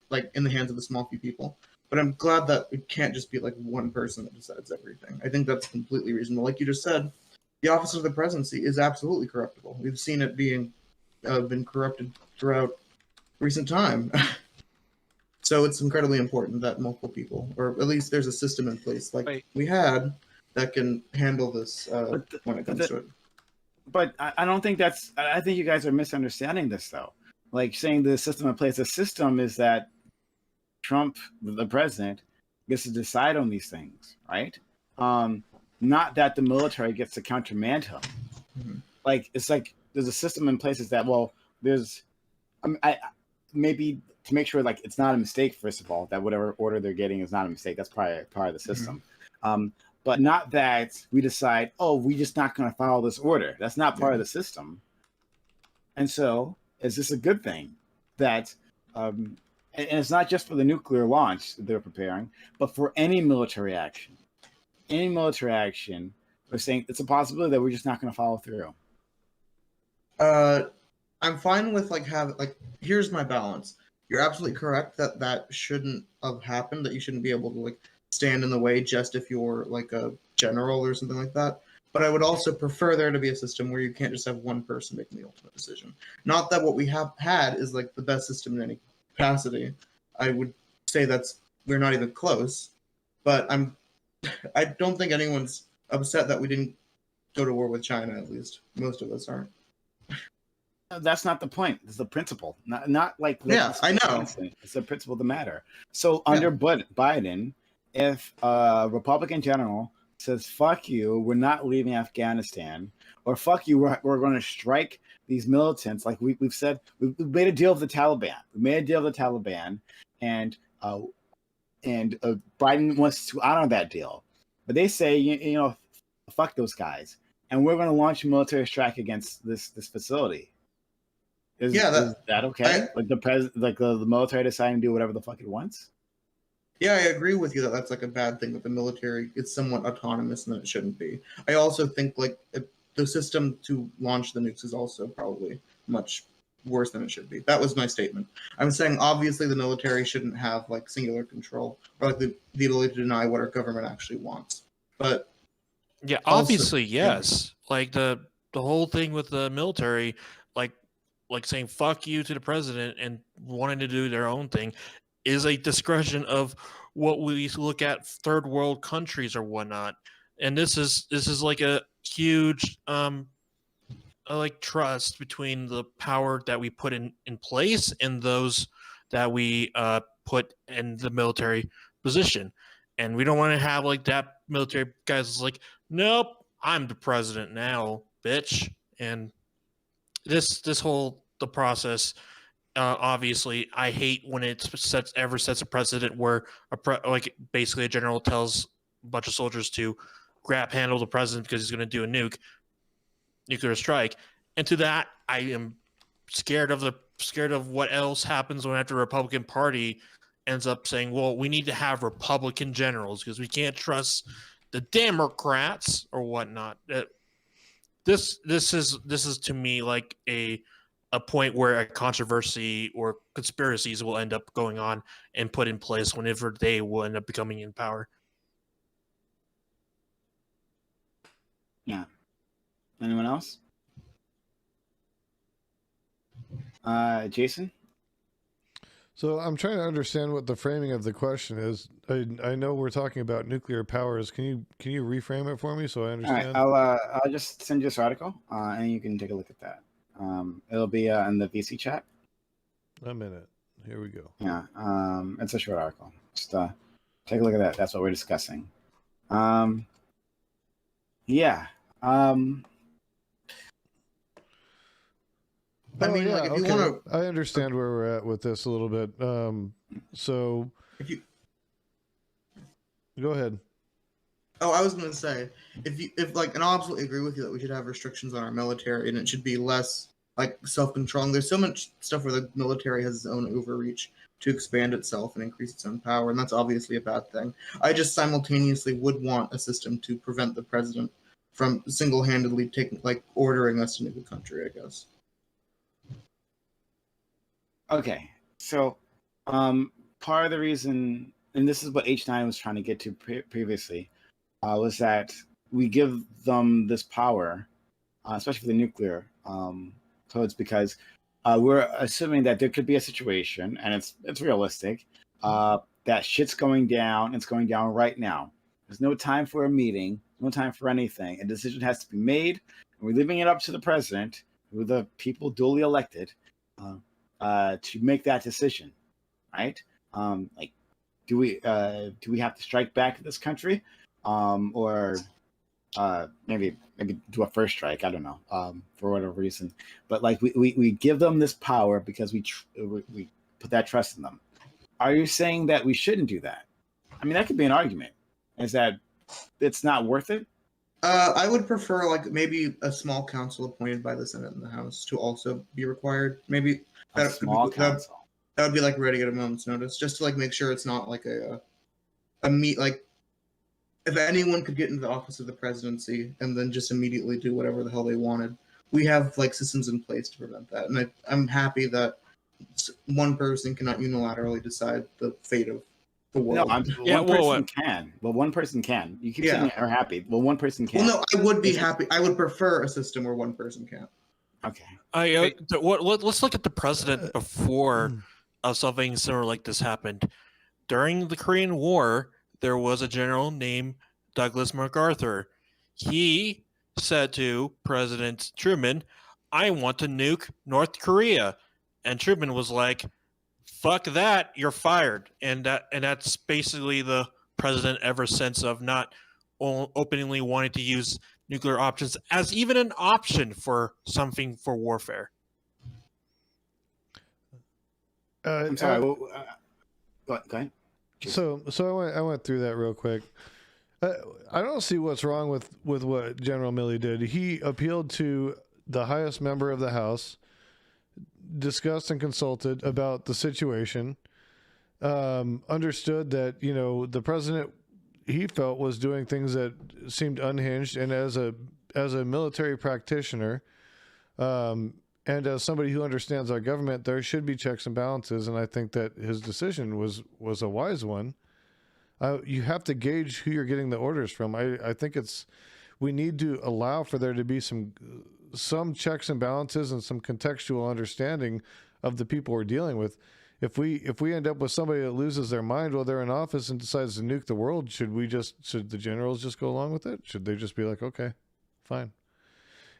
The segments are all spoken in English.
like in the hands of a small few people. But I'm glad that it can't just be like one person that decides everything. I think that's completely reasonable. Like you just said, the office of the presidency is absolutely corruptible. We've seen it being been corrupted throughout recent time. So it's incredibly important that multiple people, or at least there's a system in place like we had that can handle this when it comes to it. But I don't think that's. I think you guys are misunderstanding this, though. Like saying the system in place. The system is that Trump, the president, gets to decide on these things, right? Not that the military gets to countermand him. Mm-hmm. Like it's like there's a system in place. Is that there's, maybe to make sure like it's not a mistake. First of all, that whatever order they're getting is not a mistake. That's probably part of the system. Mm-hmm. But not that we decide, we're just not going to follow this order. That's not part of the system. And so, is this a good thing that, and it's not just for the nuclear launch that they're preparing, but for any military action. Any military action, we're saying it's a possibility that we're just not going to follow through. I'm fine with here's my balance. You're absolutely correct that shouldn't have happened, that you shouldn't be able to stand in the way just if you're like a general or something like that. But I would also prefer there to be a system where you can't just have one person making the ultimate decision. Not that what we have had is like the best system in any capacity. I would say we're not even close. But I don't think anyone's upset that we didn't go to war with China, at least. Most of us aren't. That's not the point. It's the principle. Not like I know. It's the principle that matter. So under Biden, if a Republican general says, fuck you, we're not leaving Afghanistan, or fuck you, we're going to strike these militants, like we've said, we've made a deal with the Taliban. We made a deal with the Taliban, and Biden wants to honor that deal. But they say, fuck those guys, and we're going to launch a military strike against this facility. Is that okay? The military deciding to do whatever the fuck it wants? Yeah, I agree with you that that's like a bad thing, that the military is somewhat autonomous and that it shouldn't be. I also think the system to launch the nukes is also probably much worse than it should be. That was my statement. I'm saying obviously the military shouldn't have singular control or the ability to deny what our government actually wants. But yeah, obviously yes. Like the whole thing with the military, like saying fuck you to the president and wanting to do their own thing is a discretion of what we look at third world countries or whatnot. And this is like a huge trust between the power that we put in place and those that we put in the military position. And we don't want to have that military guys nope, I'm the president now, bitch. And the process, obviously, I hate when it sets a precedent where basically a general tells a bunch of soldiers to handle the president because he's going to do a nuclear strike. And to that, I am scared of what else happens when after the Republican Party ends up saying, well, we need to have Republican generals because we can't trust the Democrats or whatnot. This is to me like a point where a controversy or conspiracies will end up going on and put in place whenever they will end up becoming in power. Yeah. Anyone else? Jason? So I'm trying to understand what the framing of the question is. I know we're talking about nuclear powers. Can you reframe it for me so I understand? All right, I'll just send you this article, and you can take a look at that. It'll be in the VC chat. A minute. Here we go. Yeah. It's a short article. Just take a look at that. That's what we're discussing. Yeah. I mean, yeah, if you want to, I understand where we're at with this a little bit. So go ahead. Oh, I was going to say, and I'll absolutely agree with you that we should have restrictions on our military, and it should be less self-controlling. There's so much stuff where the military has its own overreach to expand itself and increase its own power, and that's obviously a bad thing. I just simultaneously would want a system to prevent the president from single-handedly ordering us to nuke the country, I guess. Okay, so Part of the reason, and this is what H9 was trying to get to previously, was that we give them this power, especially for the nuclear codes, because we're assuming that there could be a situation, and it's realistic, that shit's going down. It's going down right now. There's no time for a meeting, no time for anything. A decision has to be made, and we're leaving it up to the president, who the people duly elected, to make that decision, right? Like, do we have to strike back at this country, or maybe do a first strike? I don't know, for whatever reason. But like we give them this power because we put that trust in them. Are you saying that we shouldn't do that? I mean, that could be an argument. Is that it's not worth it? I would prefer like maybe a small council appointed by the Senate and the House to also be required. Maybe A small council. that would be like ready at a moment's notice, just to like make sure it's not like a meet like if anyone could get into the office of the presidency and then just immediately do whatever the hell they wanted. We have like systems in place to prevent that, and I'm happy that one person cannot unilaterally decide the fate of the world. No, one person can. Well, one person can. You keep saying are happy. Well, one person can. Well, no, I would be happy. I would prefer a system where one person can. Okay. Let's look at the president before something similar like this happened. During the Korean War, there was a general named Douglas MacArthur. He said to President Truman, "I want to nuke North Korea." And Truman was like, "Fuck that, you're fired." And that's basically the president ever since, of not openly wanting to use nuclear options as even an option for something for warfare. I'm sorry. Go ahead. So I went through that real quick. I don't see what's wrong with what General Milley did. He appealed to the highest member of the House, discussed and consulted about the situation, understood that, you know, the president, he felt, was doing things that seemed unhinged, and as a military practitioner, and as somebody who understands our government, there should be checks and balances, and I think that his decision was a wise one. You have to gauge who you're getting the orders from. I think we need to allow for there to be some checks and balances and some contextual understanding of the people we're dealing with. If we end up with somebody that loses their mind while they're in office and decides to nuke the world, should the generals just go along with it? Should they just be like, okay, fine?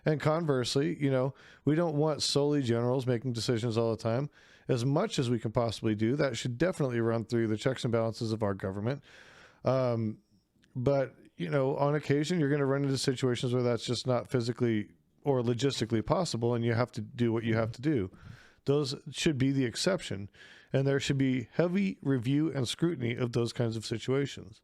And conversely, you know, we don't want solely generals making decisions all the time. As much as we can possibly do, that should definitely run through the checks and balances of our government. But, you know, on occasion, you're going to run into situations where that's just not physically or logistically possible, and you have to do what you have to do. Those should be the exception, and there should be heavy review and scrutiny of those kinds of situations.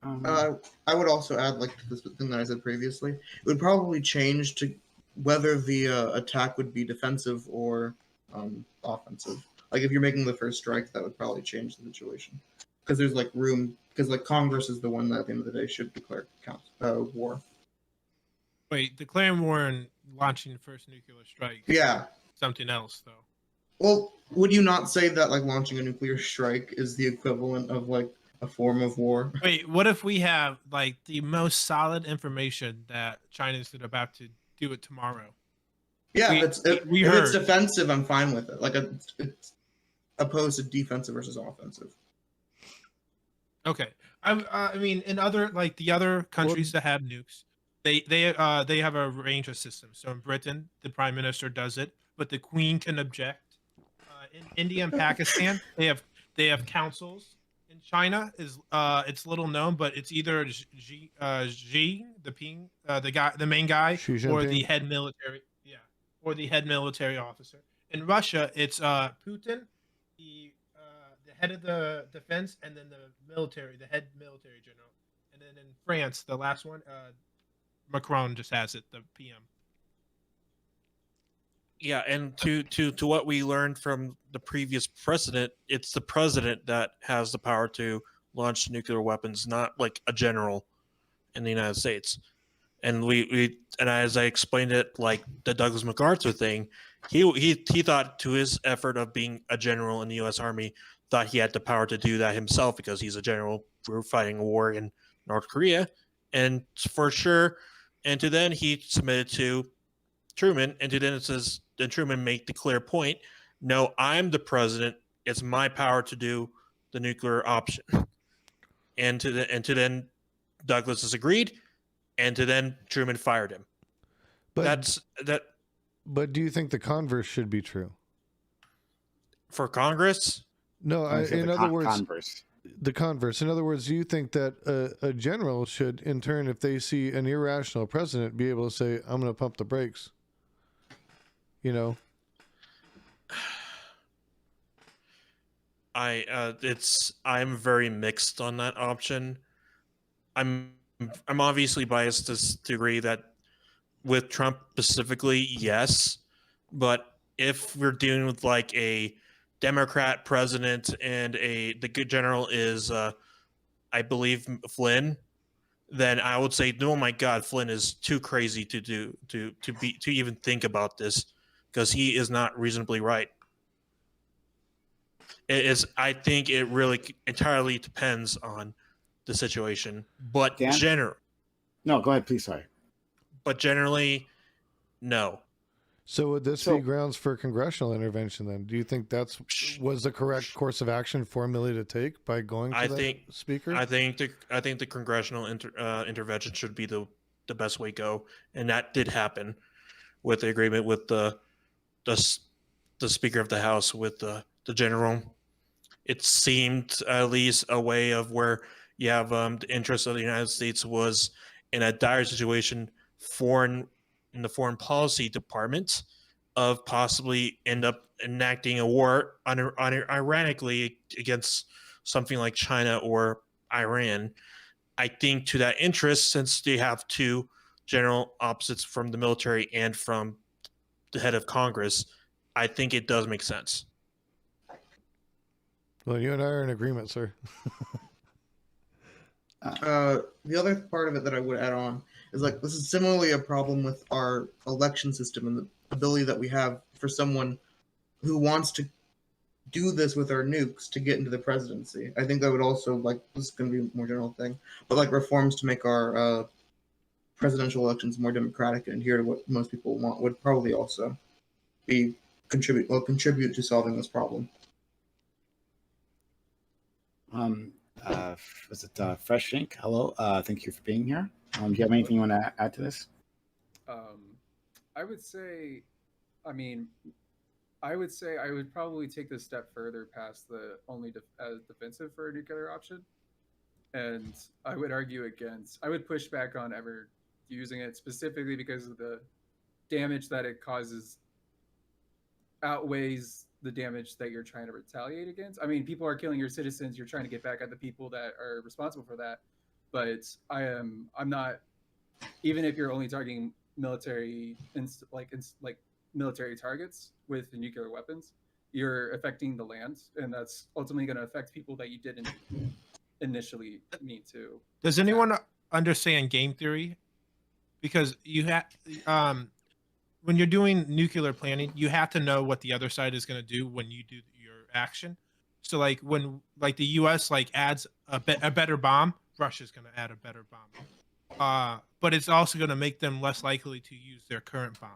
I would also add, like, this thing that I said previously, it would probably change to whether the attack would be defensive or offensive. Like, if you're making the first strike, that would probably change the situation. Because there's, like, room, because, like, Congress is the one that at the end of the day should declare war. Wait, declaring war and launching the first nuclear strike. Yeah. Something else, though. Well, would you not say that, like, launching a nuclear strike is the equivalent of, like, a form of war? Wait, what if we have, like, the most solid information that China is about to do it tomorrow? Yeah, if heard. it's defensive, I'm fine with it. Like, it's opposed to defensive versus offensive. Okay. I mean, in other, like, the other countries that have nukes, they have a range of systems. So in Britain, the prime minister does it, but the queen can object. In India and Pakistan, they have councils. In China, it's little known, but it's either Xi, the main guy, or the head military, or the head military officer. In Russia, it's Putin, the head of the defense, and then the head military general. And then in France, the last one, Macron just has it, the PM. Yeah, and to what we learned from the previous president, it's the president that has the power to launch nuclear weapons, not like a general in the United States. And and as I explained it, like the Douglas MacArthur thing, he thought to his effort of being a general in the U.S. Army, thought he had the power to do that himself because he's a general. We're fighting a war in North Korea, and for sure. And to then he submitted to Truman, and to then it says, then Truman made the clear point: no, I'm the president. It's my power to do the nuclear option. And to then Douglas has agreed, and to then Truman fired him. But That's that But do you think the converse should be true? for Congress. No, in other words, Converse. the converse. In other words, do you think that a general should, in turn, if they see an irrational president, be able to say, "I'm going to pump the brakes"? You know. I'm very mixed on that option. I'm obviously biased to this degree that with Trump specifically, yes, but if we're dealing with like a Democrat president and the good general is I believe Flynn, then I would say, oh my God, Flynn is too crazy to even think about this because he is not reasonably right. It is. I think it really entirely depends on the situation, but Dan? No, go ahead, please. Sorry. But generally, no. So would this be grounds for congressional intervention then? Do you think was the correct course of action for Milley to take by going to the speaker? I think the congressional intervention should be the best way to go, and that did happen with the agreement with the Speaker of the House with the general. It seemed at least a way of where you have the interest of the United States was in a dire situation in the foreign policy department of possibly end up enacting a war ironically against something like China or Iran. I think to that interest, since they have two general opposites from the military and from the head of Congress, I think it does make sense. Well, you and I are in agreement, sir. The other part of it that I would add on is like this is similarly a problem with our election system and the ability that we have for someone who wants to do this with our nukes to get into the presidency. I think that would also, like, this is going to be a more general thing, but like reforms to make our presidential elections more democratic and adhere to what most people want would probably also contribute to solving this problem. Was it Fresh Ink? Hello. Thank you for being here. Do you have anything you want to add to this? I would say, I would probably take this step further past the only defensive for a nuclear option. And I would argue against, I would push back on ever using it specifically because of the damage that it causes outweighs the damage that you're trying to retaliate against. I mean, people are killing your citizens. You're trying to get back at the people that are responsible for that. But I'm not, even if you're only targeting military, military targets with the nuclear weapons, you're affecting the land, and that's ultimately going to affect people that you didn't initially mean to. Does anyone understand game theory? Because you have, when you're doing nuclear planning, you have to know what the other side is going to do when you do your action. So like when like the U.S. like adds a better bomb, Russia's going to add a better bomb. But it's also going to make them less likely to use their current bomb.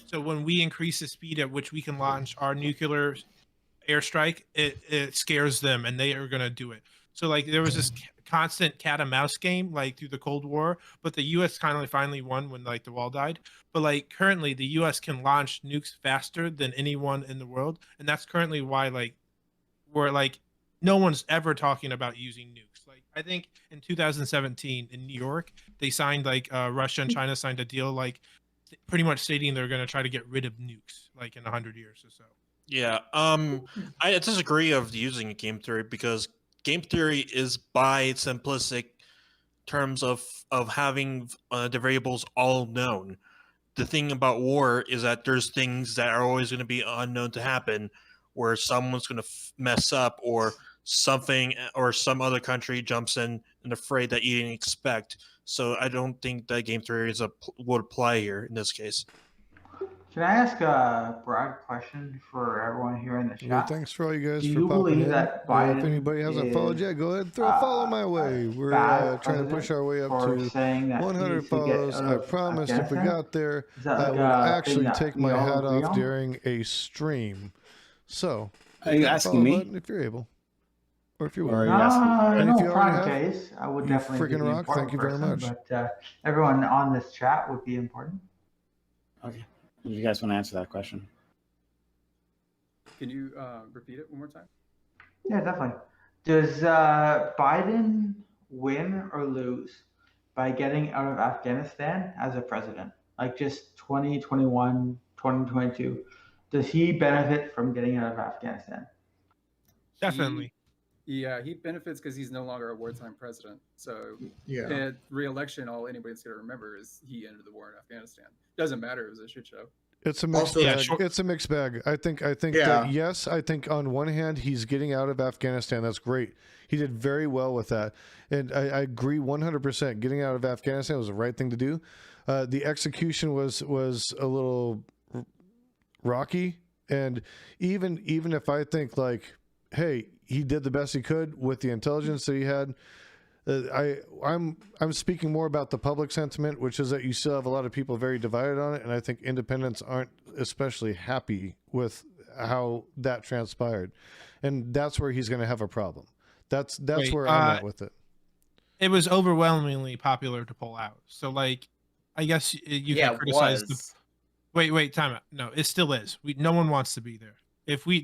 So when we increase the speed at which we can launch our nuclear airstrike, it scares them, and they are going to do it. So like there was this constant cat and mouse game like through the Cold War, but the U.S. finally won when like the wall died. But like currently, the U.S. can launch nukes faster than anyone in the world, and that's currently why like we're like no one's ever talking about using nukes. Like I think in 2017 in New York, they signed like Russia and China signed a deal like pretty much stating they're going to try to get rid of nukes like in 100 years or so. Yeah, I disagree of using game theory because game theory is by simplistic terms of having the variables all known. The thing about war is that there's things that are always going to be unknown to happen, where someone's going to mess up or something or some other country jumps in and afraid that you didn't expect. So I don't think that game theory would apply here in this case. Can I ask a broad question for everyone here in the chat? Well, thanks for all you guys Do for you popping believe in. that If Biden anybody hasn't followed is, yet, go ahead and throw a follow my way. We're trying to push our way up for to saying that he 100 needs to get follows. out I of promised if we Afghanistan? got there, Is that I like would a thing actually that take we my all hat agree off on? during a stream. So, Are you hit the asking follow me? button if you're able, or if you Or are will. you asking? And if No, you already have, PrimeCayes. I would you definitely be freaking the rock. important Thank you very person, much. but everyone on this chat would be important. Okay. Do you guys want to answer that question? Can you repeat it one more time? Yeah, definitely. Does Biden win or lose by getting out of Afghanistan as a president? Like just 2021, 2022. Does he benefit from getting out of Afghanistan? Definitely. Yeah, he benefits because he's no longer a wartime president. So Yeah. at re-election, all anybody's going to remember is he ended the war in Afghanistan. Doesn't matter; it was a shit show. It's a mixed Also- bag. Yeah, sure. It's a mixed bag. I think Yeah. that yes, I think on one hand he's getting out of Afghanistan. That's great. He did very well with that, and I agree 100%. Getting out of Afghanistan was the right thing to do. The execution was a little rocky, and even if I think like, hey, he did the best he could with the intelligence that he had. I'm speaking more about the public sentiment, which is that you still have a lot of people very divided on it, and I think independents aren't especially happy with how that transpired, and that's where he's going to have a problem. That's Wait, where I'm at with it. It was overwhelmingly popular to pull out. So, like, I guess you Yeah, can it criticize the. was. Wait, time out. No, it still is. No one wants to be there.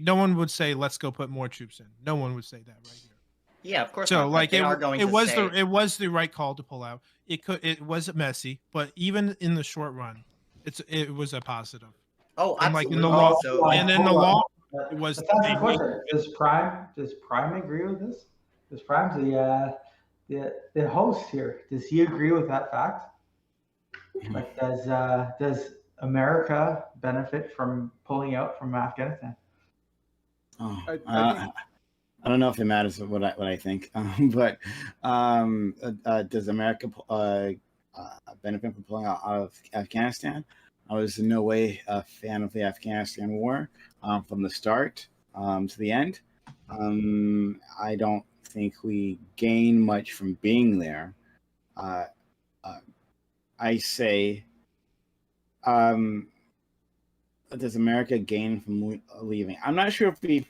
No one would say, "Let's go put more troops in." No one would say that right here. Yeah, of course. So, not, but like, they it are going it to was say, it was the right call to pull out. It was messy, but even in the short run, it was a positive. oh, And like absolutely. in the law, So, and in the law, it was. That's the question. Does Prime agree with this? Does Prime the host here? Does he agree with that fact? Like, does America benefit from pulling out from Afghanistan? Oh, I I don't know if it matters what I think, but does America benefit from pulling out of Afghanistan? I was in no way a fan of the Afghanistan war from the start to the end. I don't think we gain much from being there. I say, does America gain from leaving? I'm not sure if we,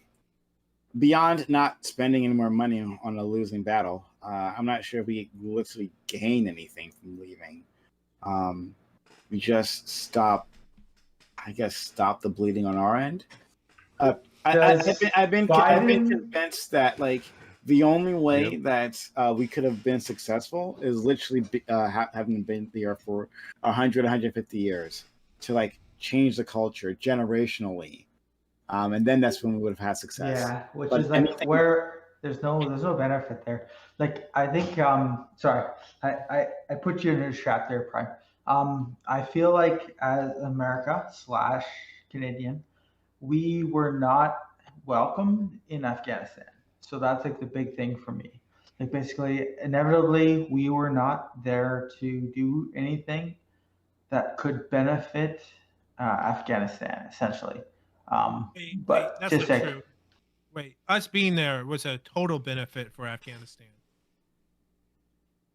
beyond not spending any more money on a losing battle, I'm not sure if we literally gain anything from leaving. We just stop the bleeding on our end. I've been convinced that like the only way that we could have been successful is literally having been there for 100, 150 years to like change the culture generationally, and then that's when we would have had success. Yeah, which But is like where there's no benefit there. Like I think sorry, I put you in a trap there, Prime. I feel like as America / Canadian, we were not welcome in Afghanistan. So that's like the big thing for me. Like basically, inevitably, we were not there to do anything that could benefit Afghanistan, essentially. But that's just not like, true. Wait, us being there was a total benefit for Afghanistan.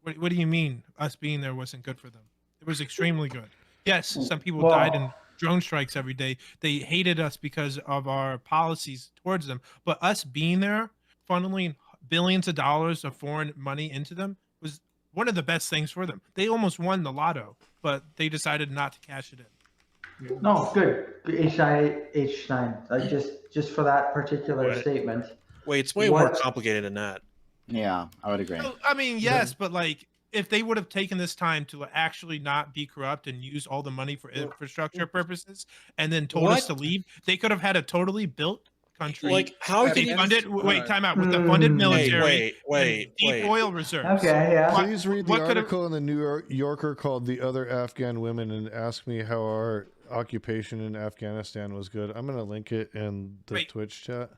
What do you mean? Us being there wasn't good for them? It was extremely good. Yes, some people died in drone strikes every day. They hated us because of our policies towards them. But us being there, funneling billions of dollars of foreign money into them, was one of the best things for them. They almost won the lotto, but they decided not to cash it in. no, good. H9. Like just for that particular statement. Wait, it's way more complicated than that. Yeah, I would agree. So, I mean, yes, but like if they would have taken this time to actually not be corrupt and use all the money for infrastructure purposes and then told us to leave, they could have had a totally built country. Like how At can the you end- funded Hold wait, on. time out with the funded military, wait, deep oil reserves. Okay, yeah. Please read the what could've- article in the New Yorker called "The Other Afghan Women" and ask me how our occupation in Afghanistan was good. I'm gonna link it in the Wait. Twitch chat.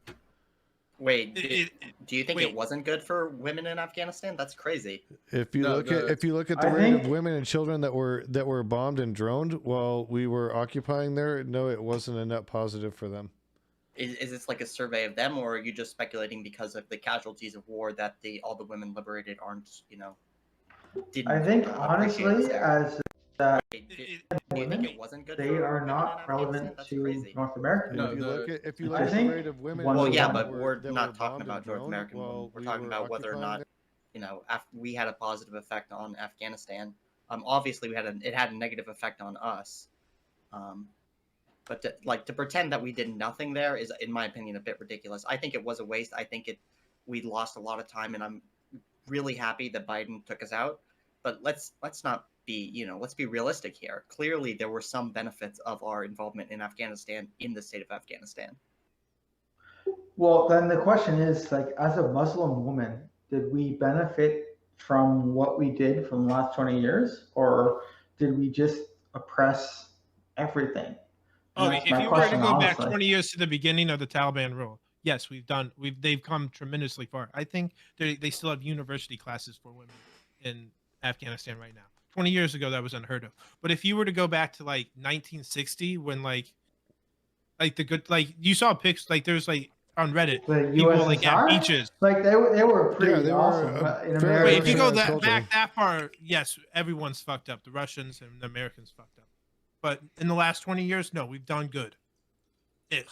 Wait, It- do you think wait. it wasn't good for women in Afghanistan? That's crazy. If you No, look at the I rate of think- women and children that were bombed and droned while we were occupying there, no, it wasn't a net positive for them. Is this like a survey of them, or are you just speculating because of the casualties of war that all the women liberated aren't, didn't I think appreciate honestly, us there? as Wait, do it- you think women, it wasn't good they for are women not in Afghanistan? relevant That's to crazy. North America. No, If you look at I the think rate of women, one Well, of yeah, them but that we're that not were talking bombed about and North droned American women. while We're we talking were about whether or occupying not, we had a positive effect on Afghanistan. Obviously, it had a negative effect on us. But to pretend that we did nothing there is, in my opinion, a bit ridiculous. I think it was a waste. I think we lost a lot of time, and I'm really happy that Biden took us out. But let's not be, let's be realistic here. Clearly, there were some benefits of our involvement in Afghanistan, in the state of Afghanistan. Well, then the question is, like, as a Muslim woman, did we benefit from what we did from the last 20 years, or did we just oppress everything? And Okay, that's if my you were to question, go back honestly. 20 years to the beginning of the Taliban rule, yes, they've come tremendously far. I think they still have university classes for women in Afghanistan right now. 20 years ago, that was unheard of. But if you were to go back to like 1960, when like you saw pics, like there's like on Reddit, The people like at USSR? beaches. Like they were pretty they were awesome in fairly America. Wait, if you go organized culture. back that far, yes, everyone's fucked up. The Russians and the Americans fucked up. But in the last 20 years, no, we've done good. That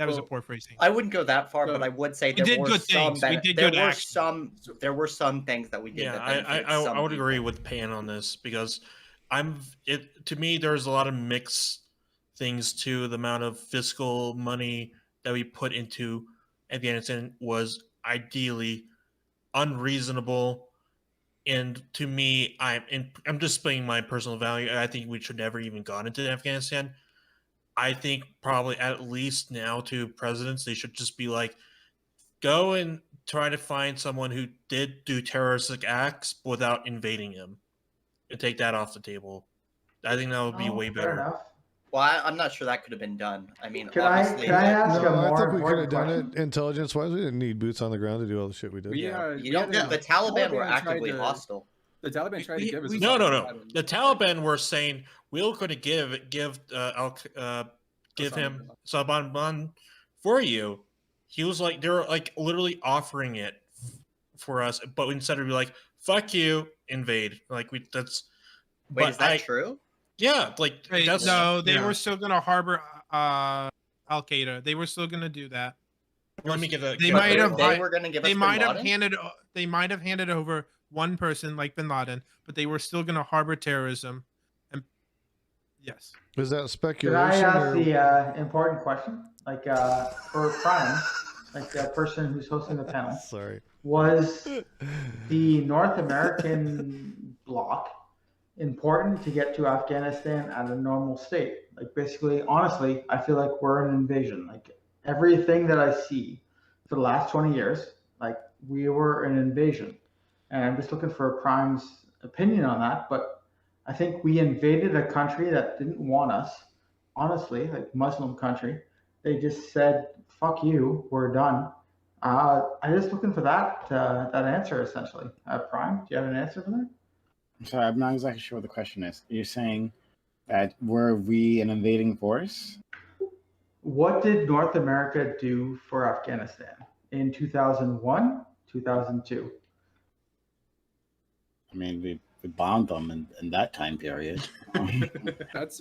was a poor phrasing. I wouldn't go that far, but I would say there did were good some things. We did good action. there were some things that we did. Yeah, that benefited I some would people. agree with Pan on this because to me there's a lot of mixed things to the amount of fiscal money that we put into Afghanistan was ideally unreasonable, and to me I'm just displaying my personal value. I think we should never even gone into Afghanistan. I think probably at least now to presidents they should just be like, go and try to find someone who did do terroristic acts without invading him and take that off the table. I think that would be way Fair better. enough. Well, I'm not sure that could have been done. I mean, Can I obviously, ask a No, I more think we could have important done question? it intelligence-wise. We didn't need boots on the ground to do all the shit we did. We, you we don't. had The Taliban were Taliban tried actively to- hostile. The Taliban tried to give us a No. Taliban. The Taliban were saying we're going to give him Saban for you. He was like, they were like literally offering it for us, but instead of be like, fuck you, invade. Like that's. Wait, but is that true? Yeah, like Wait, that's no, they yeah. were still gonna harbor Al Qaeda. They were still gonna do that. Let me get a. They get might a- have- They were going to give us. They Bin might have Laden? handed. They might have handed over one person like Bin Laden, but they were still gonna harbor terrorism. And yes, Is that Can speculation? I ask or... the important question? Like for Prime, like the person who's hosting the panel, Sorry. was the North American bloc important to get to Afghanistan at a normal state? Like basically, honestly, I feel like we're an invasion. Like everything that I see for the last 20 years, like we were an invasion. And I'm just looking for Prime's opinion on that. But I think we invaded a country that didn't want us. Honestly, like Muslim country, they just said, "Fuck you, we're done." I'm just looking for that answer essentially. Prime, do you have an answer for that? I'm sorry, I'm not exactly sure what the question is. You're saying that were we an invading force? What did North America do for Afghanistan in 2001, 2002? I mean, we bombed them in that time period.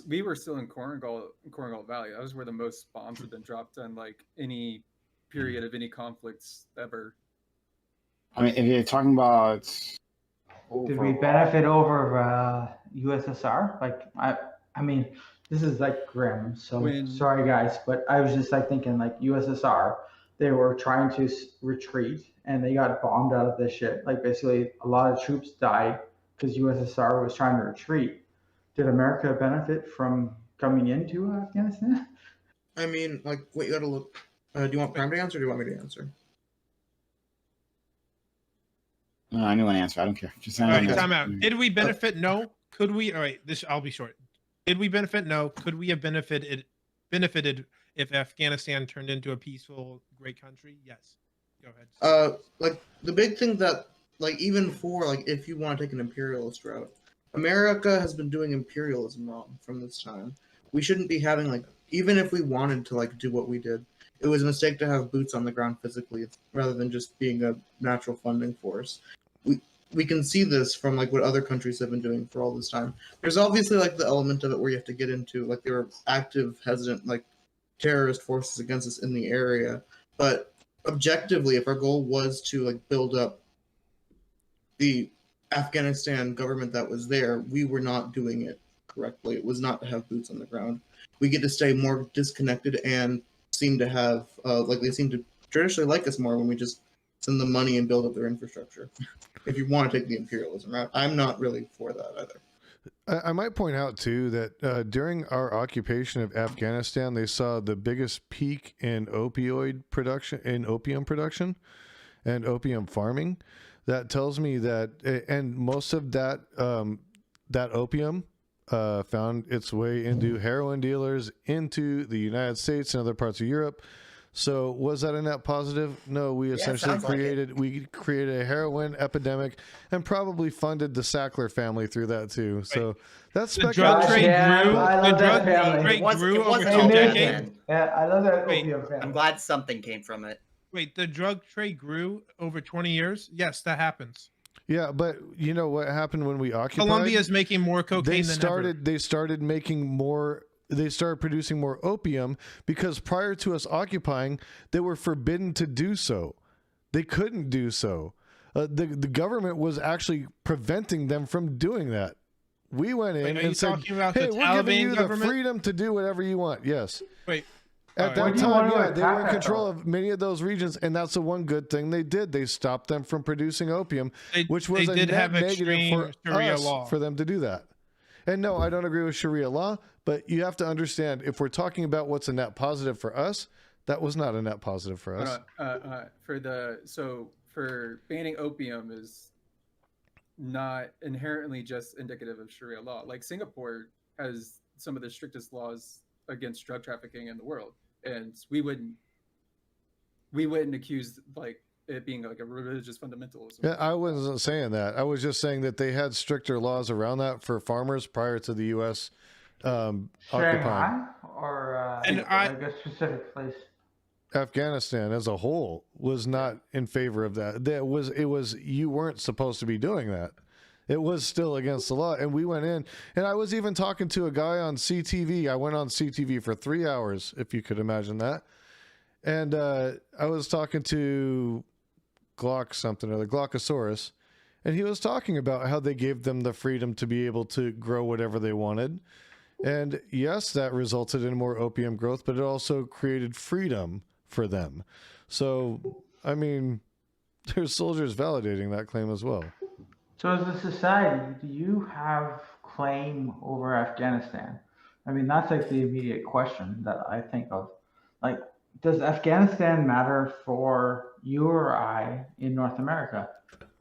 We were still in Korengal Valley. That was where the most bombs had been dropped on like any period of any conflicts ever. I mean, if you're talking about, Did we benefit over USSR? Like, I mean, this is like grim. So sorry, guys, but I was just like thinking like USSR. They were trying to retreat and they got bombed out of this shit. Like basically, a lot of troops died because USSR was trying to retreat. Did America benefit from coming into Afghanistan? I mean, like, wait, you gotta look. Do you want Prime to answer or do you want me to answer? No, anyone answer. I don't care. Just all right, Okay. time out. Did we benefit? No. Could we? All right, I'll be short. Did we benefit? No. Could we have benefited if Afghanistan turned into a peaceful, great country, yes. Go ahead. Like the big thing that like even for like if you want to take an imperialist route, America has been doing imperialism wrong from this time. We shouldn't be having like even if we wanted to like do what we did, it was a mistake to have boots on the ground physically rather than just being a natural funding force. We can see this from like what other countries have been doing for all this time. There's obviously like the element of it where you have to get into like there were active, hesitant like terrorist forces against us in the area, but objectively, if our goal was to like build up the Afghanistan government that was there, we were not doing it correctly. It was not to have boots on the ground. We get to stay more disconnected and seem to have like they seem to traditionally like us more when we just send them money and build up their infrastructure. If you want to take the imperialism route, I'm not really for that either. I might point out too that during our occupation of Afghanistan, they saw the biggest peak in opium production and opium farming. That tells me that, and most of that that opium found its way into heroin dealers, into the United States and other parts of Europe. So was that a net positive? No, we essentially created a heroin epidemic and probably funded the Sackler family through that too. So that's the drug trade grew over 2 decades. Yeah, I love that. I'm glad something came from it. Wait, the drug trade grew over 20 years? Yes, that happens. Yeah, but you know what happened when we occupied? Colombia is making more cocaine than ever. They started making more. They started producing more opium because prior to us occupying, they were forbidden to do so. They couldn't do so. The government was actually preventing them from doing that. We went in and said, "Hey, we're giving you the freedom to do whatever you want." Yes. Wait. At that time, yeah, they were in control of many of those regions, and that's the one good thing they did. They stopped them from producing opium, which was a net negative for us for them to do that. And no, I don't agree with Sharia law, but you have to understand, if we're talking about what's a net positive for us, that was not a net positive for us. For banning opium is not inherently just indicative of Sharia law. Like Singapore has some of the strictest laws against drug trafficking in the world, and we wouldn't accuse like it being like a religious fundamentalism. Yeah, I wasn't saying that. I was just saying that they had stricter laws around that for farmers prior to the U.S. Occupying. Or like a specific place. Afghanistan as a whole was not in favor of that. It was you weren't supposed to be doing that. It was still against the law, and we went in. And I was even talking to a guy on CTV. I went on CTV for 3 hours, if you could imagine that. And I was talking to Glock something or the Glockosaurus, and he was talking about how they gave them the freedom to be able to grow whatever they wanted. And yes, that resulted in more opium growth, but it also created freedom for them. So, I mean, there's soldiers validating that claim as well. So as a society, do you have claim over Afghanistan? I mean, that's like the immediate question that I think of. Like, does Afghanistan matter for you or I in North America?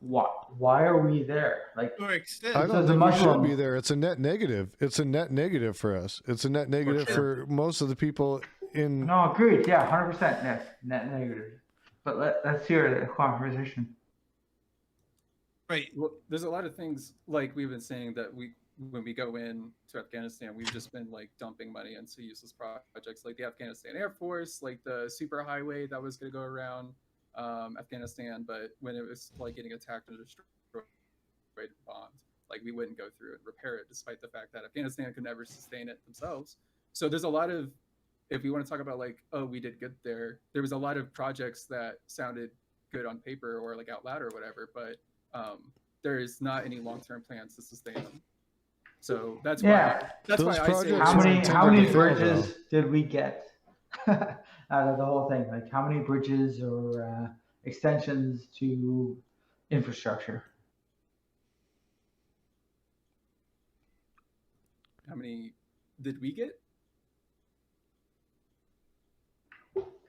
Why are we there? Like, I don't think we should be there. It's a net negative. It's a net negative for us. It's a net negative for most of the people in. No, agreed. Yeah, 100%. Yes, net negative. But let's hear the conversation. Right. Well, there's a lot of things like we've been saying that when we go in to Afghanistan, we've just been like dumping money into useless projects like the Afghanistan Air Force, like the super highway that was going to go around Afghanistan, but when it was like getting attacked and destroyed bombed, like we wouldn't go through and repair it, despite the fact that Afghanistan could never sustain it themselves. So there's a lot of, if we want to talk about like, oh, we did good there was a lot of projects that sounded good on paper or like out loud or whatever, but there is not any long-term plans to sustain them. So that's why I say how many bridges did we get out of the whole thing? Like how many bridges or extensions to infrastructure? How many did we get?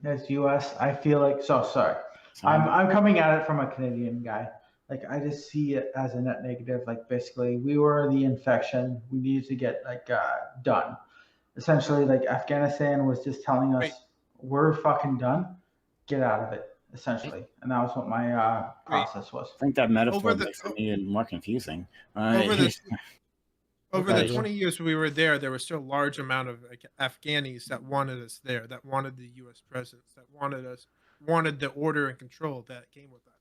As U.S., I feel like sorry. I'm coming at it from a Canadian guy. Like I just see it as a net negative. Like basically, we were the infection. We needed to get like done. essentially like Afghanistan was just telling us Right. we're fucking done, get out of it, essentially, and that was what my process was. I think that metaphor Over the- makes it even more confusing. Over the over Okay, the yeah. 20 years we were there was still a large amount of like, Afghanis that wanted us there, that wanted the U.S. presence, that wanted the order and control that came with that.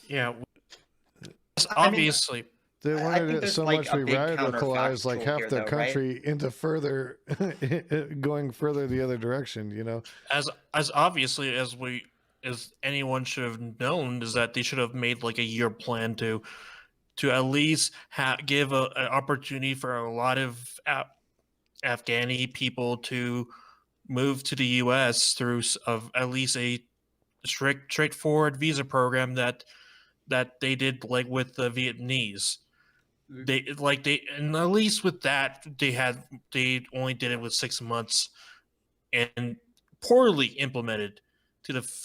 Yeah, I mean, obviously. They I wanted think it there's, so like, much a we big radicalized like counterfactual half here, the though, right? country into further going further the other direction, you know. As obviously as anyone should have known is that they should have made like a year plan to at least give an opportunity for a lot of Afghani people to move to the U.S. through of at least a straightforward visa program that they did like with the Vietnamese. And at least with that they only did it with 6 months and poorly implemented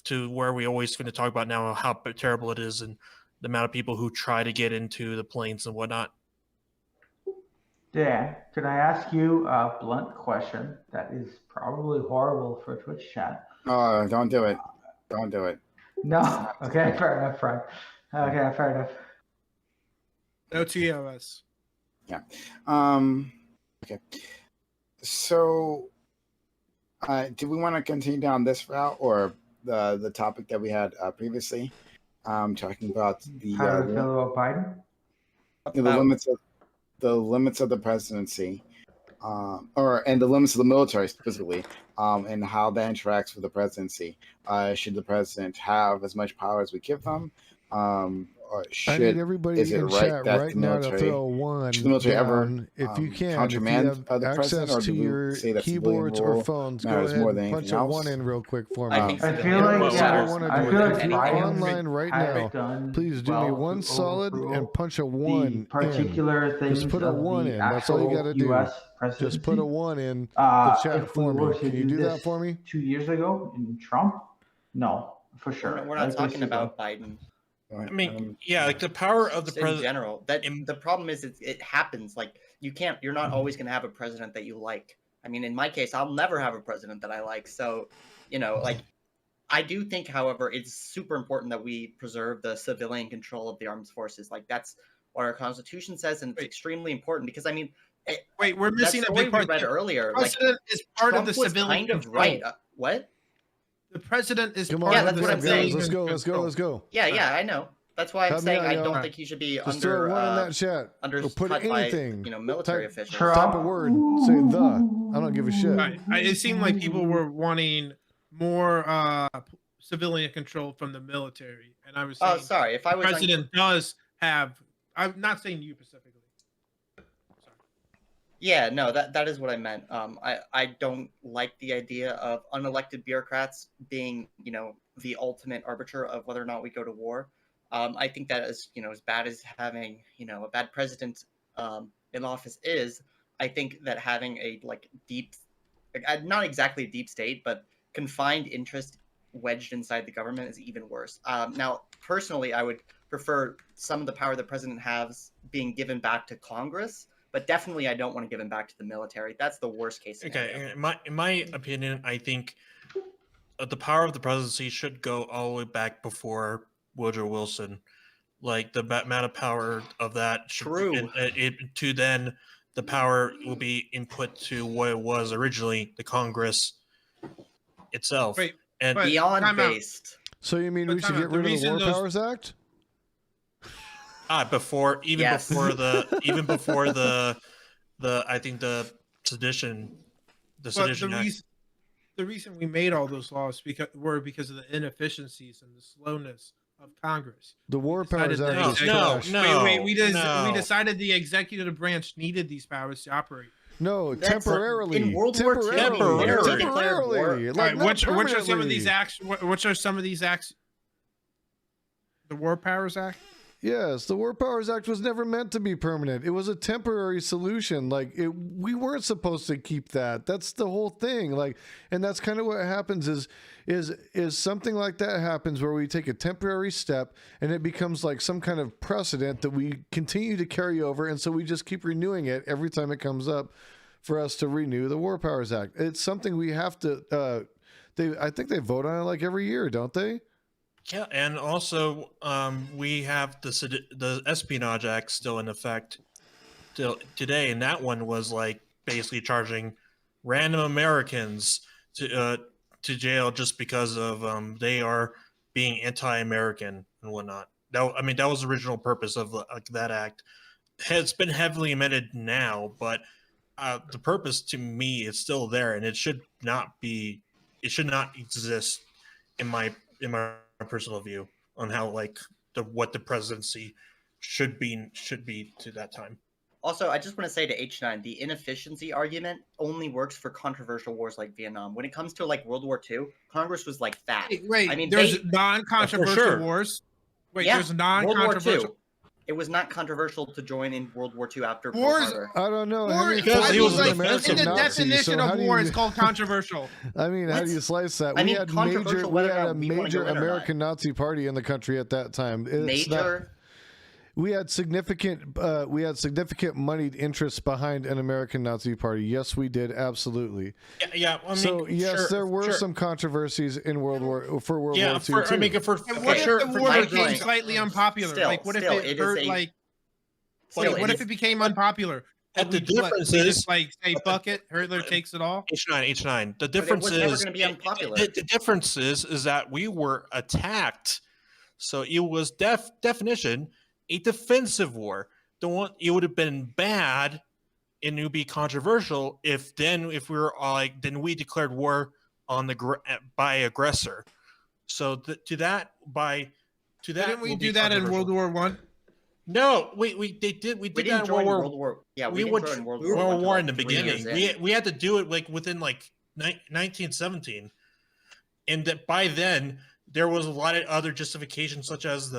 to where we always going to talk about now how terrible it is and the amount of people who try to get into the planes and whatnot. Dan, could I ask you a blunt question that is probably horrible for Twitch chat? Oh, don't do it. Don't do it. No. Okay, fair enough, Frank. Okay, fair enough. No TOS. Yeah. Okay. So, do we want to continue down this route or the topic that we had previously, talking about How do you feel about Biden? the limits of the presidency, and the limits of the military specifically, and how that interacts with the presidency? Should the president have as much power as we give them? Or I need everybody is it in right chat that right the now to military throw one should the military ever down if you can. If you countermand have the president, access or to do we your say that civilian keyboards or rule phones, go matters ahead more and than punch anything a else? one in real quick for me. I think I so. feel like, That's what I yeah, wanna I do. feel If like you're Biden online right has now, done please do me well one to solid overrule and punch a the one in. particular things Just put a of one the in. That's all you actual got to do. U.S. presidency. Just put a one in the chat If we for were me. to Can you do this that for me? 2 years ago in Trump, no, for sure. We're not Like, talking basically. about Biden. I mean, yeah, like the power of the Just in president. general. The problem is it happens. Like you're not always going to have a president that you like. I mean, in my case, I'll never have a president that I like. So, like I do think, however, it's super important that we preserve the civilian control of the armed forces. Like that's what our Constitution says, and it's extremely important because I mean, Wait, we're that missing a story big we part. read The earlier. Like president is part Trump of the was civilian kind of control. right. What? The president is Come part on, Yeah, of that's the what I'm saying. Let's civilian go. Let's go. control. Let's go. Yeah, I know. That's why I'm Help me saying out, I y'all. don't think he should be Just throw under one in that chat. under Or put cut anything. by military Type- officials. Trump. Type a word. Say the. I don't give a shit. Right. It seemed like people were wanting more civilian control from the military, and I was saying Oh, sorry. If I the was president does have. I'm not saying you specifically. Sorry. Yeah, no, that is what I meant. I don't like the idea of unelected bureaucrats being, the ultimate arbiter of whether or not we go to war. I think that is, as bad as having, a bad president in office is, I think that having a deep, not exactly a deep state, but confined interest wedged inside the government is even worse. Now, personally, I would prefer some of the power the president has being given back to Congress. But definitely, I don't want to give him back to the military. That's the worst case scenario. Okay, in my opinion, I think the power of the presidency should go all the way back before Woodrow Wilson. Like the amount of power of that should, True. To then the power will be input to what it was originally, the Congress itself. Wait, and but- Beyond time out. based. So you mean But we should time out. get The rid of the reason War those- Powers Act? before Yes. before the I think the sedition But act. the reason we made all those laws because of the inefficiencies and the slowness of Congress. The War Decided Powers Act that- is No, trash. no. We decided the executive branch needed these powers to operate. No, That's temporarily. in World War II, Temporarily. Temporarily. All Like, right, not which are some of these permanently. acts? Which are some of these acts? The War Powers Act. Yes, the War Powers Act was never meant to be permanent. It was a temporary solution. We weren't supposed to keep that. That's the whole thing. And that's kind of what happens is something like that happens where we take a temporary step and it becomes like some kind of precedent that we continue to carry over, and so we just keep renewing it every time it comes up for us to renew the War Powers Act. It's something we have to. I think they vote on it like every year, don't they? Yeah, and also we have the Espionage Act still in effect till today, and that one was like basically charging random Americans to jail just because of they are being anti-American and whatnot. That was the original purpose of that act. It's been heavily amended now, but the purpose to me is still there, and it should not exist in my personal view on how what the presidency should be to that time. Also, I just want to say to H9, the inefficiency argument only works for controversial wars like Vietnam. When it comes to like World War II, Congress was like that. Wait, I mean, there's non-controversial sure. wars. Wait, Yeah, there's World non-controversial. War II. It was not controversial to join in World War II after Pearl Wars- Harbor. I don't know. War, Henry because Ford he was was an an American in the Nazi, definition so how of do war, you- it's called controversial. I mean, how do you What? slice that? I We mean, had controversial whether or not we wanna major go in or not. American Nazi party in the country at that time. We had significant moneyed interests behind an American Nazi party. Yes, we did, absolutely. Yeah. I mean, So yes, sure, there were sure. some controversies in World War II Yeah, too. I mean, And what Okay, if sure, the for war my became point- slightly unpopular? Still, like, what if still, it it is hurt? a- Like, Still, what if it became unpopular? But the We- what, difference we is just, like, say fuck it, Hitler takes it all. H9. The But it difference was never is going to be unpopular. the difference is that we were attacked, so it was definition a defensive war. It would have been bad, and it would be controversial if we were then we declared war on by aggressor. So Didn't we will do be that in controversial. World War One? No, we did We that didn't in join World War. World War. Yeah, We we would didn't join World World War War One in the until 3 years beginning. in. We had to do it within 1917, and that by then there was a lot of other justifications, such as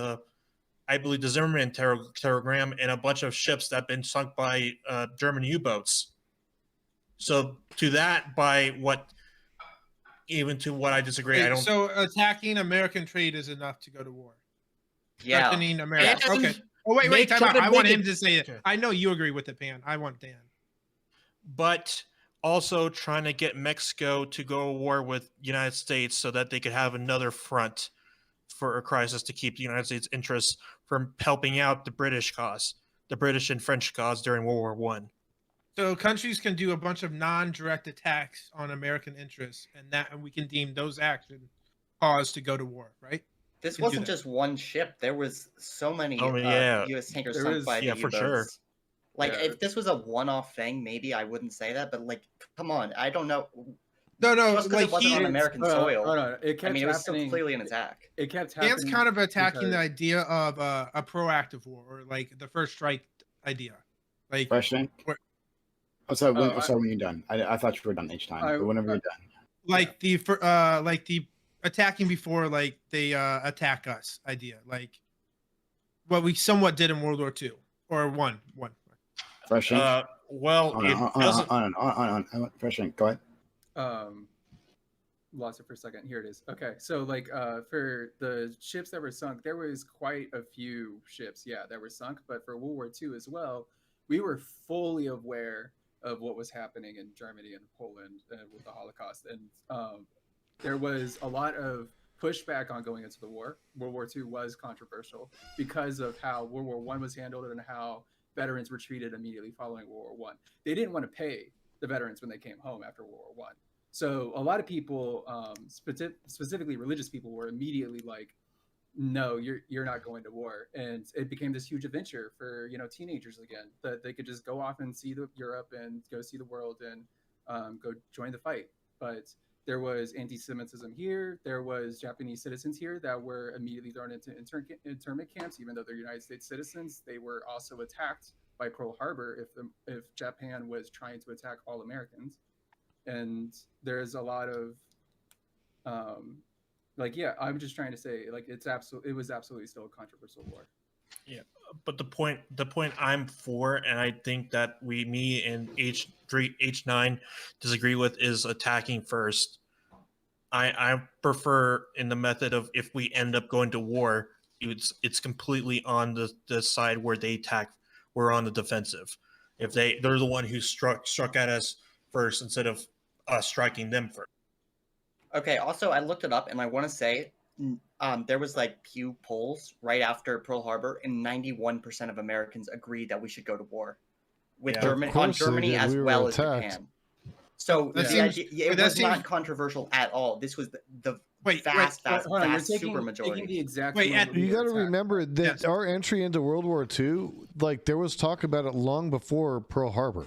I believe the Zimmerman telegram and a bunch of ships that had been sunk by German U-boats. So to that, even to what I disagree, I don't. So attacking American trade is enough to go to war. Yeah. Threatening America. And Okay. Oh wait, time try out. to I want make him it- to say it. Okay. I know you agree with it, Pan. I want Dan. But also trying to get Mexico to go to war with United States so that they could have another front for a crisis to keep the United States interests from helping out the British and French cause during World War One. So countries can do a bunch of non-direct attacks on American interests, and we can deem those actions cause to go to war, right? This can do wasn't that. just one ship. There was so many Oh, yeah. U.S. tankers There sunk was- by the yeah, for U-boats. sure. Like, Yeah. if this was a one-off thing, maybe I wouldn't say that. But like, come on, I don't know. No, Just because like it wasn't on American soil. Hold on. It kept I mean, it was still happening. clearly an attack. It kept happening. Dan's kind of attacking the because- idea of a proactive war, or like the first strike idea. Like, Question. Where- Oh, sorry. Oh, Sorry, when you're done. I thought you were done each time. But whenever you're done. like the attacking before like they attack us idea, like what we somewhat did in World War II or one. Question. Well, it doesn't. On. Question. Go ahead. Lost it for a second. Here it is. Okay, so like for the ships that were sunk, there was quite a few ships, that were sunk. But for World War II as well, we were fully aware of what was happening in Germany and Poland with the Holocaust, and there was a lot of pushback on going into the war. World War II was controversial because of how World War I was handled and how veterans were treated immediately following World War I. They didn't want to pay the veterans when they came home after World War I. So a lot of people, specifically religious people, were immediately like, "No, you're not going to war," and it became this huge adventure for teenagers again, that they could just go off and see Europe and go see the world and go join the fight. But there was anti-Semitism here. There was Japanese citizens here that were immediately thrown into internment camps, even though they're United States citizens. They were also attacked by Pearl Harbor if Japan was trying to attack all Americans. And there's a lot of I'm just trying to say, like, it was absolutely still a controversial war. Yeah, but the point I'm for, and I think that me and H9 disagree with, is attacking first. I prefer in the method of, if we end up going to war, it's completely on the side where they attack. We're on the defensive. if they're the one who struck at us first instead of us striking them first. Okay. Also, I looked it up, and I want to say, there was like Pew polls right after Pearl Harbor, and 91% of Americans agreed that we should go to war with Yeah. Germany, Of on course they Germany did. as We were well as attacked. Japan. So That the seems- idea, it that was seems- not controversial at all. This was the Wait, vast Hold on, you're super taking majority. the exact. Wait, moment we You were got to attacked. remember that Yes. our entry into World War II, like there was talk about it long before Pearl Harbor.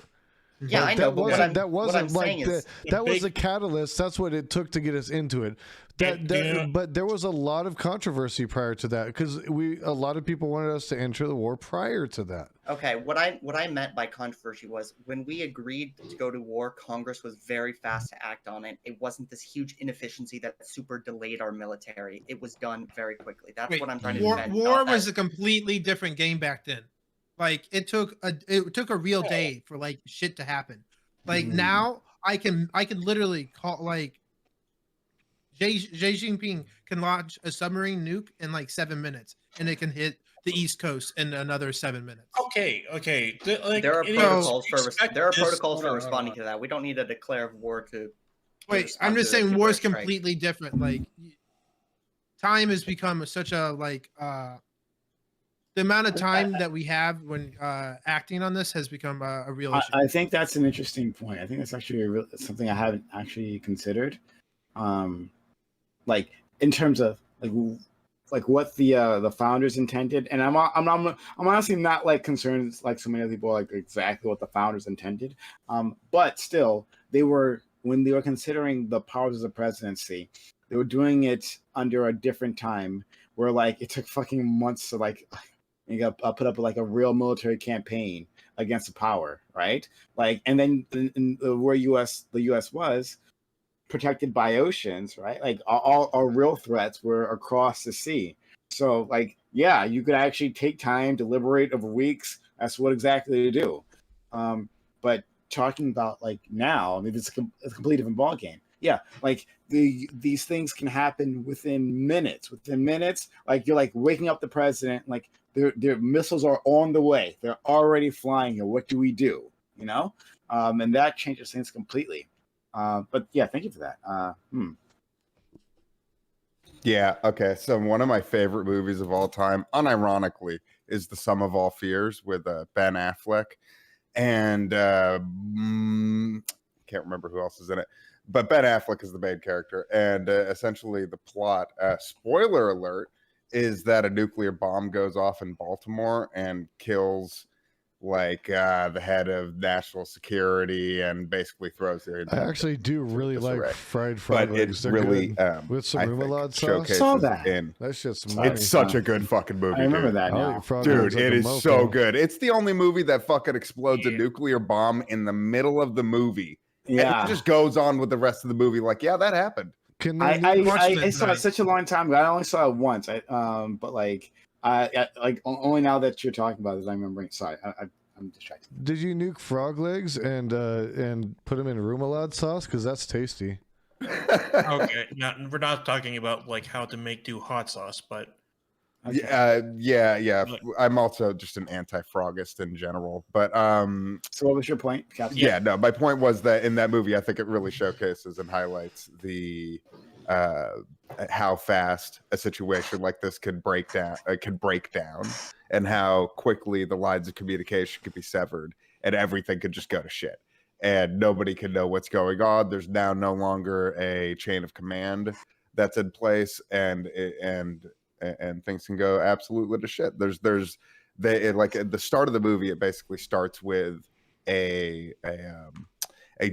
Yeah, I know. That But wasn't what I'm like saying is, that was big- the catalyst. That's what it took to get us into it. But there was a lot of controversy prior to that because a lot of people wanted us to enter the war prior to that. okay, what I meant by controversy was when we agreed to go to war, Congress was very fast to act on it. It wasn't this huge inefficiency that super delayed our military. It was done very quickly. That's what I'm trying to defend. War not was that- a completely different game back then. Like it took a real day for like shit to happen. Like now I can literally call like Xi Jinping can launch a submarine nuke in like 7 minutes, and it can hit the East Coast in another 7 minutes. Okay. there are protocols for Hold on, responding to that. We don't need to declare war to. Wait, respond I'm to just the saying people war is that strike. completely different. Like time has become such a like the amount of time that we have when acting on this has become a real issue. I think that's an interesting point. I think that's actually something I haven't actually considered. Like in terms of like what the founders intended, and I'm honestly not like concerned like so many other people like exactly what the founders intended. But still, when they were considering the powers of the presidency, they were doing it under a different time where like it took fucking months to like you got put up like a real military campaign against the power, right? Like, and then where the U.S. was protected by oceans, right? Like all our real threats were across the sea. So, like, yeah, you could actually take time, deliberate over weeks. That's what exactly to do. But talking about like now, I mean, it's a completely different ballgame. Yeah, like these things can happen within minutes. Within minutes, like you're like waking up the president, like their missiles are on the way. They're already flying here. What do we do? You know, and that changes things completely. But yeah, thank you for that. Yeah, okay. So one of my favorite movies of all time, unironically, is The Sum of All Fears with Ben Affleck. And can't remember who else is in it. But Ben Affleck is the main character. And essentially the plot, spoiler alert, is that a nuclear bomb goes off in Baltimore and kills like the head of national security and basically throws their I actually do really like disarray. fried frog But legs. it They're really good. With some I think, remoulade sauce. showcases Saw that. That shit's It's money. such a good fucking movie. I remember dude. that I'll now. eat frog Dude, legs like it a is so mofo. good. It's the only movie that fucking explodes a Yeah. nuclear bomb in the middle of the movie. Yeah, And it just goes on with the rest of the movie. Like, yeah, that happened. Can they watched I it saw it tonight. such a long time ago. I only saw it once. But like, like only now that you're talking about it, I'm remembering. Sorry, I'm distracted. Did you nuke frog legs and put them in remoulade sauce? Because that's tasty. Okay, now we're not talking about like how to do hot sauce, but Okay. Yeah. I'm also just an anti-frogist in general. But So what was your point, Captain? yeah, no, my point was that in that movie, I think it really showcases and highlights the how fast a situation like this can break down, and how quickly the lines of communication could be severed, and everything could just go to shit, and nobody can know what's going on. There's now no longer a chain of command that's in place, and things can go absolutely to shit. Like at the start of the movie, it basically starts with a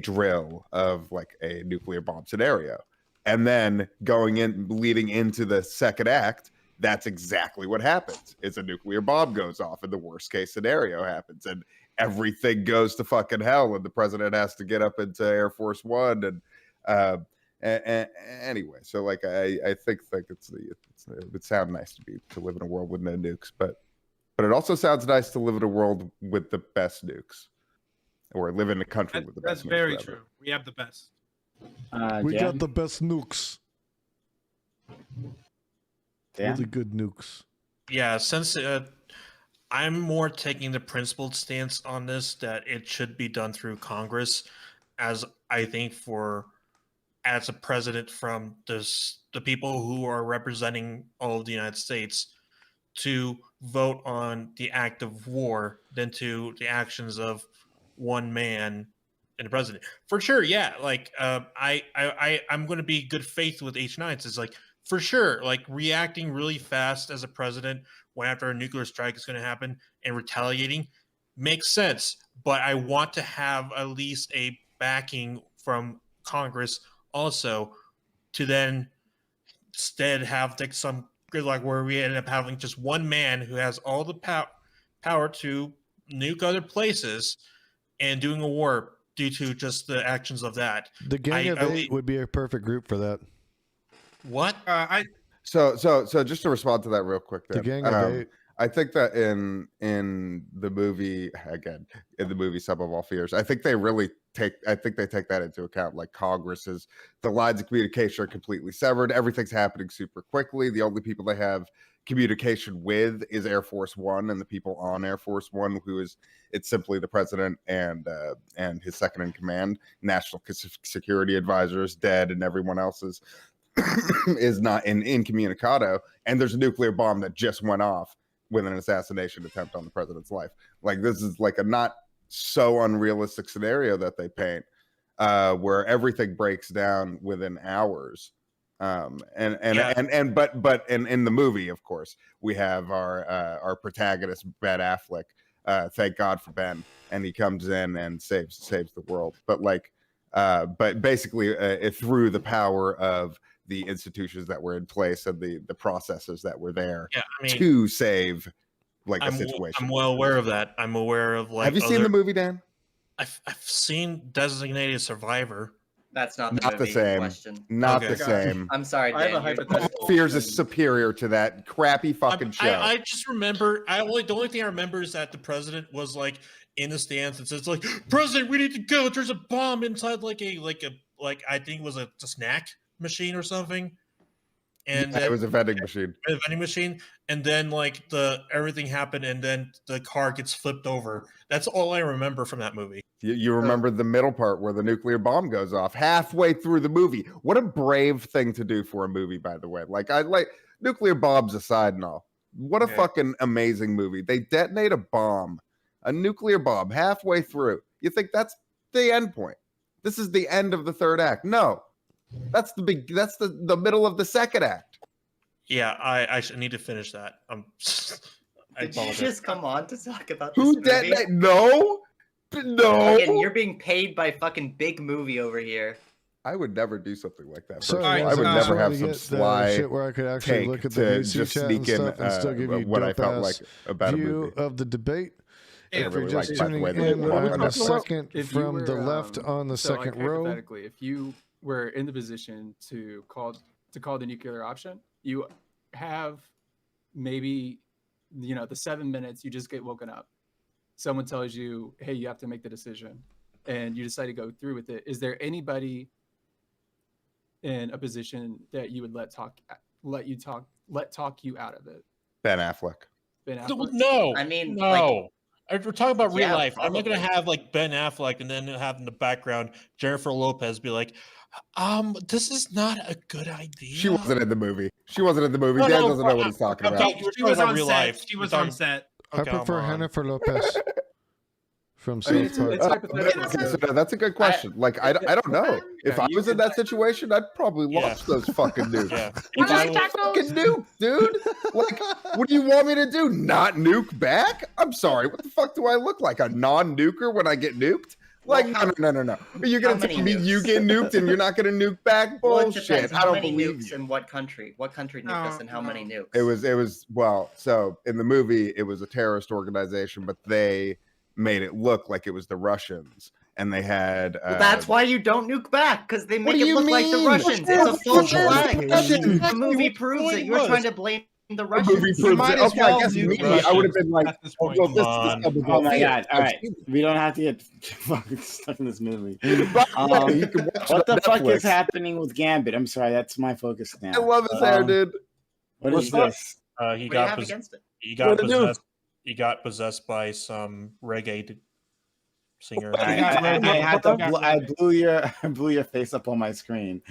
drill of like a nuclear bomb scenario, and then leading into the second act, that's exactly what happens. Is a nuclear bomb goes off, and the worst case scenario happens, and everything goes to fucking hell, and the president has to get up into Air Force One, and anyway, so like I think like it would sound nice to live in a world with no nukes, but it also sounds nice to live in a world with the best nukes, or live in a country with the That's best nukes. very rather. true. We have the best. We Dan? got the best nukes. Dan? Really good nukes. yeah, since I'm more taking the principled stance on this that it should be done through Congress, as I think as a president from the people who are representing all of the United States to vote on the act of war than to the actions of one man and the president. For sure, yeah. Like I'm going to be good faith with H9s. It's like for sure, like reacting really fast as a president when after a nuclear strike is going to happen and retaliating makes sense. But I want to have at least a backing from Congress also to then instead have like some like where we end up having just one man who has all the power to nuke other places and doing a war due to just the actions of that. The Gang of Eight would be a perfect group for that. What? So just to respond to that real quick, then, the Gang of Eight. I think that in the movie, again, in the movie Sum of All Fears, I think they take that into account. Like the lines of communication are completely severed. Everything's happening super quickly. The only people they have communication with is Air Force One and the people on Air Force One, it's simply the president and his second in command. National security advisors dead, and everyone else is not incommunicado. And there's a nuclear bomb that just went off with an assassination attempt on the president's life. Like, this is like a not so unrealistic scenario that they paint, where everything breaks down within hours. But in the movie, of course, we have our protagonist Ben Affleck. Thank God for Ben, and he comes in and saves the world. But basically, through the power of the institutions that were in place and the processes that were there to save a situation. I'm well aware of that. I'm aware of Have you seen the movie, Dan? I've seen Designated Survivor. That's not the same. question. Not the same. I'm sorry, Dan. I have a hypothetical. Fears is superior to that crappy fucking show. I just remember. The only thing I remember is that the president was like in the stands and says like, "President, we need to go. There's a bomb inside like I think it was a snack machine or something." And it was a vending machine. A vending machine, and then everything happened, and then the car gets flipped over. That's all I remember from that movie. You remember the middle part where the nuclear bomb goes off halfway through the movie. What a brave thing to do for a movie, by the way. I like nuclear bombs aside and all. What a fucking amazing movie. They detonate a nuclear bomb halfway through. You think that's the end point? This is the end of the third act. No. That's the middle of the second act. Yeah, I need to finish that. Did you just come on to talk about Who this movie? detonate? No. Again, you're being paid by fucking Big Movie over here. I would never do something like that. So I would never have some sly shit where I could actually look at the VC just chat sneak and stuff in and still give you what I felt like dope-ass about a view movie. of the debate. I If you're really just like, by the tuning way, in, the- I'm the If you second If you from the were, left on the so, second row. hypothetically, if you were in the position to call the nuclear option, you have maybe the 7 minutes you just get woken up. Someone tells you, hey, you have to make the decision, and you decide to go through with it. Is there anybody in a position that you would let talk you out of it? Ben Affleck. Ben Affleck? No, I mean, no. We're talking about real Yeah, life. I'm not gonna probably. have Ben Affleck and then have in the background Jennifer Lopez be like, this is not a good idea. She wasn't in the movie. Dan doesn't know what he's talking about. She was on set. She was on set. I prefer Jennifer Lopez from South it's Park. hypothetical. Okay, so that's a good question. I don't know. If I was in that situation, I'd probably launch those fucking nukes. Yeah. What is fucking nuke, dude? What do you want me to do? Not nuke back? I'm sorry. What the fuck do I look like? A non-nuker when I get nuked? No. Are you gonna tell me you get nuked and you're not gonna nuke back? Well, it Bullshit. depends. I How don't many believe nukes you. and what country? What country nuked us and how many nukes? It was well, so in the movie it was a terrorist organization, but they made it look like it was the Russians, and they had Well, that's why you don't nuke back, because they What make do it you look like the mean? Russians. It's a false flag. Russians. The movie proves that you're trying to blame the The Russians. movie proves might it. as Okay, I well guess nuke me, I would have been like, at this point. well, this Come is Oh my god! All right, we don't have to get fucking stuck in this movie. You can watch What it the on fuck is Netflix. happening with Gambit? I'm sorry, that's my focus now. I love his hair, dude. What is What's up? this? He What do you got have against it? he got What to do? possessed. he got possessed by some reggae singer. I blew your face up on my screen.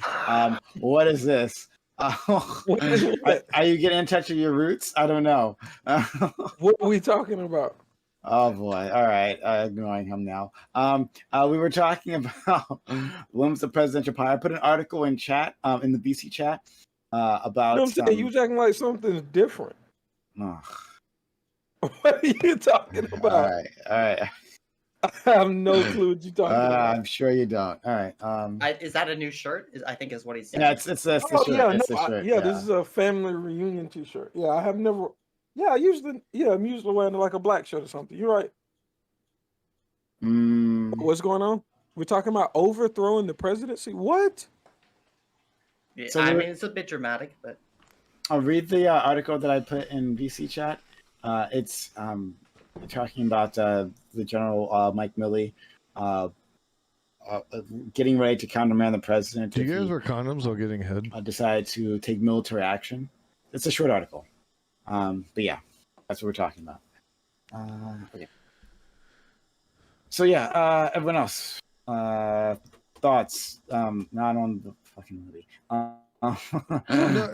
What is this? Are you getting in touch with your roots? I don't know. What are we talking about? Oh boy! All right, ignoring him now. We were talking about limits of presidential power. I put an article in chat, in the BC chat, about. You know what I'm saying? You was acting like something's different. What are you talking about? All right. I have no clue what you're talking about. I'm sure you don't. All right. Is that a new shirt? I think is what he said. Yeah, it's the shirt. Yeah, it's the shirt. yeah, this is a family reunion T-shirt. Yeah, I have never. Yeah, I'm usually wearing like a black shirt or something. You're right. What's going on? We're talking about overthrowing the presidency. What? Yeah, So I mean, it's a bit dramatic, but I'll read the article that I put in VC chat. It's talking about the General Mike Milley getting ready to countermand the president. Do you guys wear condoms while getting head? Decided to take military action. It's a short article. But yeah, that's what we're talking about. Okay. So yeah, everyone else, thoughts? Not on the fucking movie.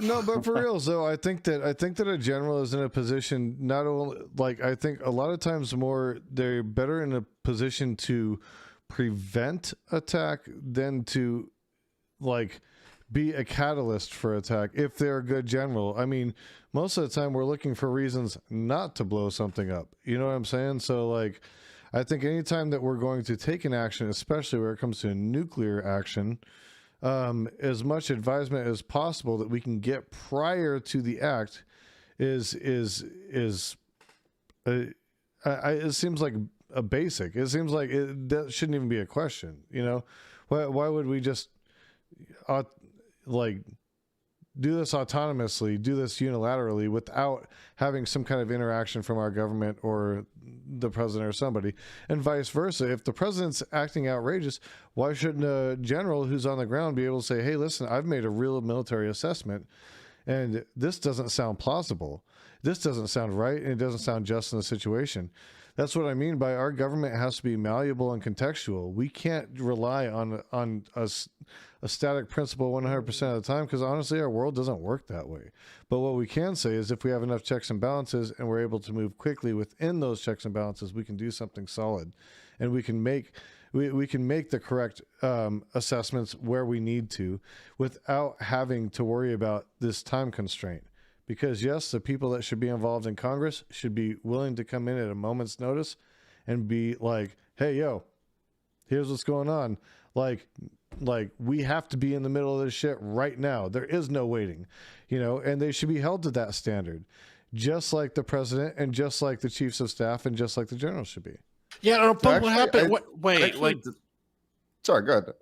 No, but for real though, I think that a general is in a position not only like I think a lot of times more they're better in a position to prevent attack than to like be a catalyst for attack if they're a good general. I mean, most of the time we're looking for reasons not to blow something up. You know what I'm saying? So like I think anytime that we're going to take an action, especially where it comes to nuclear action, as much advisement as possible that we can get prior to the act it seems like a basic. It seems like that shouldn't even be a question. You know, why would we just like do this autonomously, do this unilaterally without having some kind of interaction from our government or the president or somebody, and vice versa. If the president's acting outrageous, why shouldn't a general who's on the ground be able to say, hey, listen, I've made a real military assessment and this doesn't sound plausible. This doesn't sound right. And it doesn't sound just in the situation. That's what I mean by our government has to be malleable and contextual. We can't rely on a static principle 100% of the time because honestly, our world doesn't work that way. But what we can say is if we have enough checks and balances and we're able to move quickly within those checks and balances, we can do something solid, and we can make the correct assessments where we need to without having to worry about this time constraint. Because yes, the people that should be involved in Congress should be willing to come in at a moment's notice and be like, hey, yo, here's what's going on. Like we have to be in the middle of this shit right now. There is no waiting, you know, and they should be held to that standard, just like the president and just like the chiefs of staff and just like the generals should be. Yeah, no, but Actually, what happened? Sorry, go ahead.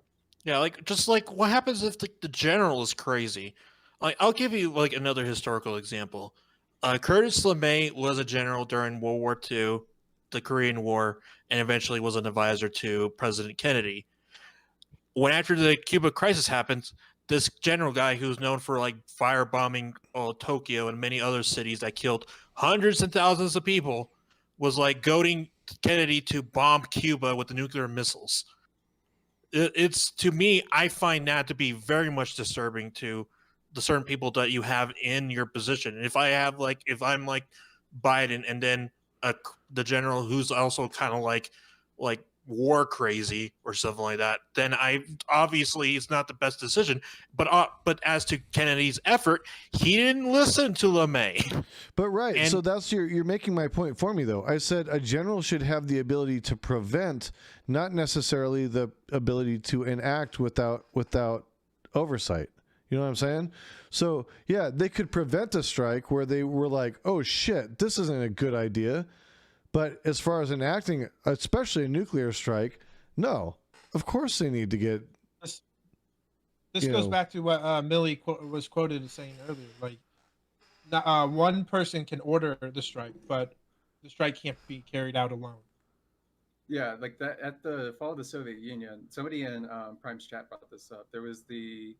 Yeah, what happens if the general is crazy? Like, I'll give you like another historical example. Curtis LeMay was a general during World War II, the Korean War, and eventually was an advisor to President Kennedy. When after the Cuba crisis happens, this general guy who's known for like firebombing Tokyo and many other cities that killed hundreds and thousands of people was like goading Kennedy to bomb Cuba with the nuclear missiles. It's to me, I find that to be very much disturbing to the certain people that you have in your position. And if I'm like Biden and then the general who's also kind of like war crazy or something like that, then obviously it's not the best decision. But as to Kennedy's effort, he didn't listen to LeMay. But right, and so that's you're making my point for me though. I said a general should have the ability to prevent, not necessarily the ability to enact without oversight. You know what I'm saying? So yeah, they could prevent a strike where they were like, oh shit, this isn't a good idea. But as far as enacting, especially a nuclear strike, no, of course they need to get. This goes back to what Milley was quoted as saying earlier. Like, one person can order the strike, but the strike can't be carried out alone. Yeah, like that at the fall of the Soviet Union, somebody in Prime's chat brought this up. There was the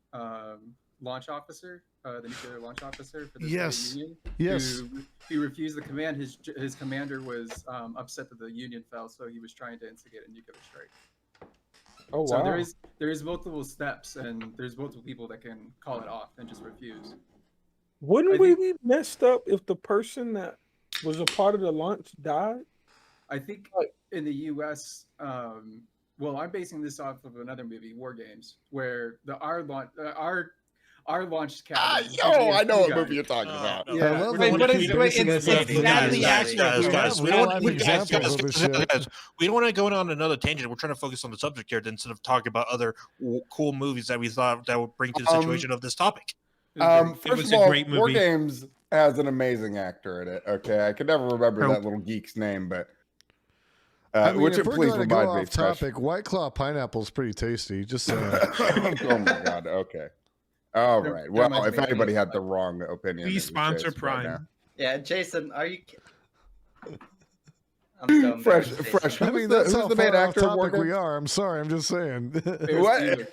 launch officer, the nuclear launch officer for the Yes. Soviet Union. Yes. He refused the command. His commander was upset that the Union fell, so he was trying to instigate a nuclear strike. Oh So wow. there is multiple steps, and there's multiple people that can call it off and just refuse. Wouldn't I we think- be messed up if the person that was a part of the launch died? I think in the U.S. Well, I'm basing this off of another movie, War Games, where our launch cabin. I know what movie you're talking about. I love Wait, that but we it's keep basing exactly this off of the movies. actual- Guys, we real don't life we- examples of this shit. guys, we don't want to go on another tangent. We're trying to focus on the subject here instead of talking about other cool movies that we thought that would bring to the situation of this topic. First was of a all, great War movie. Games has an amazing actor in it. Okay, I can never remember Nope. that little geek's name, but I mean, which if we're please going to go remind me. off topic, White Claw pineapple's pretty tasty. Just saying. Oh my god. Okay. All There- right. there Well, might if be anybody any- had the wrong opinion, Please it was sponsor Jason right Prime. Yeah, Jason, are you? I'm so Fresh, embarrassed, fresh. Jason. I Who's mean, the- that's who's how the main far off actor of War topic we Games? are. I'm sorry. I'm just saying. Ferris What? Bueller.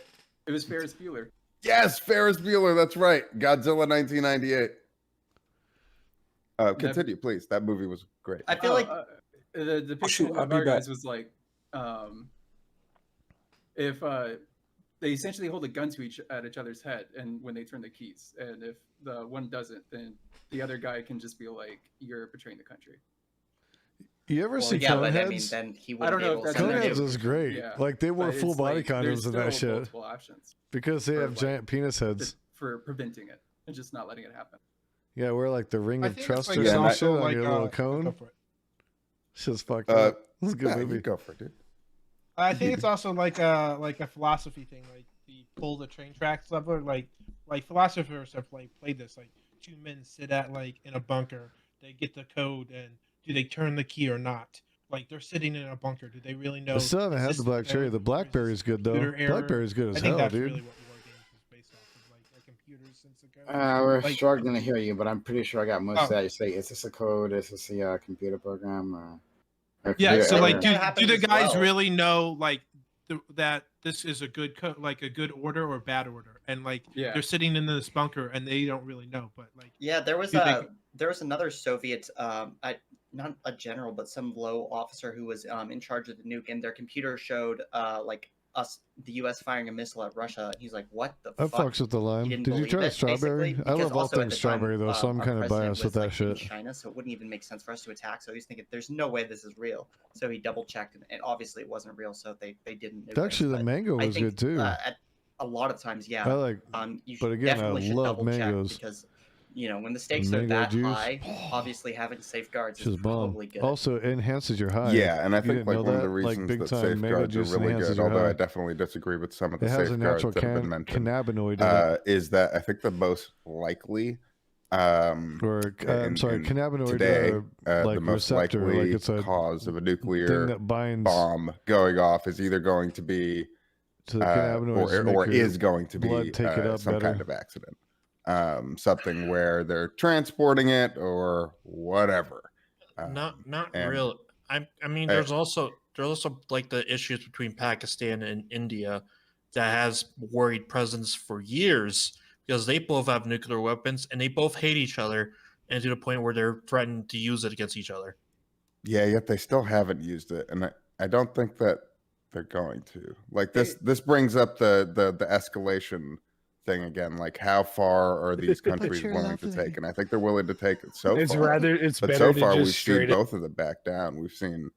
It was Ferris Bueller. Yes, Ferris Bueller. That's right. Godzilla 1998. Continue, please. That movie was great. I feel like The depiction shoot, I'll of be our back. guys was like, if they essentially hold a gun to each other's head, and when they turn the keys, and if the one doesn't, then the other guy can just be like, "You're betraying the country." You ever well, see yeah, but I mean, Coneheads? then he I would don't be know able if to that's send an them Coneheads is great. Yeah. Like they wear But full it's body like, there's condoms and that still shit multiple options because they for, have like, giant penis heads. for preventing it and just not letting it happen. Yeah, wear like the ring I of think trust it's or Yeah, some and I- shit on like, your little go cone. for it. Shit's fucked Uh, up. This is a good Yeah, movie. you go for it, dude. I think it's also like a philosophy thing, like the pull the train tracks lever. Like philosophers have like played this. Like two men sit at like in a bunker. They get the code, and do they turn the key or not? Like they're sitting in a bunker. Do they really know? I still haven't is had this the black cherry. error The or is blackberry's this good though. computer error? Blackberry's good I as think hell, that's dude. really what War Games is based off of, like a computer sense of code. We're Like- struggling to hear you, but I'm pretty sure I got most Oh. of that. You say, is this a code? Is this a computer program? A Yeah, computer so error? like, That do happens the as guys well. really know like that this is a good like a good order or bad order? And like Yeah. they're sitting in this bunker and they don't really know, but like Yeah, there was Do they- another Soviet, not a general, but some low officer who was in charge of the nuke, and their computer showed like the U.S. firing a missile at Russia. He's like, "What the That fuck?" fucks with the lime. He didn't Did you believe try it, strawberry? basically, I because love all also at things the time, strawberry though, so I'm our kind of president biased with was, that like, in shit. China, so it wouldn't even make sense for us to attack. So he's thinking, "There's no way this is real." So he double checked, and obviously it wasn't real. So they didn't. nuke us, Actually, the but mango I was think, good too. At a lot of times, yeah. I like. You but again, I definitely should love double mangoes. check because when the stakes are Mango that juice. high, obviously having safeguards is Just bomb. probably good. Also, it enhances your high. Yeah, and I You think didn't like know one of the that? Like, reasons big that time mango safeguards are juice really enhances good, your although I high. definitely disagree with some of the It has a safeguards natural that have been mentioned, cannabinoid in it. is that I think the most likely Or I'm sorry, in cannabinoid today, like the most receptor, likely like it's a cause of a thing nuclear that binds bomb going off is either going to be to the cannabinoids to make or your is going to be blood take it up some better. kind of accident, something where they're transporting it or whatever. Not and- real. I mean, there's also like the issues between Pakistan and India that has worried presidents for years because they both have nuclear weapons and they both hate each other, and to the point where they're threatening to use it against each other. Yeah, yet they still haven't used it, and I don't think that they're going to. Like this brings up the escalation thing again. Like, how far are these countries you're willing to lovely. take? And I think they're willing to take it so It's far. it's But better so to far, just we've seen straight up. both of them back down. We've seen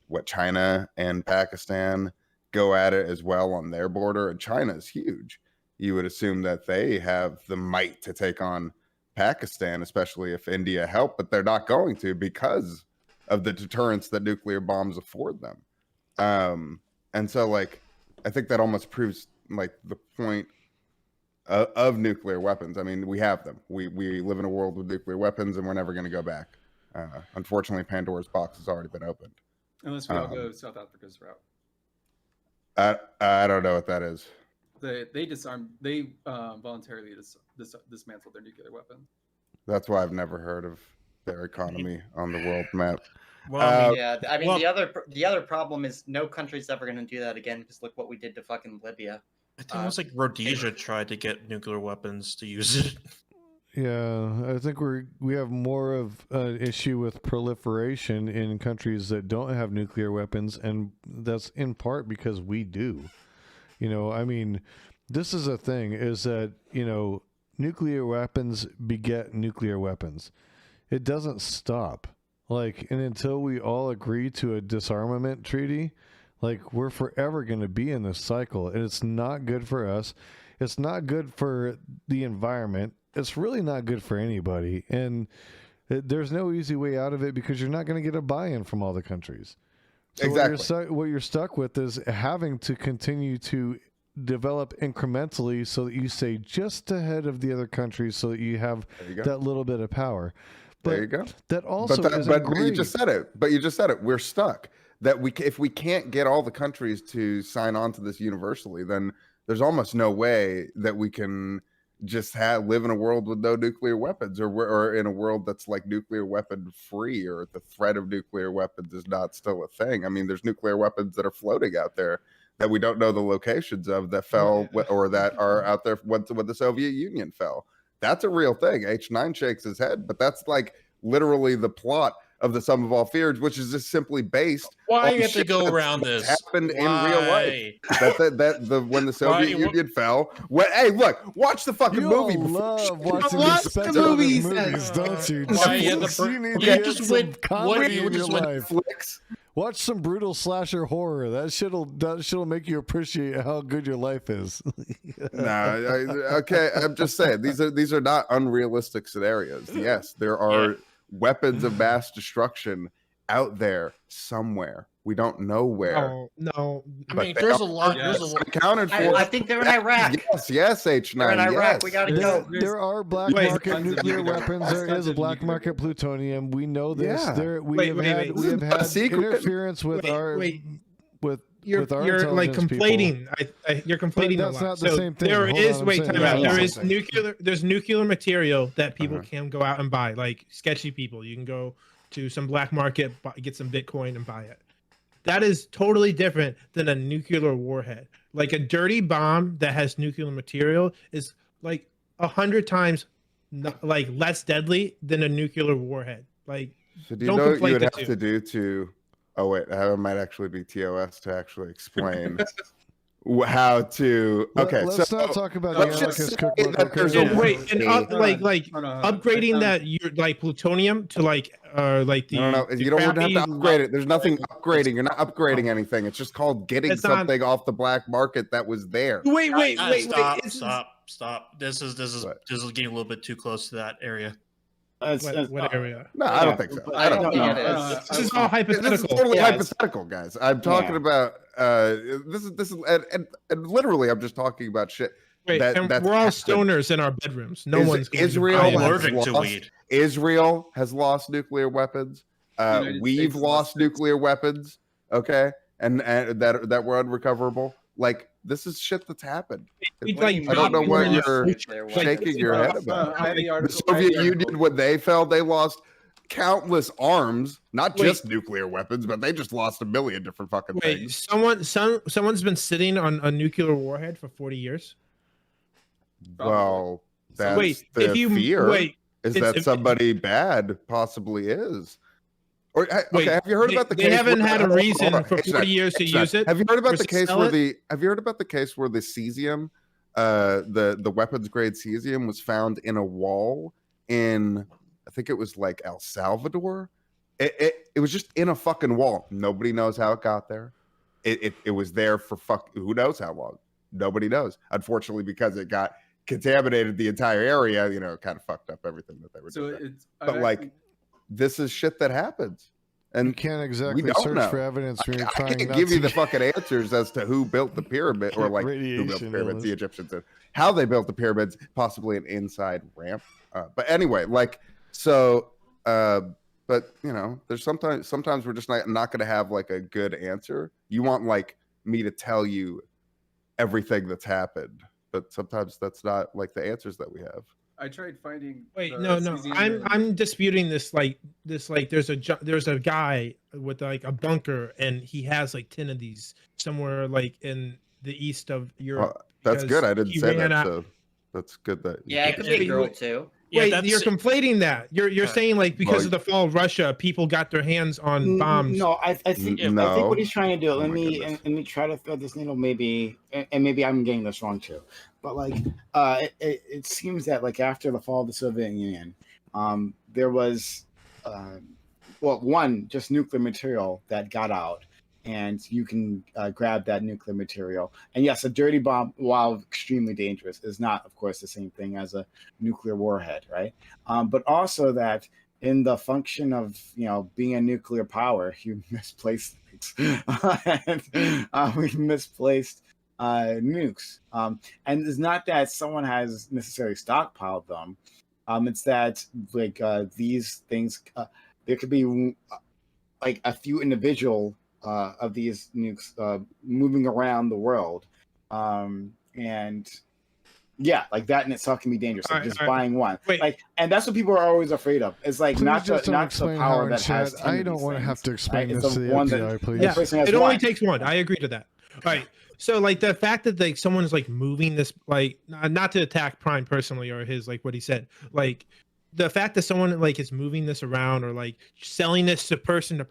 what China and Pakistan go at it as well on their border, and China's huge. You would assume that they have the might to take on Pakistan, especially if India helped, but they're not going to because of the deterrence that nuclear bombs afford them. And so, like, I think that almost proves like the point of nuclear weapons. I mean, we have them. We live in a world with nuclear weapons, and we're never going to go back. Unfortunately, Pandora's box has already been opened. Unless we all go South Africa's route. I don't know what that is. They disarmed. They voluntarily dismantled their nuclear weapon. That's why I've never heard of their economy on the world map. Well, I mean, Yeah, I mean well- the other problem is no country's ever going to do that again because look what we did to fucking Libya. I think it was like Rhodesia tried to get nuclear weapons to use it. Yeah, I think we have more of an issue with proliferation in countries that don't have nuclear weapons, and that's in part because we do. You know, I mean, this is a thing, is that, you know, nuclear weapons beget nuclear weapons. It doesn't stop. Like, and until we all agree to a disarmament treaty, like, we're forever going to be in this cycle, and it's not good for us. It's not good for the environment. It's really not good for anybody. And there's no easy way out of it because you're not going to get a buy-in from all the countries. So Exactly. what you're stuck with is having to continue to develop incrementally so that you stay just ahead of the other countries so that you have that little bit of power. But there you go. That also isn't but great. you just said it. But you just said it. We're stuck. That if we can't get all the countries to sign on to this universally, then there's almost no way that we can just live in a world with no nuclear weapons, or in a world that's like nuclear weapon free, or the threat of nuclear weapons is not still a thing. I mean, there's nuclear weapons that are floating out there that we don't know the locations of, that fell or that are out there when the Soviet Union fell. That's a real thing. H9 shakes his head, but that's like literally the plot of the Sum of All Fears, which is just simply based. Why on you have to shit go that's around this? Happened in real life. When the Soviet Union fell. Hey, look, watch the fucking movie. You love watching Watch these the speculative movies, movies, don't you? Why you Jesus, had to you need you to get just some went- comedy you in your just went life. Flicks. Watch some brutal slasher horror. That shit'll make you appreciate how good your life is. Okay, I'm just saying these are not unrealistic scenarios. Yes, there are weapons of mass destruction out there somewhere. We don't know where. No. I mean, there's a lot. Yes. There's a lot. Accounted for. I think they're in Iraq. Yes, H9. They're in Iraq. Yes. We gotta go. There are black Wait, market tons of nuclear nuclear- weapons. There tons is of black nuclear market weapons. plutonium. We know this. Yeah. We have had secret. interference with our with You're our like intelligence people. conflating. You're conflating that's a lot. not the same thing. There Hold is on, I'm wait saying time that's out. not There the is same thing. there's nuclear material that people can go out and buy, like sketchy people. You can go to some black market, get some Bitcoin and buy it. That is totally different than a nuclear warhead. Like a dirty bomb that has nuclear material is like 100 times like less deadly than a nuclear warhead. Like, So do you don't know what conflate you would the have two. to do to? Oh wait, that might actually be TOS to actually explain how to. Okay, Let's so not talk about let's the just anarchist say cookbook. that there's Okay? a wait, and Hold on, like hold on. upgrading I that you're like plutonium to like like the No, the you don't have crappy- to upgrade it. There's nothing upgrading. You're not upgrading anything. It's just called getting It's not- something off the black market that was there. Wait. Stop. This is What? getting a little bit too close to that area. What area? No, I don't think so. I don't think think so. it is. This is all This is hypothetical. totally Yeah, hypothetical, guys. I'm talking about this is and literally I'm just talking about shit. Wait, and that's we're all happened. stoners in our bedrooms. No one's going to Israel buy I'm it. has allergic to lost- weed. Israel has lost nuclear weapons. United We've States lost lost nuclear weapons. Okay, and that were unrecoverable. Like, this is shit that's happened. We, What do you I don't know mean what we lost you're nuclear weapons? shaking your head about. I have the The article. I have Soviet the article. Union, when they fell, they lost countless arms, not just nuclear weapons, but they just lost a million different fucking Wait, things. someone's been sitting on a nuclear warhead for 40 years. Well, that's Wait, the if you fear wait, is it's- that if- somebody bad possibly is. Or Wait, okay, have you heard about the they case? haven't where- had a hold on, reason hold on, for it's 40 not- years to it's not. use it Have you heard about or the to case sell where it? Have you heard about the case where the cesium, the weapons grade cesium was found in a wall in, I think it was like El Salvador. It was just in a fucking wall. Nobody knows how it got there. It was there for who knows how long. Nobody knows. Unfortunately, because it got contaminated the entire area, it kind of fucked up everything that they were So doing. it's But like, this is shit that happens. And You can't exactly don't search know. for evidence when you're I trying can't not give to you the fucking answers as to who built the pyramid, or like who built the Radiation pyramids, the illness. Egyptians did, how they built the pyramids, possibly an inside ramp. But anyway, like, so, but there's sometimes we're just not going to have like a good answer. You want like me to tell you everything that's happened, but sometimes that's not like the answers that we have. I tried finding. Wait, the no. cesium and- I'm disputing this. Like there's a guy with like a bunker, and he has like 10 of these somewhere like in the east of Europe. That's good. I didn't he say ran that, out- so that's good that. Yeah, it could be a girl too. Yeah, Wait, that's you're conflating that. You're saying like because Well, of the fall of Russia, people got their hands on bombs. No, I think I No. think what he's trying to do. Oh Let my me goodness. let me try to thread this needle, maybe, and maybe I'm getting this wrong too. But like, it seems that like after the fall of the Soviet Union, there was, well, one just nuclear material that got out, and you can grab that nuclear material. And yes, a dirty bomb, while extremely dangerous, is not, of course, the same thing as a nuclear warhead, right? But also that in the function of being a nuclear power, you misplaced things, and we misplaced nukes. And it's not that someone has necessarily stockpiled them. It's that like these things, there could be like a few individual of these nukes moving around the world, and yeah, like that in itself can be dangerous. Like just buying one, Wait. and that's what people are always afraid of. It's like Please not just don't the explain power how in that has. chat. I don't want to have to explain It's this the to the one FBI, that- please. Yeah, person has it only one. takes one. I agree to that. All right. So like the fact that like someone's like moving this, like not to attack Prime personally or his like what he said, like the fact that someone like is moving this around or like selling this to person,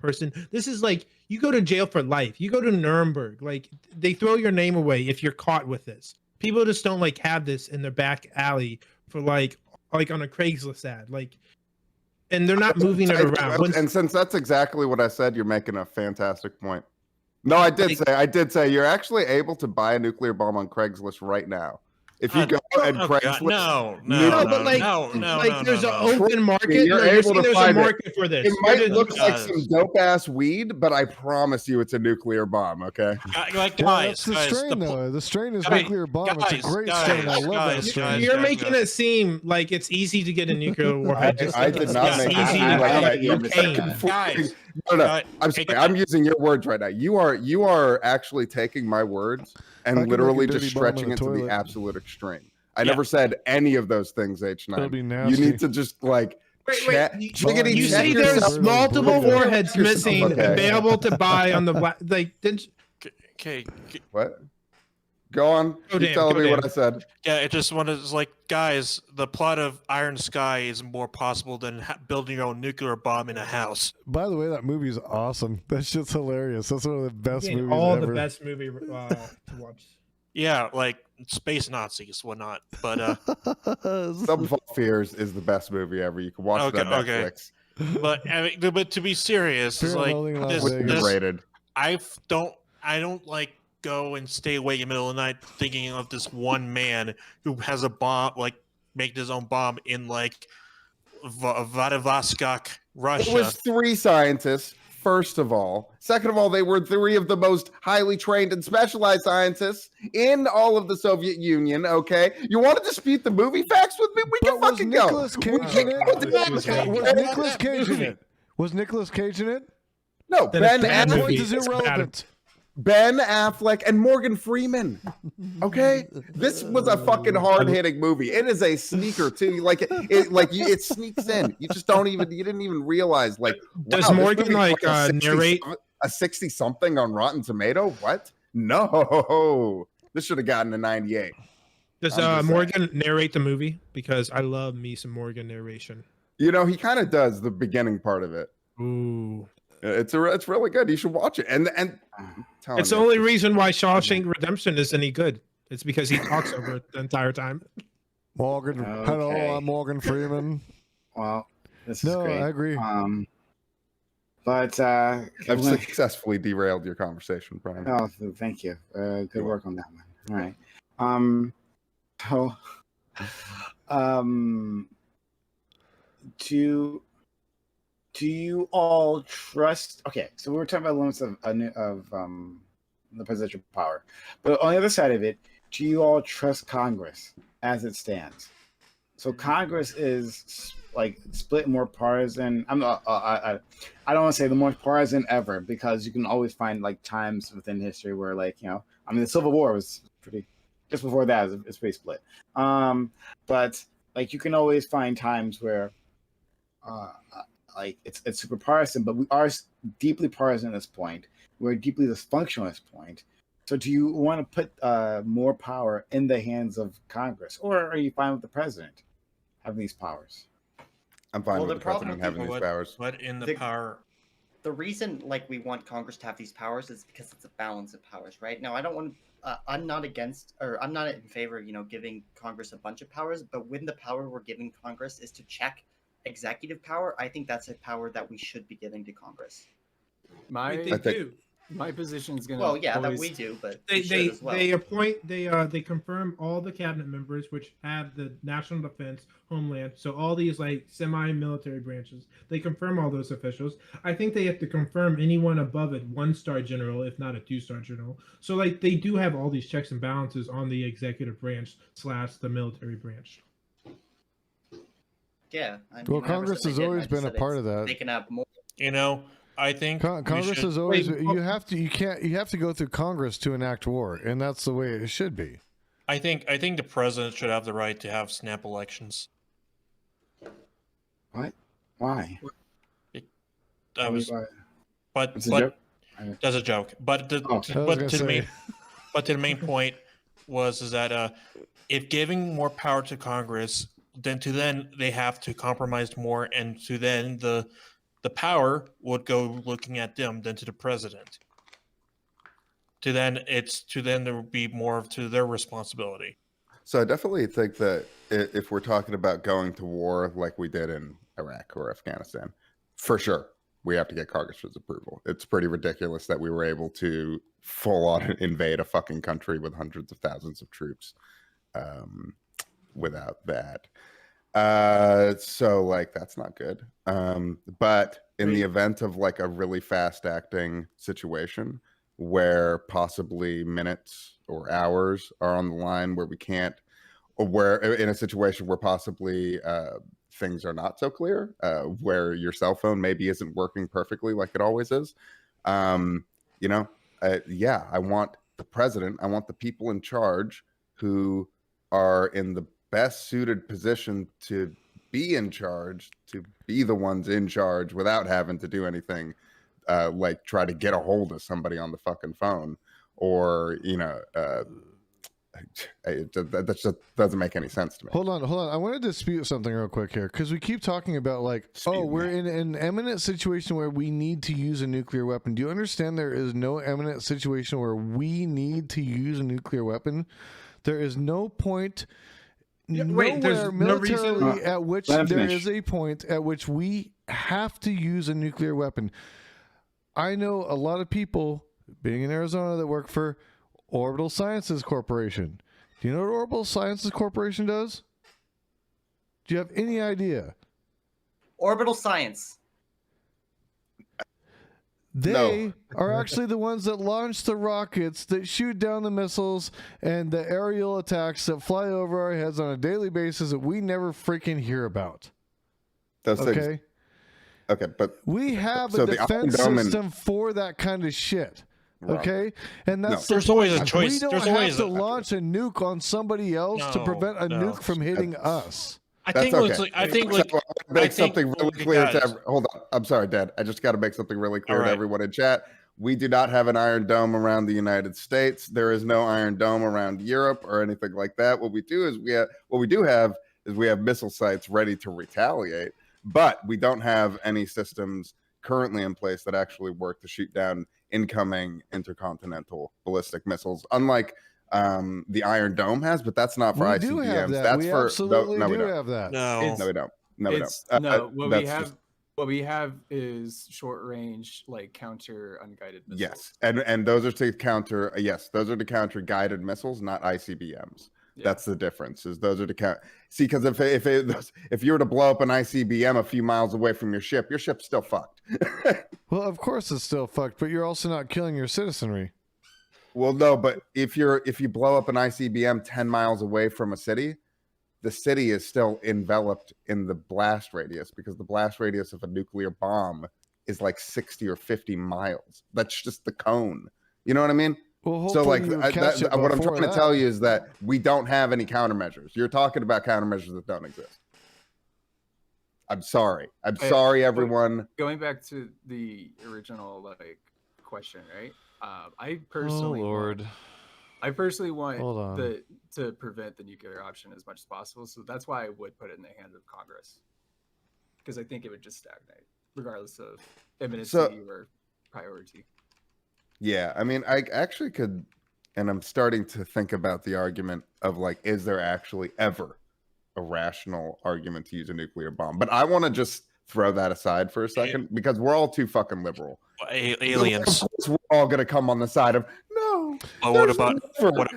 this is like you go to jail for life. You go to Nuremberg, like they throw your name away if you're caught with this. People just don't like have this in their back alley for like on a Craigslist ad, like, and they're not moving it around. And since that's exactly what I said, you're making a fantastic point. No, I did say you're actually able to buy a nuclear bomb on Craigslist right now. If you go and Craigslist, no, but like there's an open market. You're You're able saying to there's a find it. market for this. It might You're look just- like some dope ass weed, but I promise you, it's a nuclear bomb. Okay. Like Yeah, guys, that's the guys, strain, though. The strain is Guys, nuclear bomb. It's a guys, great guys, strain. I love that guys, strain. You're making it seem like it's easy to get a nuclear warhead. Just I like did it's not make easy it to seem like get that. You're cocaine. Guys, No. I'm sorry. I'm using your words right now. You are actually taking my words I and can literally make a just dirty bomb in stretching the it to the toilet. absolute extreme. I never said any of those things, It'll H9. be You nasty. need to just like Wait, jiggity you check say yourself. there's multiple Burn warheads yourself, missing okay. available to buy on the black. Like, didn't okay, What? Go on. Go Keep Dan, telling go me what Dan. I said. yeah, it just wanted like guys, the plot of Iron Sky is more possible than building your own nuclear bomb in a house. By the way, that movie is awesome. That shit's hilarious. That's one of the best Again, movies all ever. the best movie to watch. Yeah, like space Nazis, whatnot. But Some Fears is the best movie ever. You can watch it on Okay, Netflix. but to be serious, Fear is and like Loathing in Las this, Vegas. this Underrated. I don't like go and stay awake in the middle of the night thinking of this one man who has a bomb, like make his own bomb in like Vladivostok, Russia. It was 3 scientists, first of all. Second of all, they were 3 of the most highly trained and specialized scientists in all of the Soviet Union, okay? You want to dispute the movie facts with me? We can But was fucking Nicolas go. Cage We in can it? go with the Was facts. Was Nicolas Cage in it? Was Nicolas Cage in it? No, Then Ben it's bad That Affleck, movie. point is It's bad. irrelevant. Ben Affleck and Morgan Freeman. Okay, this was a fucking hard-hitting movie. It is a sneaker too. Like it sneaks in. You just you didn't even realize. Like, Does wow, this Morgan, movie's like, a 60 narrate- a 60-something on Rotten Tomato? What? No, this should have gotten a 98. Does I'm just Morgan narrate the movie? Because I love me some Morgan narration. You know, he kind of does the beginning part of it. Ooh, It's really good. You should watch it. And I'm telling it's the you, only reason why Shawshank Redemption is any good. It's because he talks over it the entire time. Morgan. Hello, Okay. I'm Morgan Freeman. Well, this is No, great. I agree. But I've successfully derailed your conversation, Brian. oh, thank you. Good work on that one. All right. So, do you all trust? Okay, so we were talking about limits of the presidential power, but on the other side of it, do you all trust Congress as it stands? So Congress is like split, more partisan. I don't want to say the most partisan ever, because you can always find like times within history where, like, the Civil War was pretty. Just before that, it's pretty split. But like you can always find times where, like it's super partisan, but we are deeply partisan at this point. We're deeply dysfunctional at this point. So do you want to put more power in the hands of Congress, or are you fine with the president having these powers? I'm fine Well, with the the problem president with having these powers. What in the The- power? The reason like we want Congress to have these powers is because it's a balance of powers, right? Now, I don't want. I'm not against, or I'm not in favor of, giving Congress a bunch of powers. But when the power we're giving Congress is to check executive power, I think that's a power that we should be giving to Congress. They think- do. My position is gonna. Well, yeah, that always, we do, but They we should as well. they appoint they confirm all the cabinet members, which have the national defense, homeland. So all these like semi-military branches, they confirm all those officials. I think they have to confirm anyone above a 1-star general, if not a 2-star general. So like they do have all these checks and balances on the executive branch / the military branch. Yeah. I mean, Well, I never Congress said has they didn't, always I just been a said part it's- of that. They can have more. I think Congress we should, has always Wait, you have to go through Congress to enact war, and that's the way it should be. I think the president should have the right to have snap elections. What? Why? That was, but It's a joke? that's a joke. But I was to gonna the main, say. but to the main point is that if giving more power to Congress, then they have to compromise more, and to then the power would go looking at them than to the president. To then there would be more to their responsibility. So I definitely think that if we're talking about going to war like we did in Iraq or Afghanistan, for sure, we have to get Congress's approval. It's pretty ridiculous that we were able to full on invade a fucking country with hundreds of thousands of troops without that. So like that's not good. But in the event of like a really fast acting situation where possibly minutes or hours are on the line where we can't, or where in a situation where possibly things are not so clear, where your cell phone maybe isn't working perfectly like it always is, yeah, I want the president, I want the people in charge who are in the best suited position to be in charge, to be the ones in charge without having to do anything like try to get a hold of somebody on the fucking phone, or that just doesn't make any sense to me. Hold on. I want to dispute something real quick here, because we keep talking about like, we're in an imminent situation where we need to use a nuclear weapon. Do you understand there is no imminent situation where we need to use a nuclear weapon? There is no point nowhere militarily at which there is a point at which we have to use a nuclear weapon. I know a lot of people being in Arizona that work for Orbital Sciences Corporation. Do you know what Orbital Sciences Corporation does? Do you have any idea? Orbital science. They are actually the ones that launch the rockets that shoot down the missiles and the aerial attacks that fly over our heads on a daily basis that we never freaking hear about. Those okay? things. Okay, but we have so a the defense Iron Dome system for that kind of shit. Wrong. Okay, and that's There's always a we choice. don't There's have always to launch a nuke on somebody else to prevent a nuke from hitting us. I think make something really clear to guys. hold on. I'm sorry, Dad. I just got to make something really clear All to right. everyone in chat. We do not have an Iron Dome around the United States. There is no Iron Dome around Europe or anything like that. What we do have missile sites ready to retaliate, but we don't have any systems currently in place that actually work to shoot down incoming intercontinental ballistic missiles, unlike the Iron Dome has, but that's not for We ICBMs. do have that. That's we for absolutely no, we do don't. have that. No, No, we don't. No, we don't. What we have is short range, like counter unguided missiles. Yes, and those are to counter. Yes, those are to counter guided missiles, not ICBMs. Yeah. That's the difference. Is those are to count. See, because if you were to blow up an ICBM a few miles away from your ship's still fucked. Well, of course it's still fucked, but you're also not killing your citizenry. Well, no, but if you blow up an ICBM 10 miles away from a city, the city is still enveloped in the blast radius, because the blast radius of a nuclear bomb is like 60 or 50 miles. That's just the cone. You know what I mean? Well, So like hopefully you catch it what I'm before trying to that. tell you is that we don't have any countermeasures. You're talking about countermeasures that don't exist. I'm sorry. I'm sorry, everyone. Going back to the original question, right? I personally, Lord. I personally want Hold on. to prevent the nuclear option as much as possible. So that's why I would put it in the hands of Congress, because I think it would just stagnate, regardless of imminency or priority. Yeah, I mean, I actually could, and I'm starting to think about the argument of like, is there actually ever a rational argument to use a nuclear bomb? But I want to just throw that aside for a second because we're all too fucking liberal. Aliens. Of course, we're all gonna come on the side of no. But what about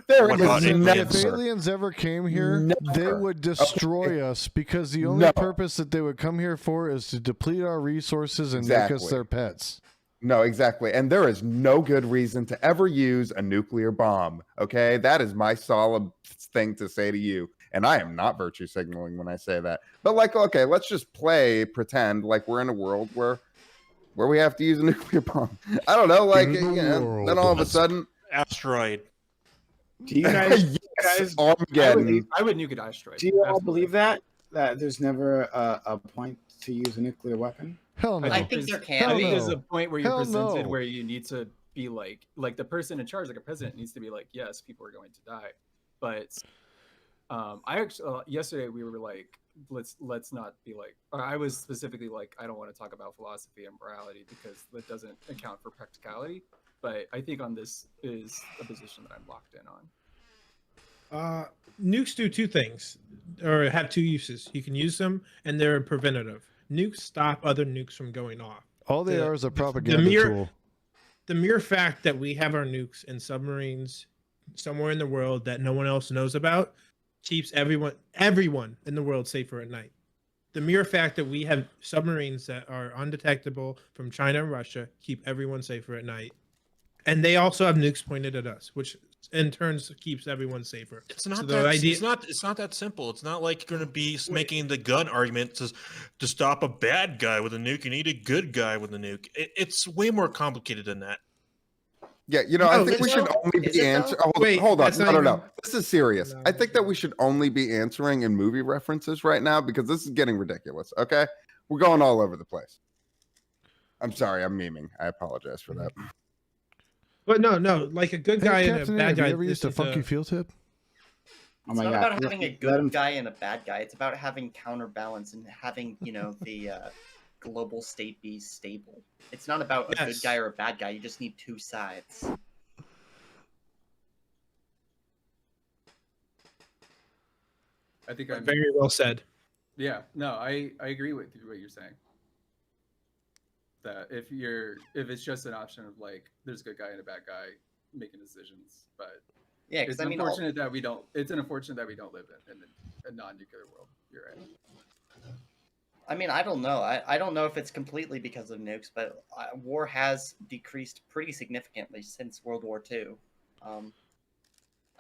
If aliens ever came here, they would destroy us because the only purpose that they would come here for is to deplete our resources and make us their pets. No, exactly. And there is no good reason to ever use a nuclear bomb. Okay, that is my solid thing to say to you. And I am not virtue signaling when I say that. But like, okay, let's just pretend like we're in a world where we have to use a nuclear bomb. I don't know, like, then all of a sudden, asteroid. Do you guys? Yes, Armageddon. I would nuke an asteroid. Do you all believe that there's never a point to use a nuclear weapon? Hell no. I think there can. I think there's a point where you're presented where you need to be like the person in charge, like a president, needs to be like, yes, people are going to die. But I actually yesterday we were like, let's not be like, or I was specifically like, I don't want to talk about philosophy and morality because that doesn't account for practicality. But I think on this is a position that I'm locked in on. Nukes do two things, or have two uses. You can use them, and they're preventative. Nukes stop other nukes from going off. All they are is a propaganda tool. The mere fact that we have our nukes in submarines somewhere in the world that no one else knows about keeps everyone in the world safer at night. The mere fact that we have submarines that are undetectable from China and Russia keep everyone safer at night. And they also have nukes pointed at us, which in turn keeps everyone safer. It's not So that. It's not that simple. It's not like you're going to be making the gun argument to stop a bad guy with a nuke. You need a good guy with a nuke. It's way more complicated than that. Yeah, I think we should only be answering. Hold on. No. This is serious. I think that we should only be answering in movie references right now because this is getting ridiculous. Okay, we're going all over the place. I'm sorry. I'm memeing. I apologize for that. But no, like a good guy and a bad guy. Have you ever used a funky fuel tip? It's not about having a good guy and a bad guy. It's about having counterbalance and having, the global state be stable. It's not about a good guy or a bad guy. You just need two sides. I think very well said. Yeah, no, I agree with what you're saying. That if it's just an option of like there's a good guy and a bad guy making decisions, but yeah, it's unfortunate that we don't. It's unfortunate that we don't live in a non-nuclear world. You're right. I mean, I don't know. I don't know if it's completely because of nukes, but war has decreased pretty significantly since World War II.